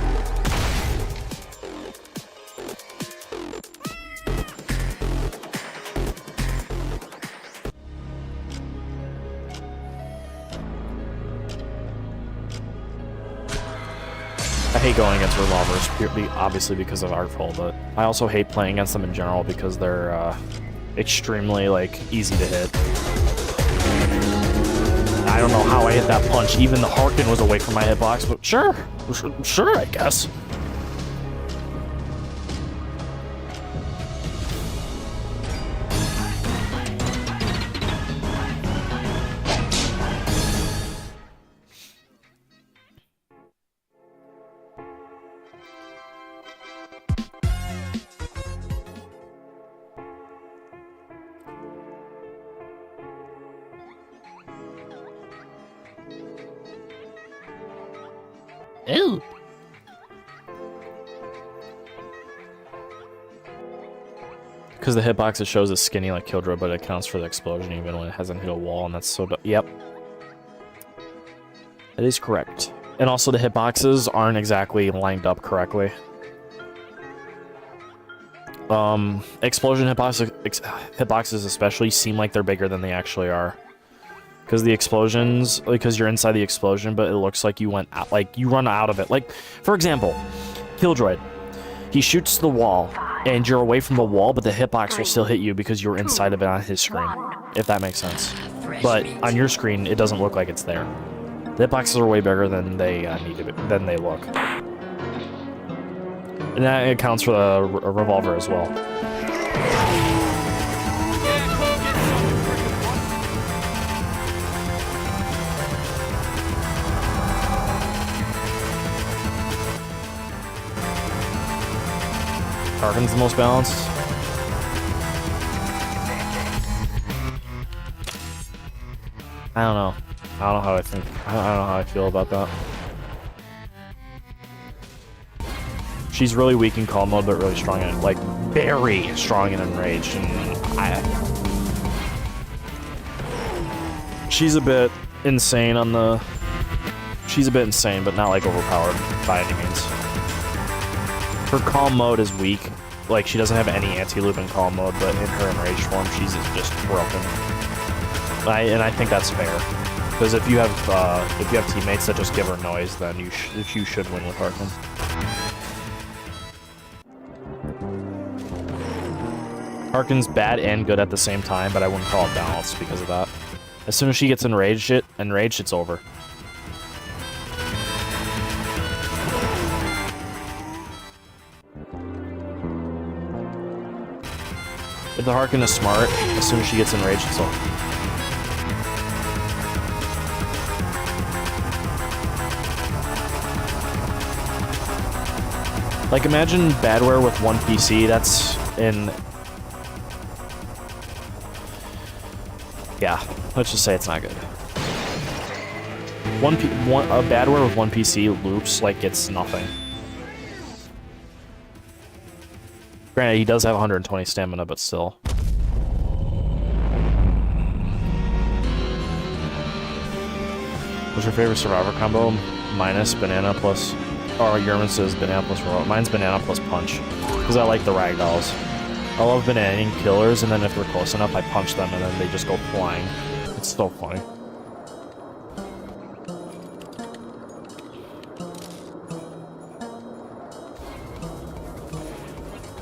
I hate going against Revolvers, obviously because of Artful, but I also hate playing against them in general because they're, extremely, like, easy to hit. I don't know how I hit that punch. Even the Harkin was away from my hitbox, but sure. Sure, I guess. Ew. Because the hitbox, it shows it's skinny like Killjoy, but it counts for the explosion even when it hasn't hit a wall, and that's so... Yep. That is correct. And also the hitboxes aren't exactly lined up correctly. Explosion hitboxes especially seem like they're bigger than they actually are. Because the explosions, because you're inside the explosion, but it looks like you went out, like you run out of it. Like, for example, Killjoy, he shoots the wall, and you're away from the wall, but the hitbox will still hit you because you're inside of it on his screen, if that makes sense. But on your screen, it doesn't look like it's there. The hitboxes are way bigger than they need to be, than they look. And that accounts for the revolver as well. Harkin's the most balanced. I don't know. I don't know how I think. I don't know how I feel about that. She's really weak in calm mode, but really strong in, like, very strong in enraged. And she's a bit insane on the. She's a bit insane, but not like overpowered by any means. Her calm mode is weak. Like, she doesn't have any anti-loop in calm mode, but in her enraged form, she's just broken. And I think that's fair. Because if you have teammates that just give her noise, then you should win with Harkin. Harkin's bad and good at the same time, but I wouldn't call it balanced because of that. As soon as she gets enraged, it's over. If the Harkin is smart, as soon as she gets enraged, it's over. Like, imagine Badware with one PC, that's in... Yeah, let's just say it's not good. A Badware with one PC loops like it's nothing. Granted, he does have 120 stamina, but still. What's your favorite survivor combo? Minus banana plus... Or Yerman says banana plus roll. Mine's banana plus punch. Because I like the ragdolls. I love bananaing killers, and then if they're close enough, I punch them, and then they just go flying. It's so funny.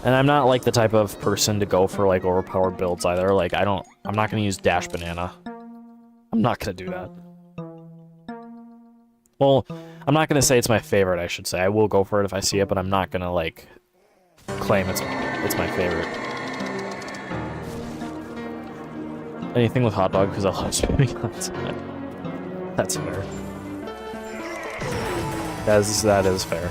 And I'm not like the type of person to go for like overpowered builds either. Like I'm not gonna use dash banana. I'm not gonna do that. Well, I'm not gonna say it's my favorite, I should say. I will go for it if I see it, but I'm not gonna like claim it's my favorite. Anything with hot dog because I love spamming outside. That's fair. That is fair.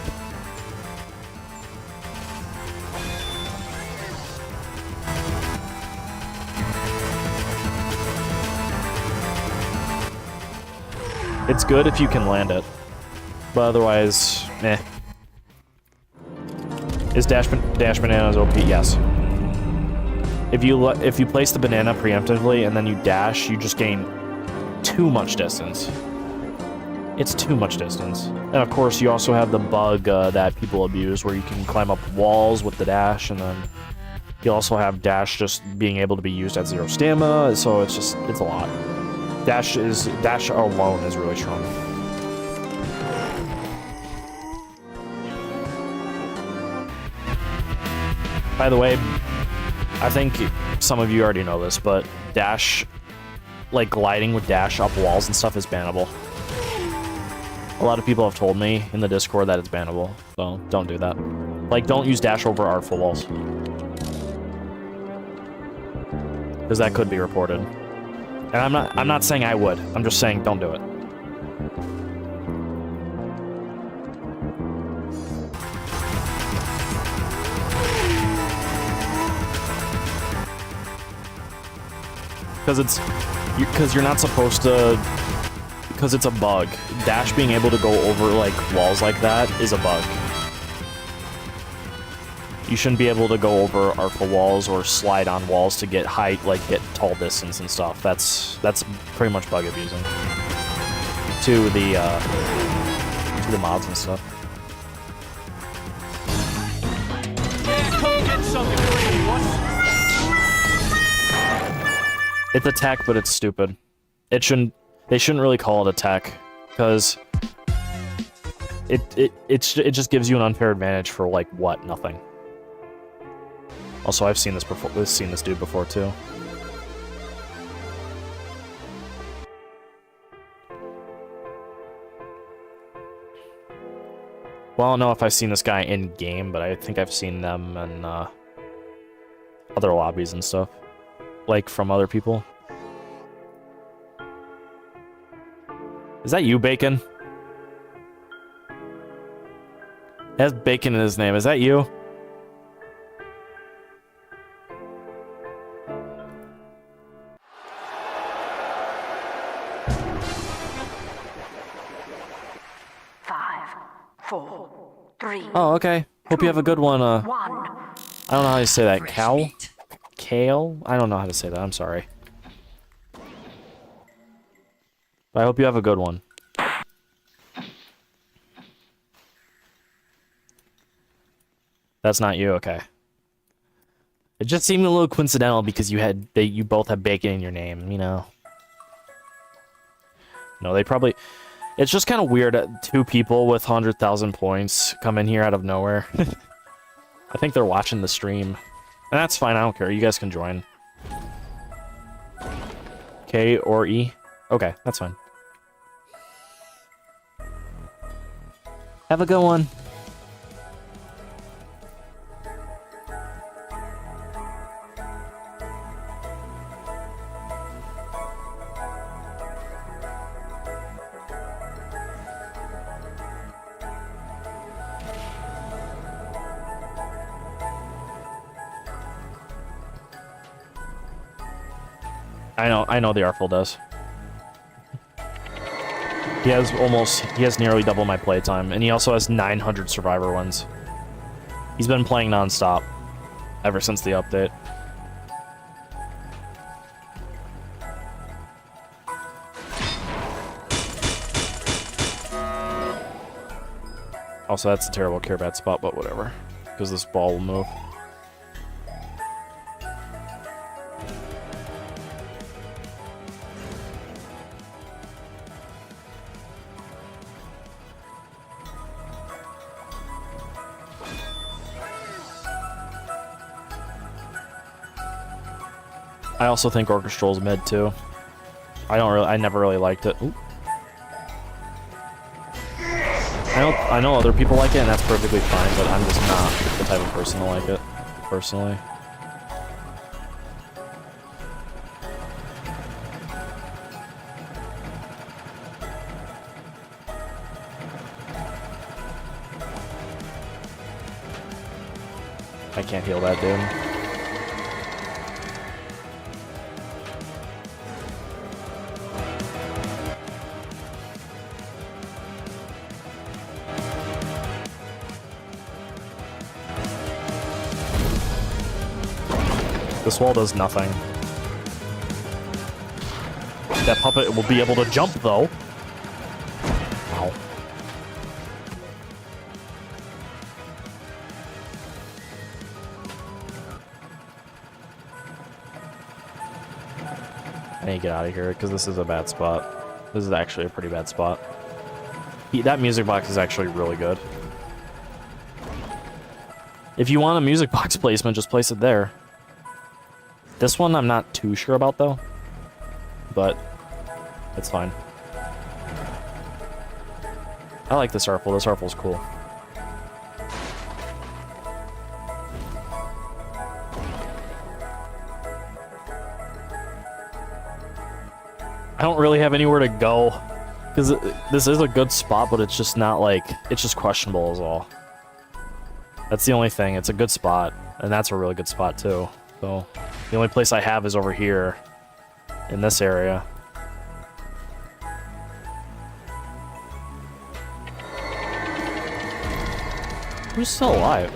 It's good if you can land it, but otherwise, eh. Is dash bananas OP? Yes. If you place the banana preemptively and then you dash, you just gain too much distance. It's too much distance. And of course, you also have the bug that people abuse, where you can climb up walls with the dash, and then you also have dash just being able to be used at 0 stamina. So it's a lot. Dash alone is really strong. By the way, I think some of you already know this, but dash like gliding with dash up walls and stuff is bannable. A lot of people have told me in the Discord that it's bannable, so don't do that. Like, don't use dash over artful walls. Because that could be reported. And I'm not saying I would. I'm just saying don't do it. Because you're not supposed to, because it's a bug. Dash being able to go over like walls like that is a bug. You shouldn't be able to go over artful walls or slide on walls to get height, like get tall distance and stuff. That's pretty much bug abusing to the mods and stuff. Yeah, come get some, you freaking wuss. It's a tech, but it's stupid. They shouldn't really call it a tech, because it just gives you an unfair advantage for like what? Nothing. Also, I've seen this before. I've seen this dude before too. Well, I don't know if I've seen this guy in game, but I think I've seen them in other lobbies and stuff. Like, from other people. Is that you, Bacon? It has Bacon in his name. Is that you? Five, four, three, Oh, okay. Hope you have a good one. one. I don't know how to say that. Fresh Cow? meat. Kale? I don't know how to say that. I'm sorry. But I hope you have a good one. That's not you, okay. It just seemed a little coincidental because you both have bacon in your name, you know. No, they probably... It's just kind of weird that two people with 100,000 points come in here out of nowhere. I think they're watching the stream. And that's fine, I don't care. You guys can join. K or E? Okay, that's fine. Have a good one. I know the Artful does. He has nearly double my playtime, and he also has 900 Survivor wins. He's been playing non-stop ever since the update. Also, that's a terrible care bad spot, but whatever, because this ball will move. I also think Orchestral's mid too. I never really liked it. Ooh. I know other people like it, and that's perfectly fine, but I'm just not the type of person to like it, personally. I can't heal that dude. This wall does nothing. That puppet will be able to jump, though. Ow. I need to get out of here, because this is a bad spot. This is actually a pretty bad spot. That music box is actually really good. If you want a music box placement, just place it there. This one I'm not too sure about, though. but it's fine. I like this Artful. This Artful's cool. I don't really have anywhere to go, because this is a good spot, but it's just not like, it's just questionable is all. That's the only thing. It's a good spot, and that's a really good spot too. So the only place I have is over here in this area. Who's still alive?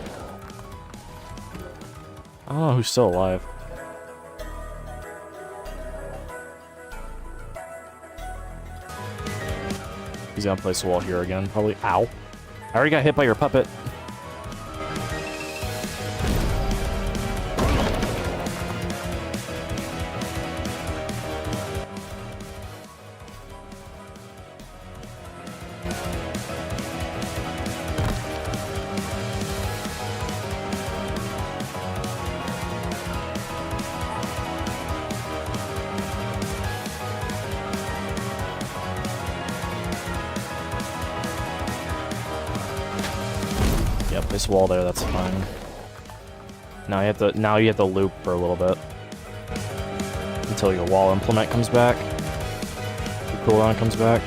I don't know who's still alive. He's gonna place the wall here again, probably. Ow. I already got hit by your puppet. Yeah, place a wall there, that's fine. Now you have to loop for a little bit. Until your wall implement comes back. Your cooldown comes back.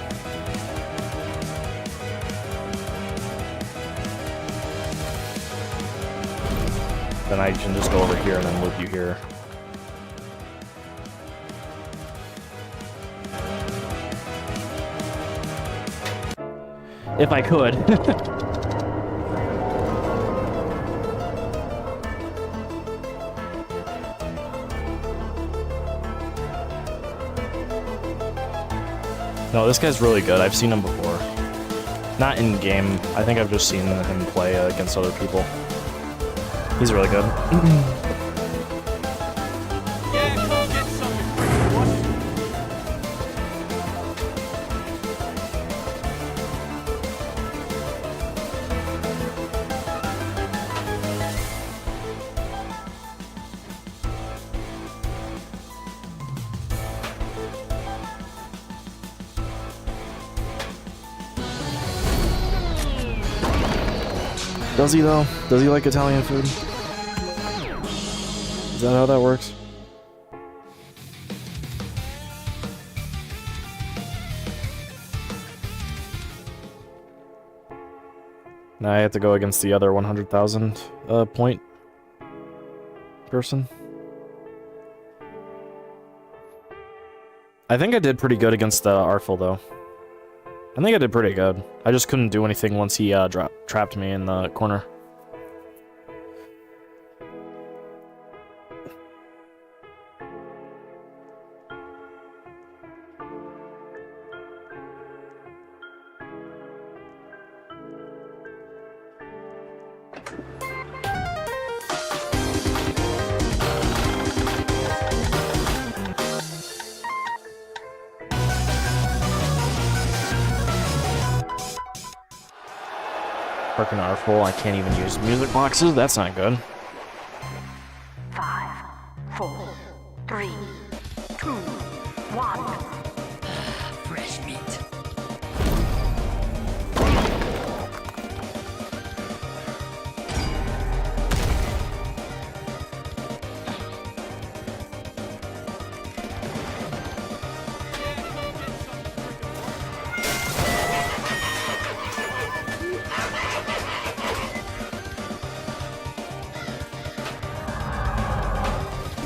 Then I can just go over here and then loop you here. If I could. No, this guy's really good. I've seen him before. Not in game. I think I've just seen him play against other people. He's really good. Yeah, come get some, you freaking wuss. Does he though? Does he like Italian food? Is that how that works? Now I have to go against the other 100,000 point person. I think I did pretty good against Artful though. I think I did pretty good. I just couldn't do anything once he trapped me in the corner. Freaking Artful, I can't even use music boxes. That's not good. 5, 4, 3, 2, 1. Fresh meat.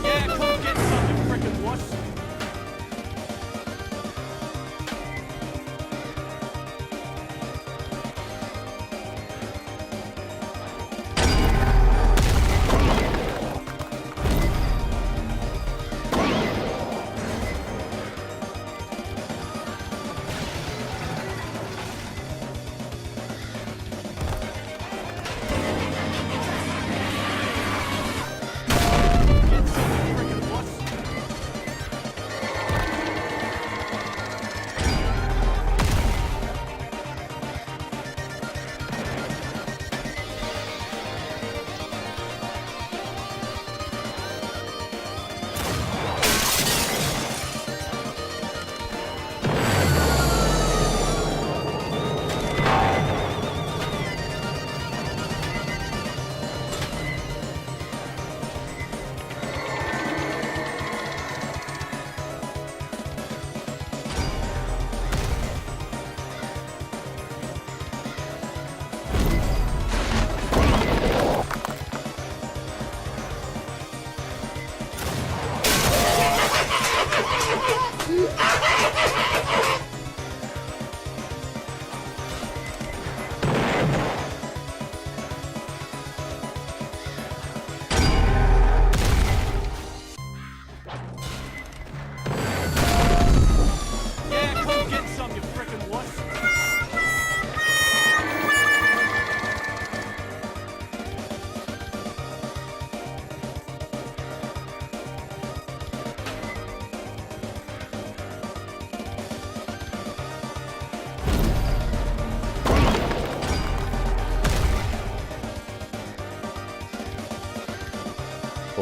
Yeah, come get some, you freaking wuss.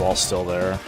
the wall's still there.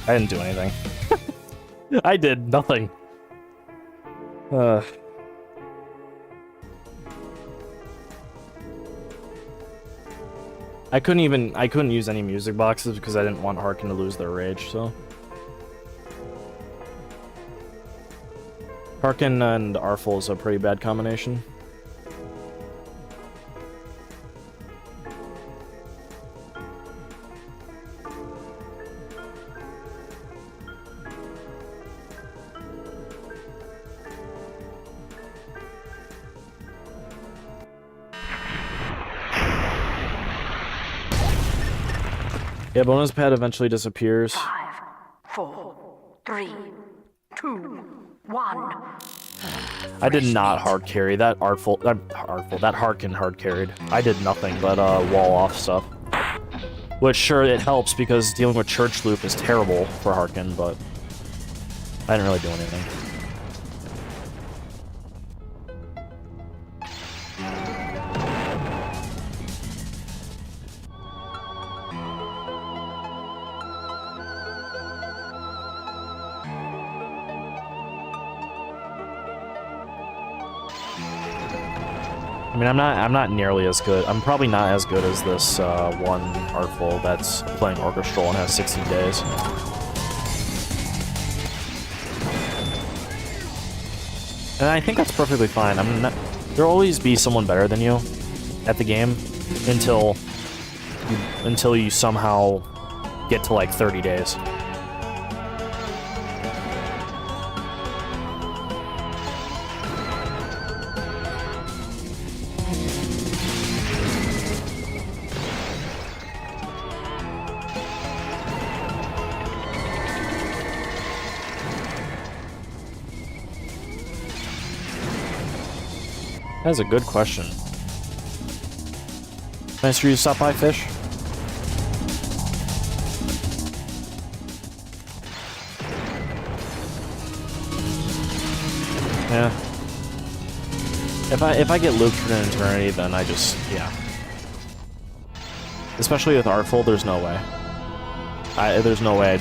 I didn't do anything. I did nothing. I couldn't use any music boxes because I didn't want Harkin to lose their rage, so. Harkin and Artful is a pretty bad combination. Yeah, bonus pad eventually disappears. 5, 4, 3, 2, 1. I did not hard carry that that Harkin hard carried. I did nothing but wall off stuff. Which sure it helps because dealing with Church Loop is terrible for Harkin, but I didn't really do anything. I mean, I'm not nearly as good. I'm probably not as good as this one Artful that's playing Orchestral and has 16 days. And I think that's perfectly fine. I'm not. There'll always be someone better than you at the game until you somehow get to like 30 days. That's a good question. Nice for you to stop by, Fish. Yeah. If I get looped for an eternity, then I just, yeah. Especially with Artful, there's no way. There's no way I'd...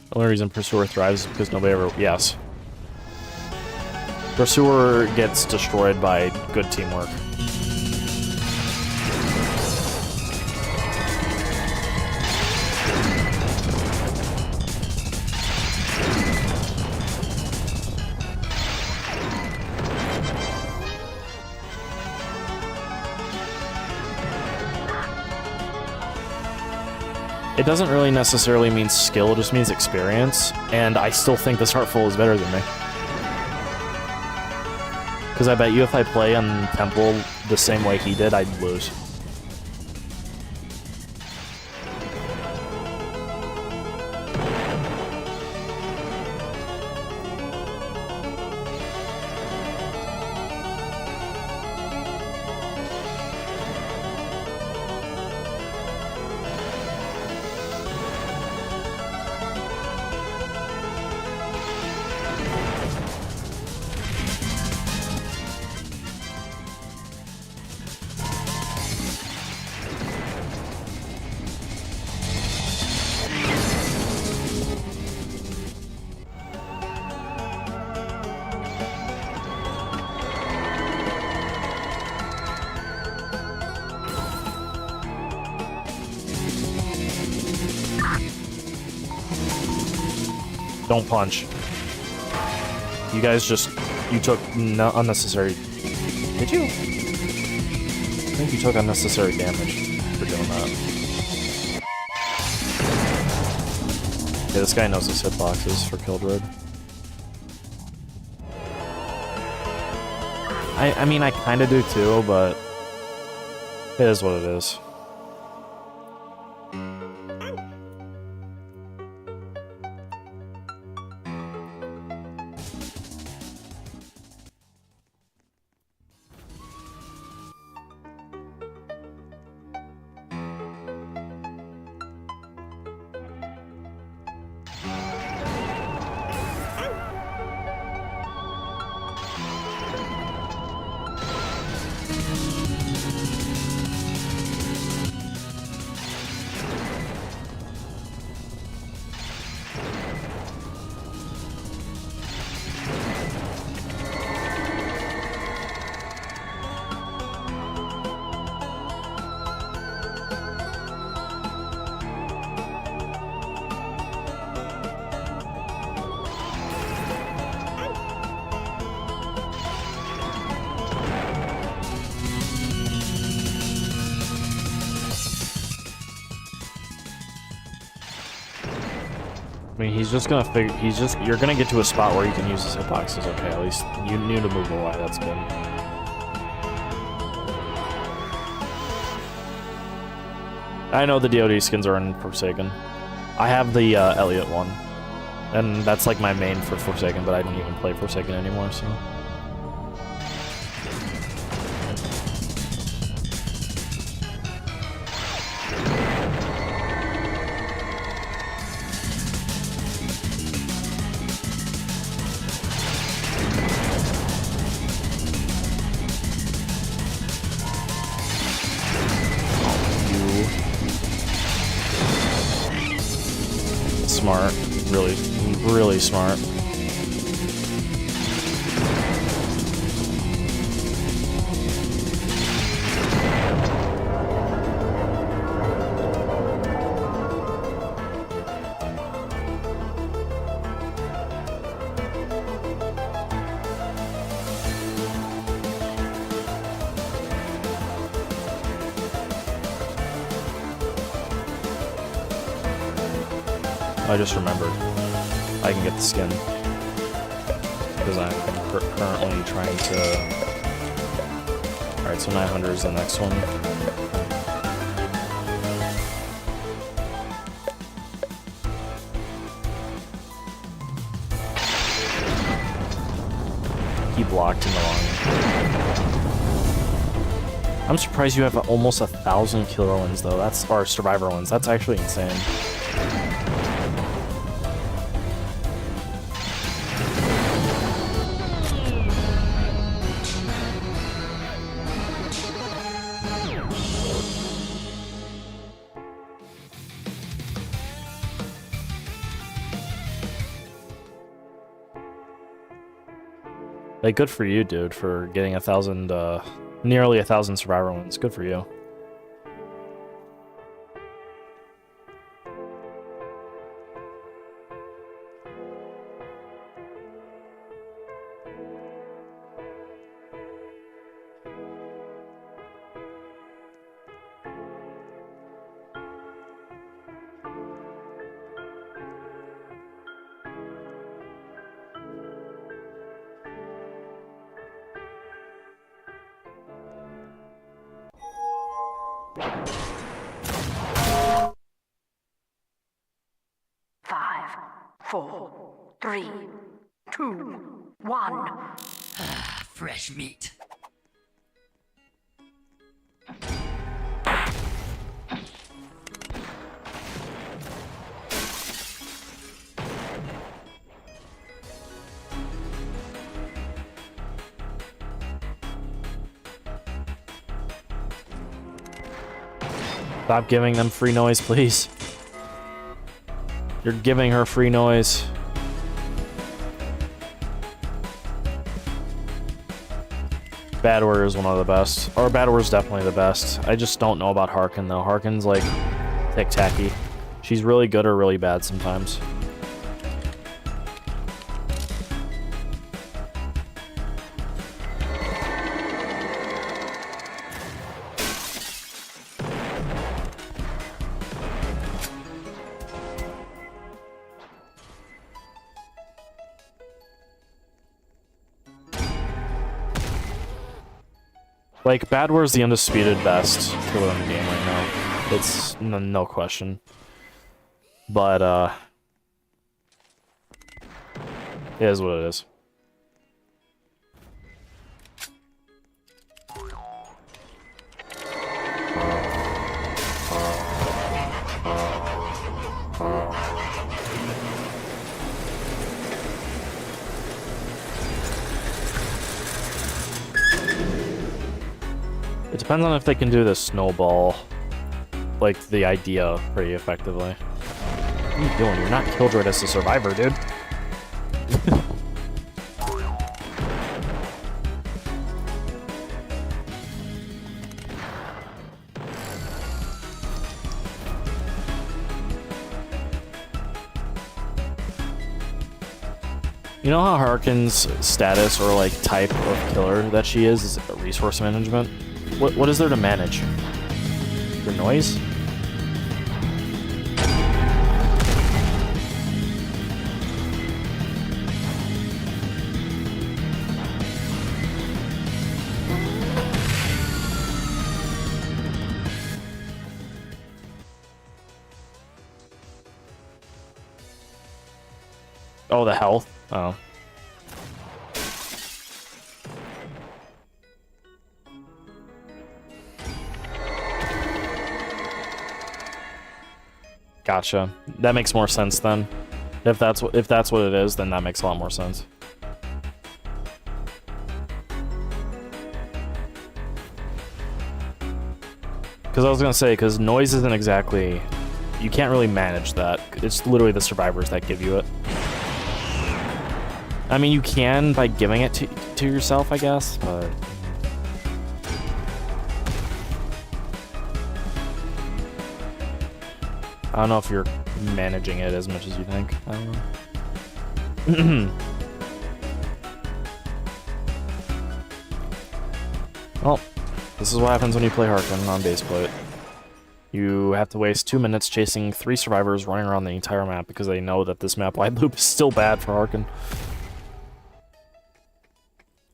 The only reason Pursuer thrives is because nobody ever... Yes. Pursuer gets destroyed by good teamwork. It doesn't really necessarily mean skill, it just means experience, and I still think this Artful is better than me. Because I bet you if I play on Temple the same way he did, I'd lose. Don't punch. You guys just... You took unnecessary... Did you? I think you took unnecessary damage for doing that. Yeah, this guy knows his hitboxes for Kildred. I mean, I kind of do too, but it is what it is. I mean, he's just gonna figure. You're gonna get to a spot where you can use his hitboxes. Okay, at least you knew to move away. That's good. I know the DoD skins are in Forsaken. I have the Elliot one, and that's like my main for Forsaken. But I don't even play Forsaken anymore, so. Smart, really smart. I just remembered I can get the skin because I'm currently trying to. Alright, so 900 is the next one. He blocked in the wrong. I'm surprised you have almost 1,000 killer wins though. That's our survivor wins. That's actually insane. Like, good for you, dude, for getting 1,000, nearly 1,000 survivor wins. Good for you. Five, four, three, two, one. Fresh meat. Stop giving them free noise, please. You're giving her free noise. Bad Warrior is one of the best. Or Bad Warrior is definitely the best. I just don't know about Harkin, though. Harkin's, like, tic-tacky. She's really good or really bad sometimes. Like, Badware's the undisputed best killer in the game right now. It's no question. But, it is what it is. It depends on if they can do the snowball, like, the idea pretty effectively. What are you doing? You're not Killjoy as a survivor, dude. You know how Harkin's status or like type of killer that she is resource management? What is there to manage? Your noise? Oh, the health. Oh. Gotcha. That makes more sense then. If that's what it is, then that makes a lot more sense. Because I was gonna say, because noise isn't exactly, you can't really manage that. It's literally the survivors that give you it. I mean, you can by giving it to yourself, I guess, but... I don't know if you're managing it as much as you think. I don't know. Well, this is what happens when you play Harkin on baseplate. You have to waste 2 minutes chasing 3 survivors running around the entire map because they know that this map wide loop is still bad for Harkin.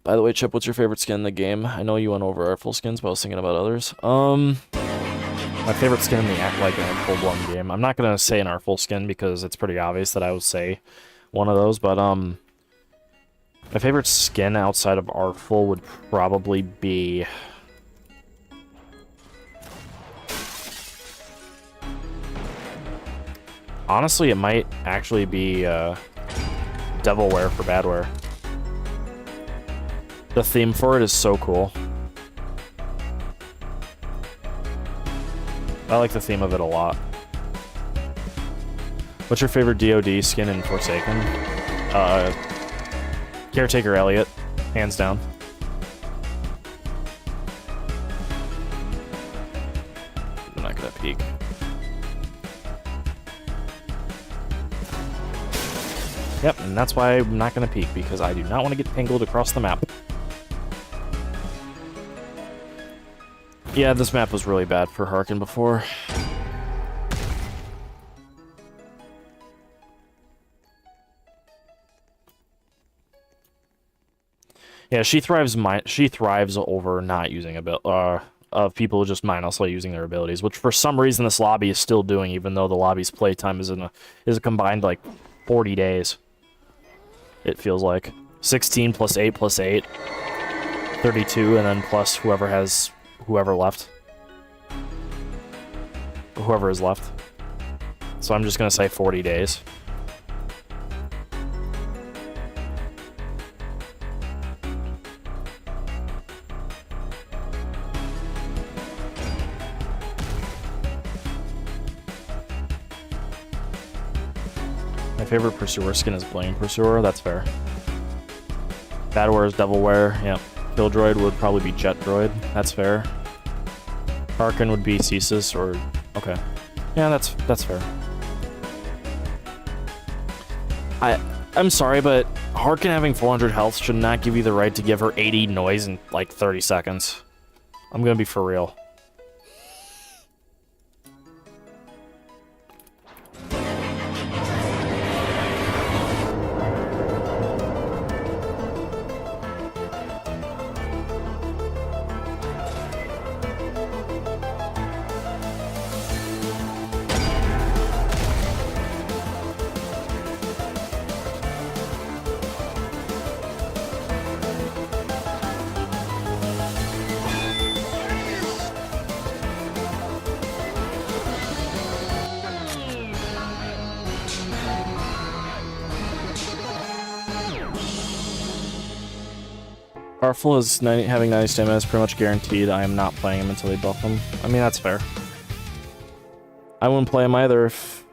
By the way, Chip, what's your favorite skin in the game? I know you went over our full skins, but I was thinking about others. My favorite skin in the like in a full-blown game. I'm not gonna say an Artful skin because it's pretty obvious that I would say one of those, but my favorite skin outside of Artful would probably be honestly, it might actually be Devilware for Badware. The theme for it is so cool. I like the theme of it a lot. What's your favorite DoD skin in Forsaken? Caretaker Elliot, hands down. I'm not gonna peek. Yep, and that's why I'm not gonna peek, because I do not want to get tangled across the map. Yeah, this map was really bad for Harkin before. Yeah, she thrives over not using of people just mindlessly using their abilities, which for some reason this lobby is still doing, even though the lobby's playtime is a combined like 40 days. It feels like 16 plus 8 plus 8, 32, and then plus whoever is left. So I'm just gonna say 40 days. My favorite Pursuer skin is Blame Pursuer, that's fair. Badware is Devilware, yep. Killdroid would probably be Jet Droid, that's fair. Harkin would be Cesis or... okay. Yeah, that's fair. I'm sorry, but Harkin having 400 health should not give you the right to give her 80 noise in like 30 seconds. I'm gonna be for real. Artful is having 90 stamina is pretty much guaranteed. I am not playing him until they buff him. I mean, that's fair. I wouldn't play him either if,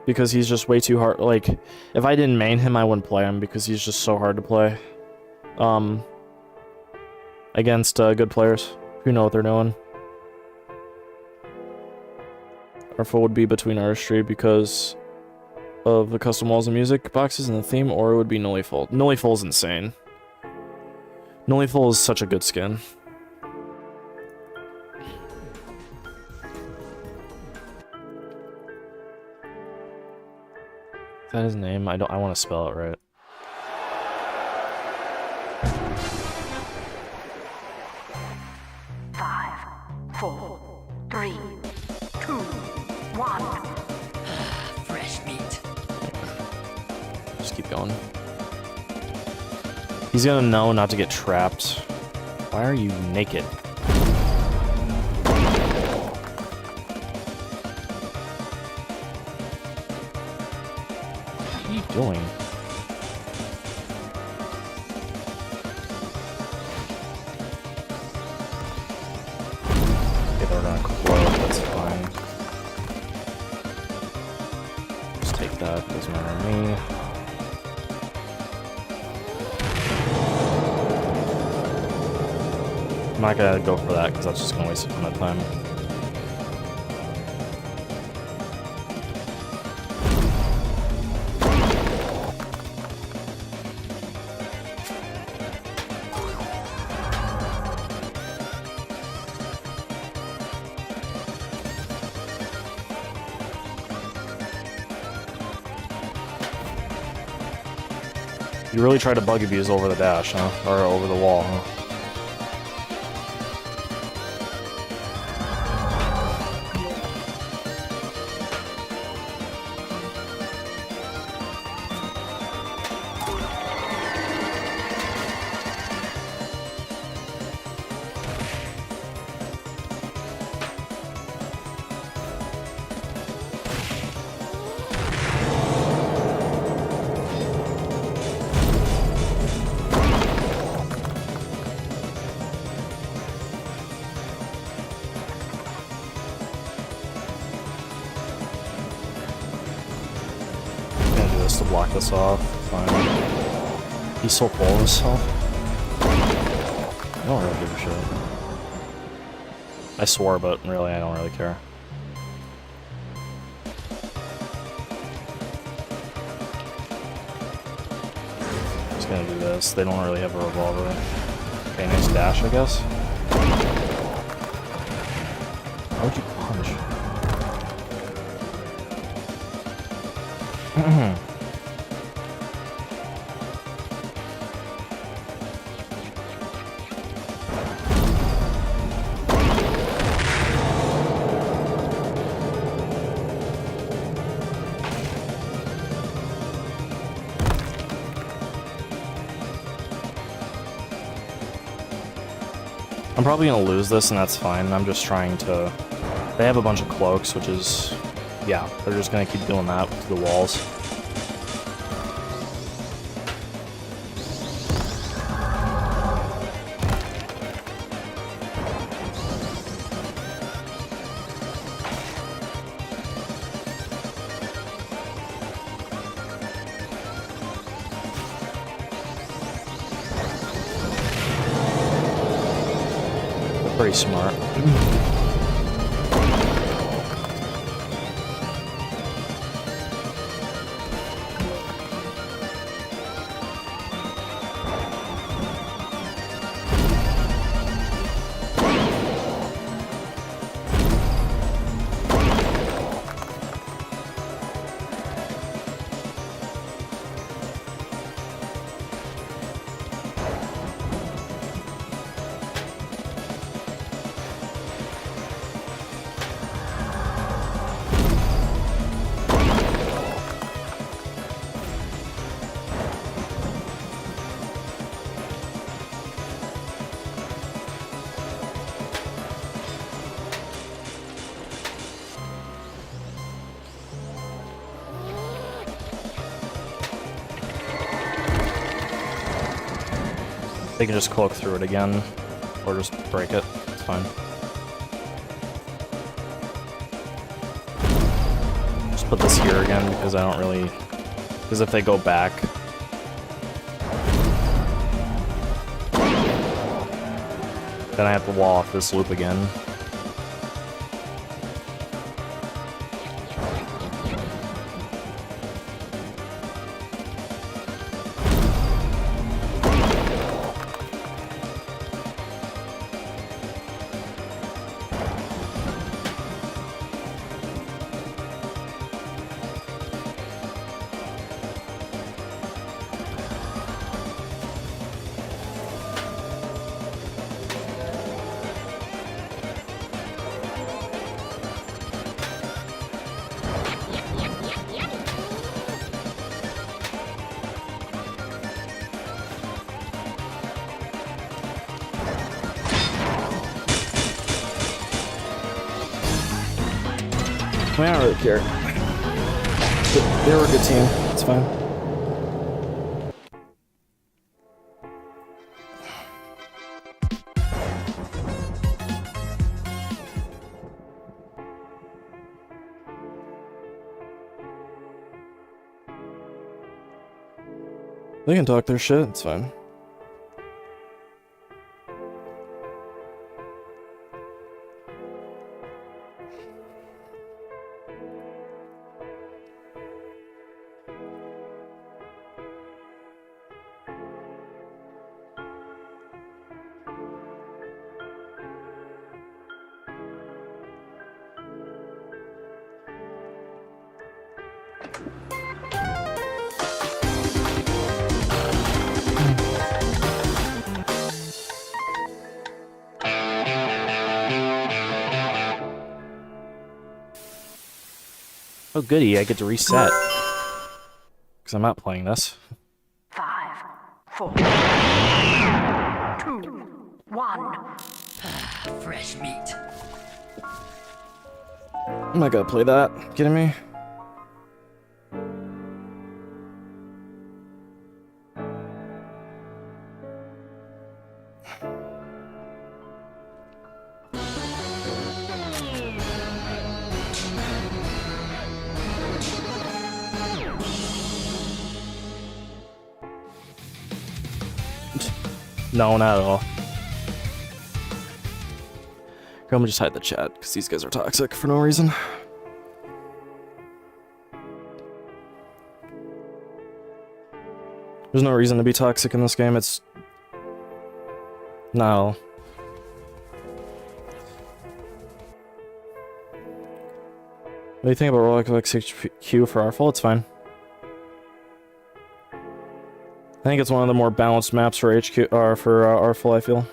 because he's just way too hard. Like, if I didn't main him, I wouldn't play him because he's just so hard to play. Against good players who know what they're doing. Artful would be between Artistry because of the custom walls and music boxes and the theme, or it would be Nulliful. Nulliful's insane. Nulliful is such a good skin. Is that his name? I want to spell it right. Five, four, three, two, one. Fresh meat. Just keep going. He's gonna know not to get trapped. Why are you naked? What are you doing? Okay, they're gonna close, that's fine. Just take that, doesn't matter to me. I'm not gonna go for that because that's just gonna waste a ton of time. You really tried to bug abuse over the dash, huh? Or over the wall, huh? To block this off. Fine. He's so full of himself. I don't really give a shit. I swore, but really, I don't really care. Just gonna do this. They don't really have a revolver. Okay, nice dash, I guess. How would you punch? I'm probably gonna lose this, and that's fine. I'm just trying to... They have a bunch of cloaks, which is... Yeah, they're just gonna keep doing that to the walls. Pretty smart. They can just cloak through it again, or just break it. It's fine. Just put this here again because I don't really. Because if they go back. Then I have to wall off this loop again. I mean, I don't really care. They were a good team. It's fine. They can talk their shit. It's fine. Oh goody, I get to reset. Because I'm not playing this. 5, 4, 2, 1. Fresh meat. I'm not gonna play that. Kidding me? No, not at all. I'm gonna just hide the chat, because these guys are toxic for no reason. There's no reason to be toxic in this game, it's... not at all. What do you think about Rolex HQ for Artful? It's fine. I think it's one of the more balanced maps for HQ or for Artful, I feel.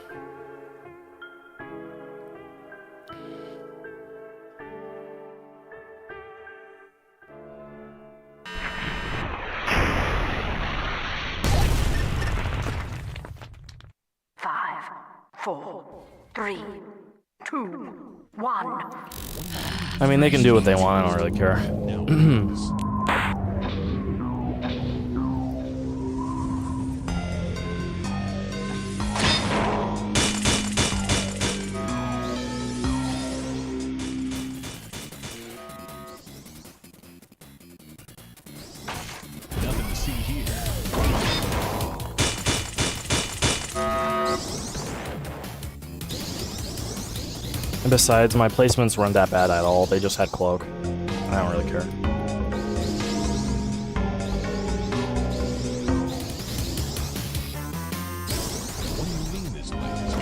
Five, 4, 3, 2, 1. I mean, they can do what they want, I don't really care. Nothing to see here. And besides, my placements weren't that bad at all. They just had cloak. I don't really care. What do you mean this light is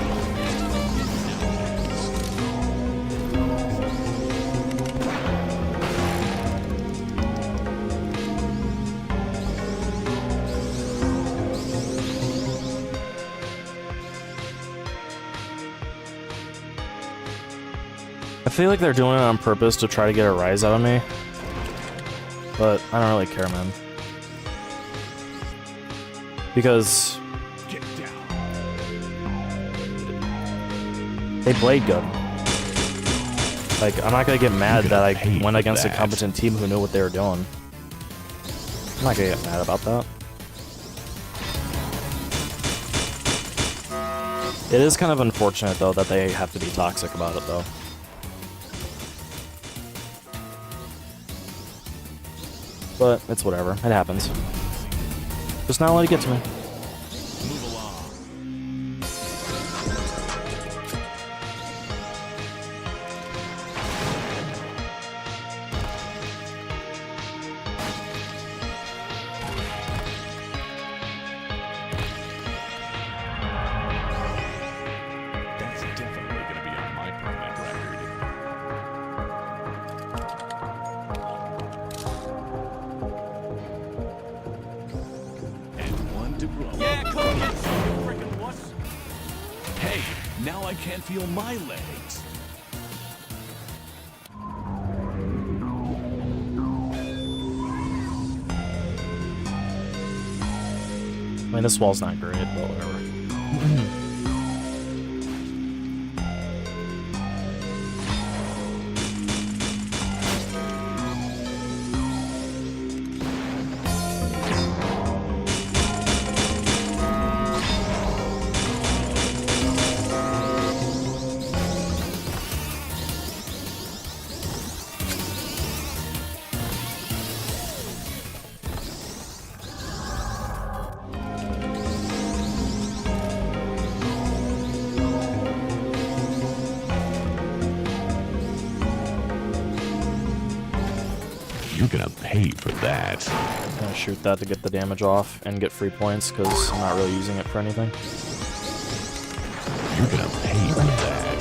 I feel like they're doing it on purpose to try to get a rise out of me. But I don't really care, man. Because Get down. they played good. Like, I'm not gonna get mad that I hate went against a that. competent team who knew what they were doing. I'm not gonna get mad about that. It is kind of unfortunate, though, that they have to be toxic about it, though. But it's whatever. It happens. Just not let it get to me. Move along. That's definitely going to be on my permanent record. And one to grow. Yeah, come get some, you frickin' wuss. Hey, now I can't feel my legs. I mean, this wall's not great, but whatever. You're gonna pay for that. I'm gonna shoot that to get the damage off and get free points, because I'm not really using it for anything. You're gonna pay for that.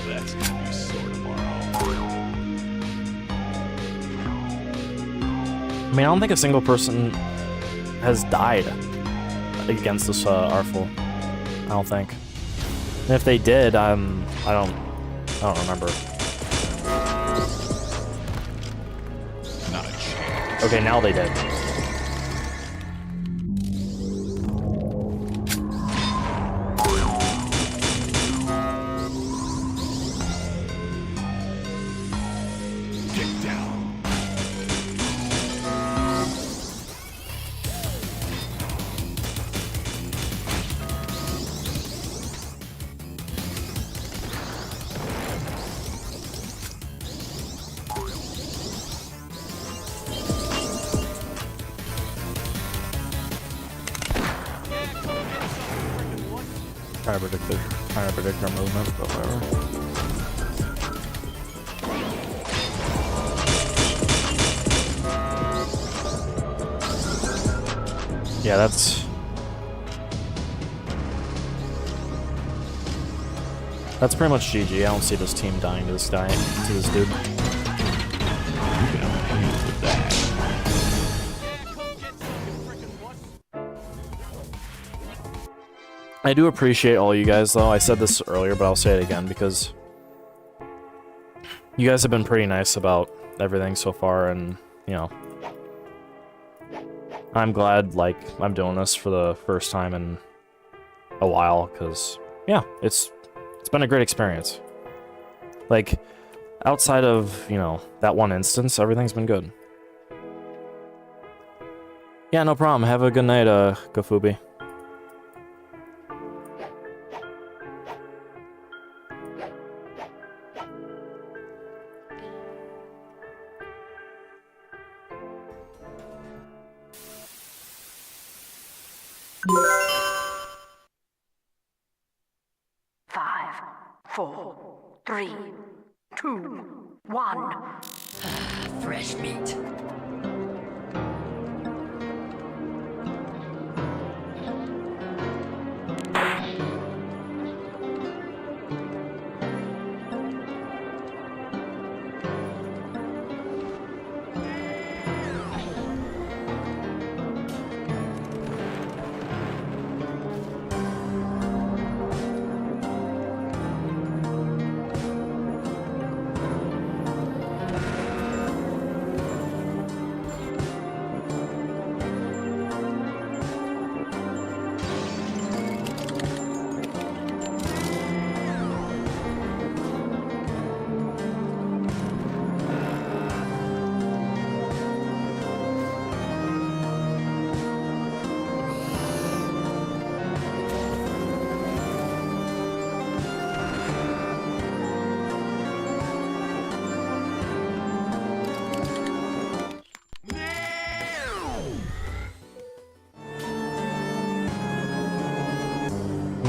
That's gonna be sore tomorrow. I mean, I don't think a single person has died against this Artful. I don't think. And if they did, I don't remember. Not a chance. Okay, now they did. Get down. Trying to predict her movement, but whatever. Yeah, that's pretty much GG. I don't see this team dying to this guy, to this dude. You're gonna pay for that. Come get some, you frickin' wuss. I do appreciate all you guys, though. I said this earlier, but I'll say it again, because you guys have been pretty nice about everything so far, and, you know, I'm glad, like, I'm doing this for the first time in a while, because, yeah, it's been a great experience. Like, outside of, you know, that one instance, everything's been good. Yeah, no problem. Have a good night, Gofubi. Five, four, three, two, one. Fresh meat.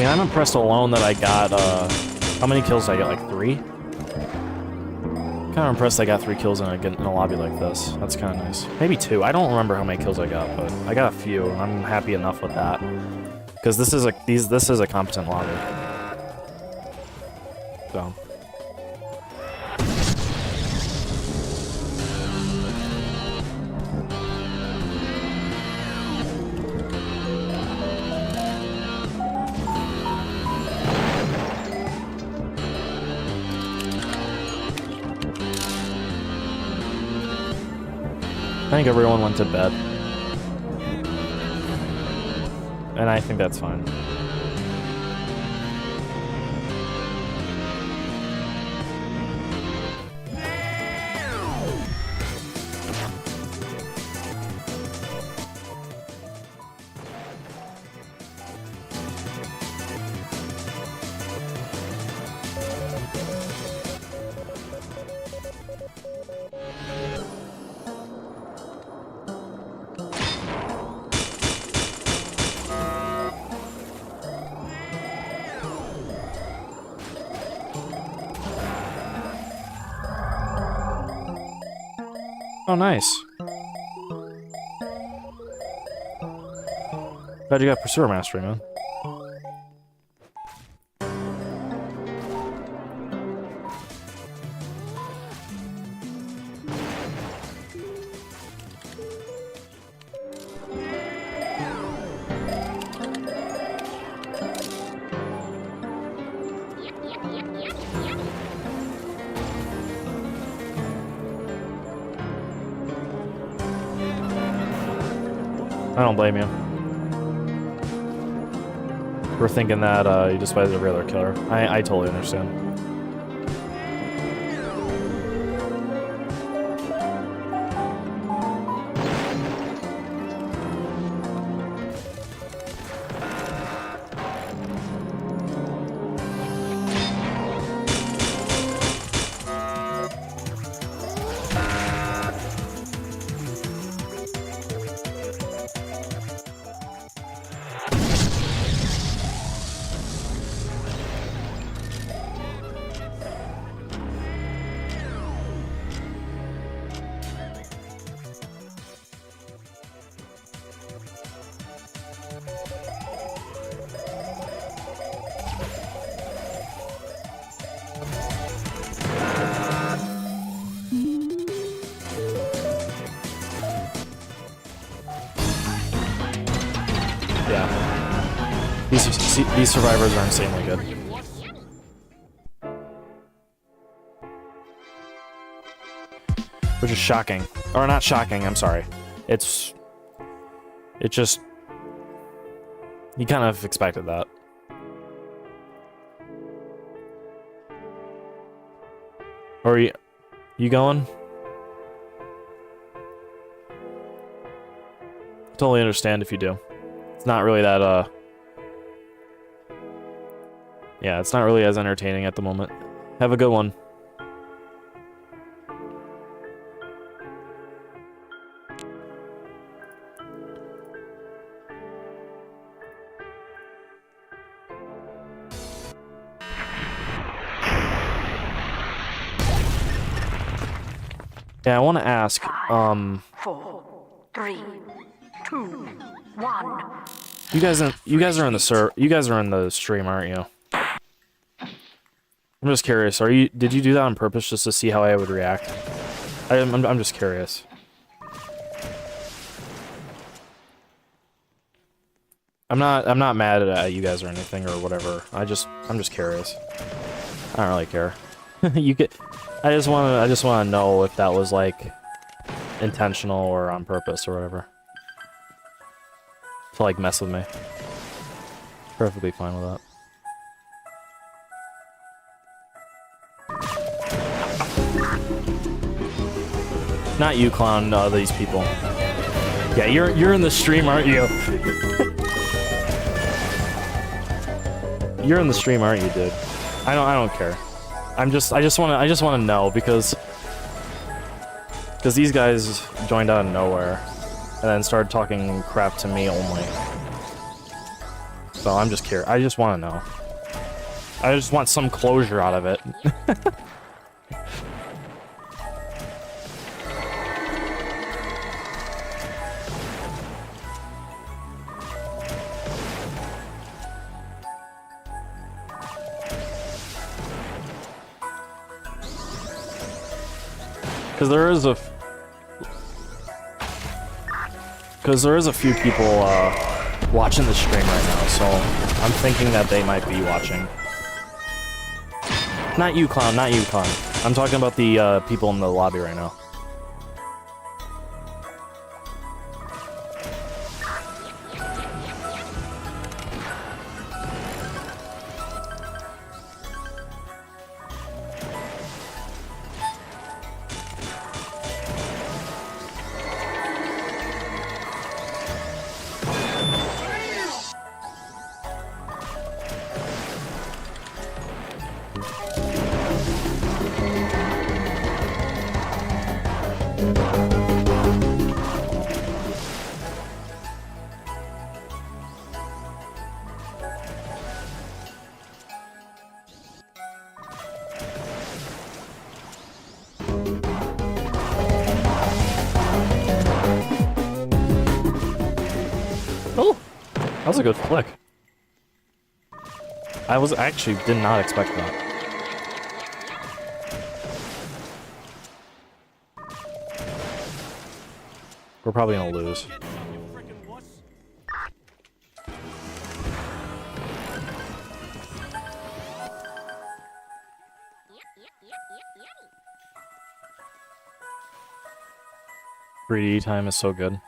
mean, I'm impressed alone that I got, how many kills did I get? Like 3? Kind of impressed I got 3 kills in a lobby like this. That's kind of nice. Maybe 2. I don't remember how many kills I got, but I got a few. And I'm happy enough with that. Because this is a competent lobby. So. I think everyone went to bed. And I think that's fine. Oh, nice. Glad you got Pursuer Mastery, man. I don't blame you. We're thinking that you just fight a regular killer. I totally understand. Yeah. These survivors are insanely good. Which is shocking. Or not shocking, I'm sorry. It just... You kind of expected that. Or are you going? Totally understand if you do. It's not really that, yeah, it's not really as entertaining at the moment. Have a good one. Yeah, I want to ask, 5, 4, 3, 2, 1. you guys are in the stream, aren't you? I'm just curious. Did you do that on purpose just to see how I would react? I'm just curious. I'm not mad at you guys or anything or whatever. I'm just curious. I don't really care. I just want to know if that was like intentional or on purpose or whatever. To like mess with me. Perfectly fine with that. Not you, clown. These people. Yeah, you're in the stream, aren't you? You're in the stream, aren't you, dude? I don't care. I just want to know because these guys joined out of nowhere and then started talking crap to me only. So I'm just curious. I just want to know. I just want some closure out of it. Because there is a few people watching the stream right now, so I'm thinking that they might be watching. Not you, Clown, not you, Clown. I'm talking about the people in the lobby right now. Oh, that was a good flick. I actually did not expect that. We're probably gonna lose. Get some, you frickin' wuss. Greedy time is so good.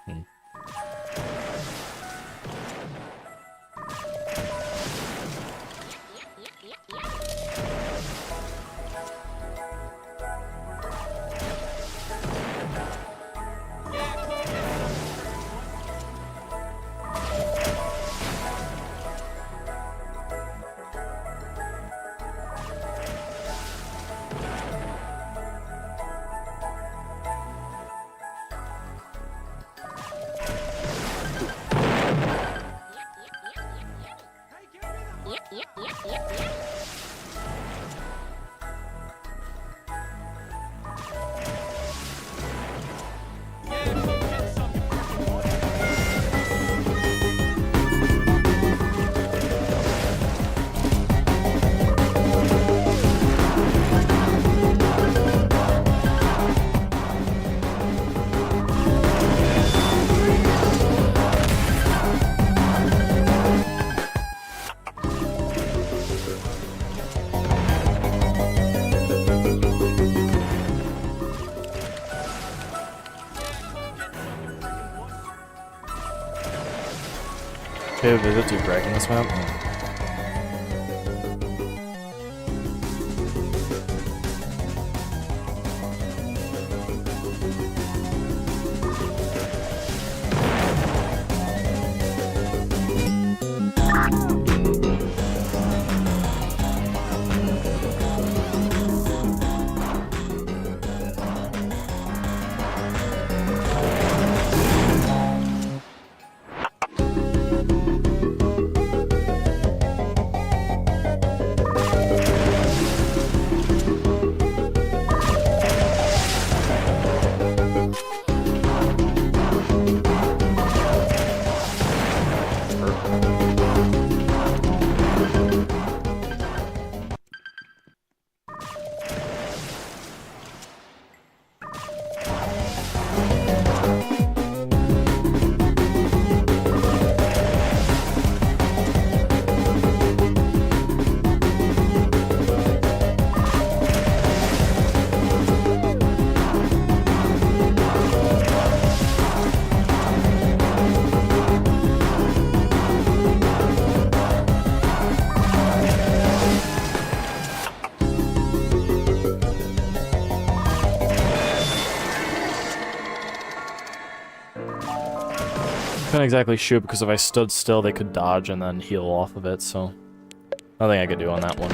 Pay a visit to Greg in this map? Couldn't exactly shoot because if I stood still they could dodge and then heal off of it, so nothing I could do on that one.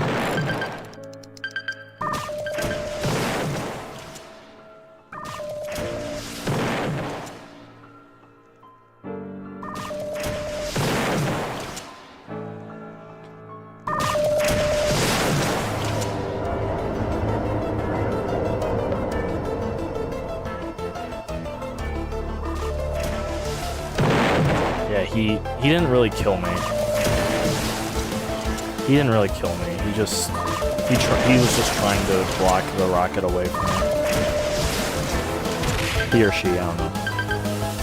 he didn't really kill me. He didn't really kill me. He was just trying to block the rocket away from me. He or she, I don't know.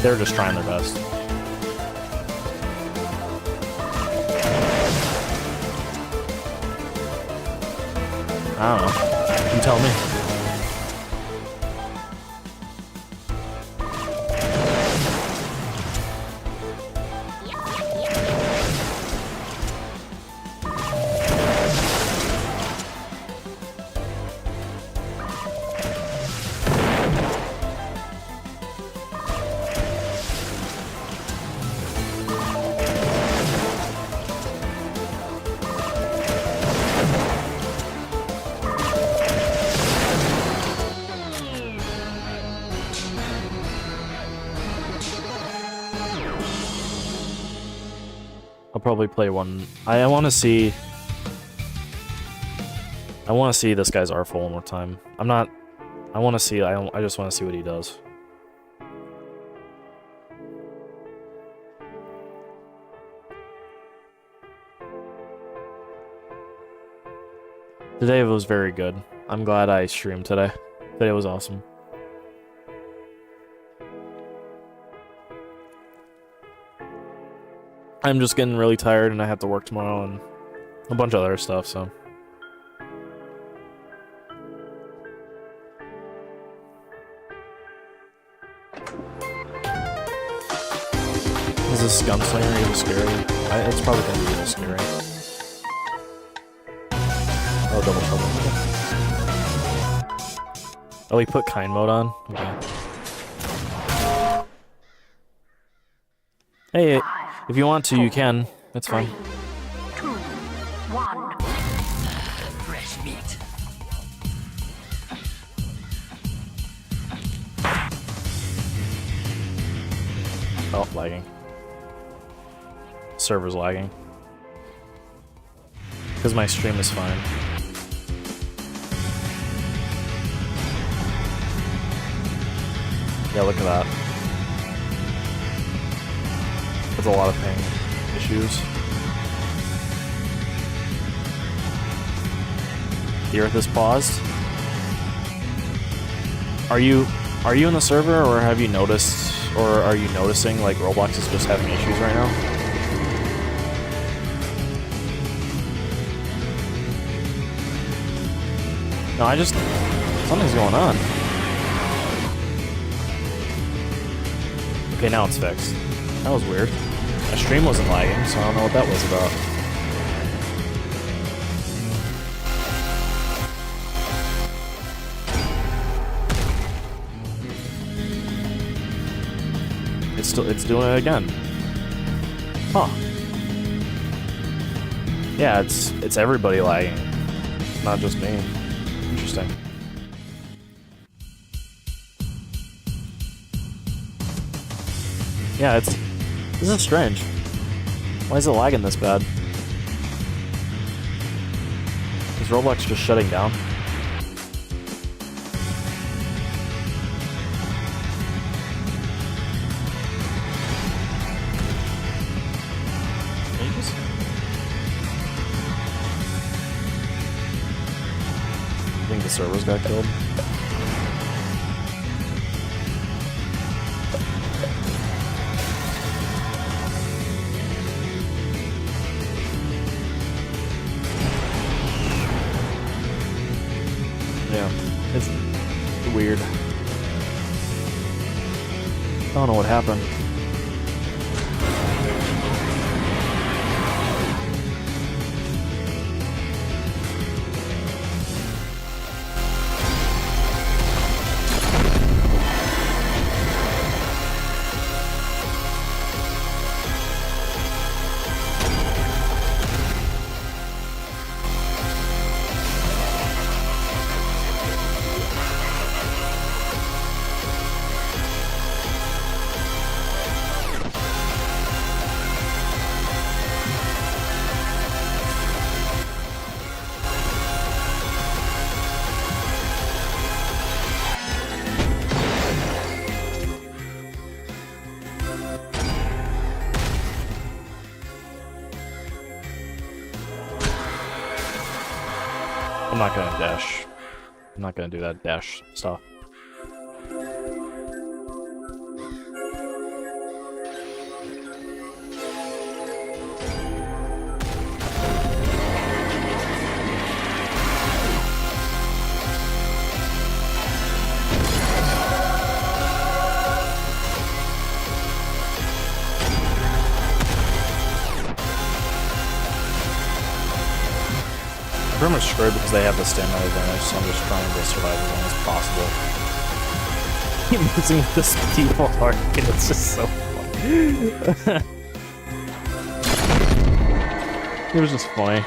They were just trying their best. I don't know. You tell me. I'll probably play one. I want to see. I want to see this guy's Artful one more time. I'm not. I want to see. I just want to see what he does. Today was very good. I'm glad I streamed today. Today was awesome. I'm just getting really tired and I have to work tomorrow and a bunch of other stuff, so. Is this Gunslinger even scary? It's probably gonna be even scary. Oh, double trouble. Oh, he put kind mode on? Okay. Hey, if you want to, you can. That's fine. 3, 2, 1. Fresh meat. Oh, lagging. Server's lagging. Because my stream is fine. Yeah, look at that. That's a lot of ping issues. The Earth is paused. Are you in the server, or have you noticed, or are you noticing like Roblox is just having issues right now? No, something's going on. Okay, now it's fixed. That was weird. My stream wasn't lagging, so I don't know what that was about. It's doing it again. Huh. Yeah, it's everybody lagging. Not just me. Interesting. Yeah, this is strange. Why is it lagging this bad? Is Roblox just shutting down? I think the servers got killed. Yeah, it's weird. I don't know what happened. I'm not gonna dash. I'm not gonna do that dash stuff. I'm pretty much screwed because they have the stamina advantage, so I'm just trying to survive as long as possible. I'm using this default arc, and it's just so funny. It was just funny.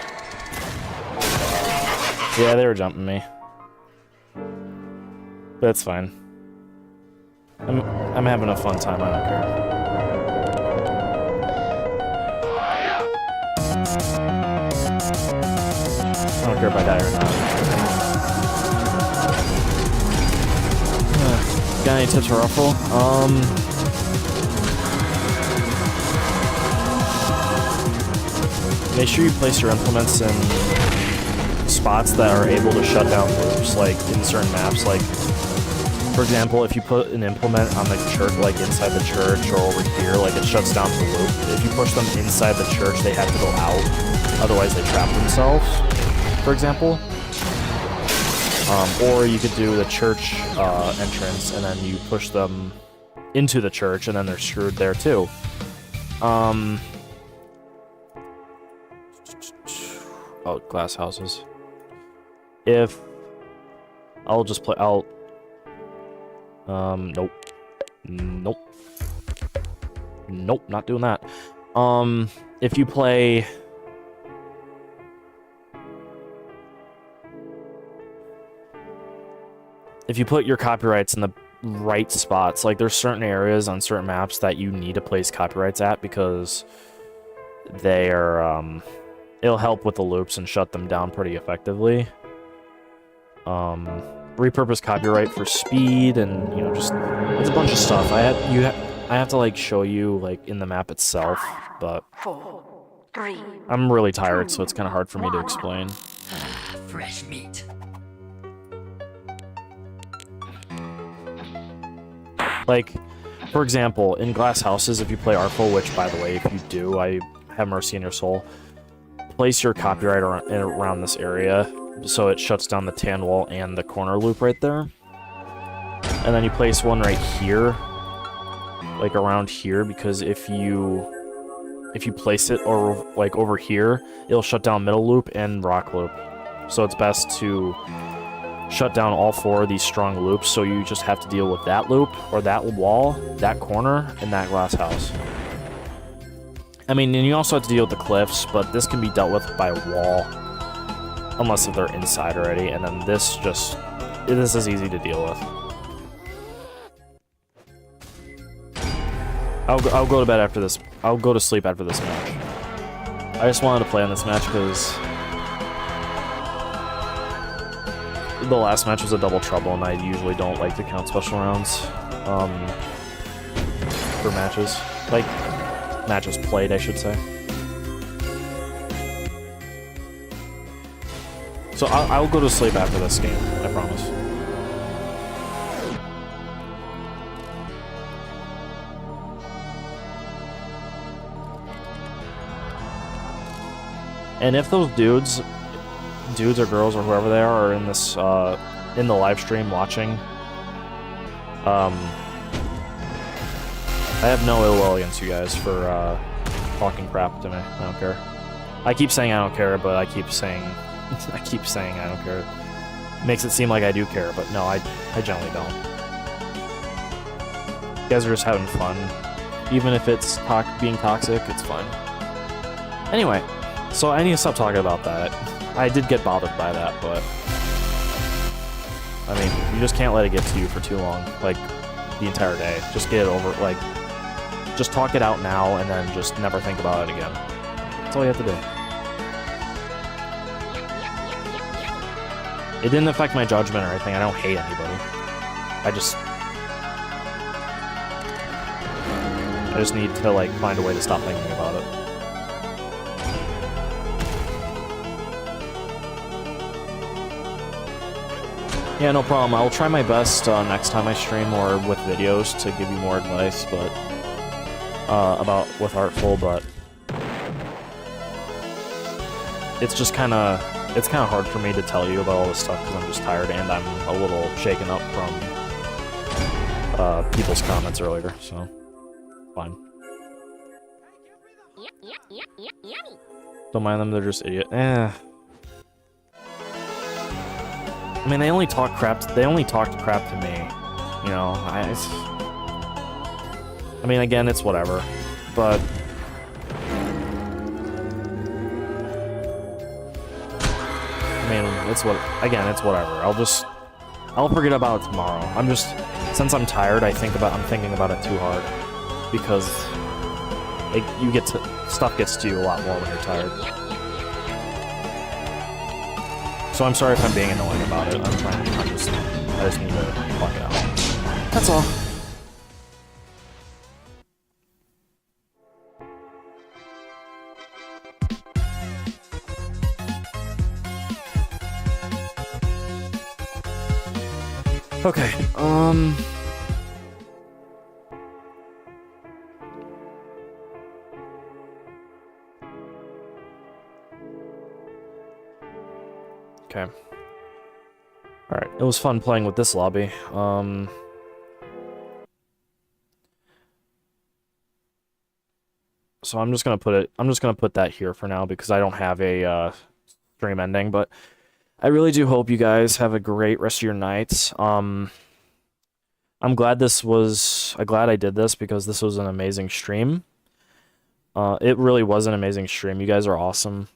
Yeah, they were jumping me. That's fine. I'm having a fun time, I don't care. I don't care if I die or not. Got any tips for Ruffle? Make sure you place your implements in spots that are able to shut down loops, like in certain maps. Like, for example, if you put an implement on the church, like inside the church or over here, like it shuts down the loop. If you push them inside the church, they have to go out. Otherwise, they trap themselves, for example. Or you could do the church entrance, and then you push them into the church, and then they're screwed there too. Oh, glass houses. If I'll just play, nope, not doing that. If you play. If you put your copyrights in the right spots, like there's certain areas on certain maps that you need to place copyrights at because they are, it'll help with the loops and shut them down pretty effectively. Repurpose copyright for speed and, you know, just, it's a bunch of stuff. I have to like show you like in the map itself, but 4, 3. I'm really tired, so it's kind of hard for me to explain. Fresh meat. Like, for example, in glass houses, if you play Artful, which, by the way, if you do, I have mercy on your soul, place your copyright around this area so it shuts down the tan wall and the corner loop right there. And then you place one right here, like around here, because if you place it over here, it'll shut down middle loop and rock loop. So it's best to shut down all 4 of these strong loops, so you just have to deal with that loop, or that wall, that corner, and that glass house. I mean, and you also have to deal with the cliffs, but this can be dealt with by a wall, unless if they're inside already, and then this is easy to deal with. I'll go to bed after this. I'll go to sleep after this match. I just wanted to play on this match because the last match was a double trouble, and I usually don't like to count special rounds for matches. Like, matches played, I should say. So I'll go to sleep after this game, I promise. And if those dudes or girls or whoever they are in this in the live stream watching, I have no ill will against you guys for talking crap to me. I don't care. I keep saying I don't care, but I keep saying I don't care. It makes it seem like I do care, but no, I generally don't. You guys are just having fun. Even if it's being toxic, it's fun. Anyway, so I need to stop talking about that. I did get bothered by that, but I mean, you just can't let it get to you for too long, like the entire day. Just get it over, like, just talk it out now and then just never think about it again. That's all you have to do. It didn't affect my judgment or anything. I don't hate anybody. I just need to, like, find a way to stop thinking about it. Yeah, no problem. I'll try my best next time I stream or with videos to give you more advice, but about with Artful, but it's just kind of hard for me to tell you about all this stuff because I'm just tired and I'm a little shaken up from people's comments earlier, so fine. Don't mind them, they're just idiot. I mean, they only talked crap to me, you know. I mean, again, it's whatever, but I mean, it's whatever. I'll forget about it tomorrow. Since I'm tired, I'm thinking about it too hard because stuff gets to you a lot more when you're tired. So I'm sorry if I'm being annoying about it. I just need to fuck it out. That's all. Okay, okay. Alright, it was fun playing with this lobby. So I'm just gonna put that here for now because I don't have a stream ending, but I really do hope you guys have a great rest of your night. I'm glad I did this because this was an amazing stream. It really was an amazing stream. You guys are awesome.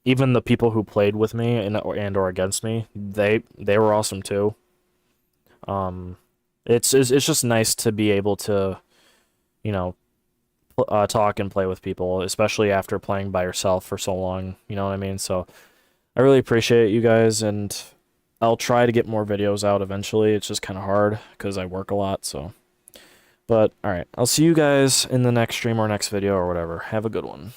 Even the people who played with me and or against me, they were awesome too. It's just nice to be able to, you know, talk and play with people, especially after playing by yourself for so long. You know what I mean? So I really appreciate you guys, and I'll try to get more videos out eventually. It's just kind of hard because I work a lot. So, but all right, I'll see you guys in the next stream or next video or whatever. Have a good one.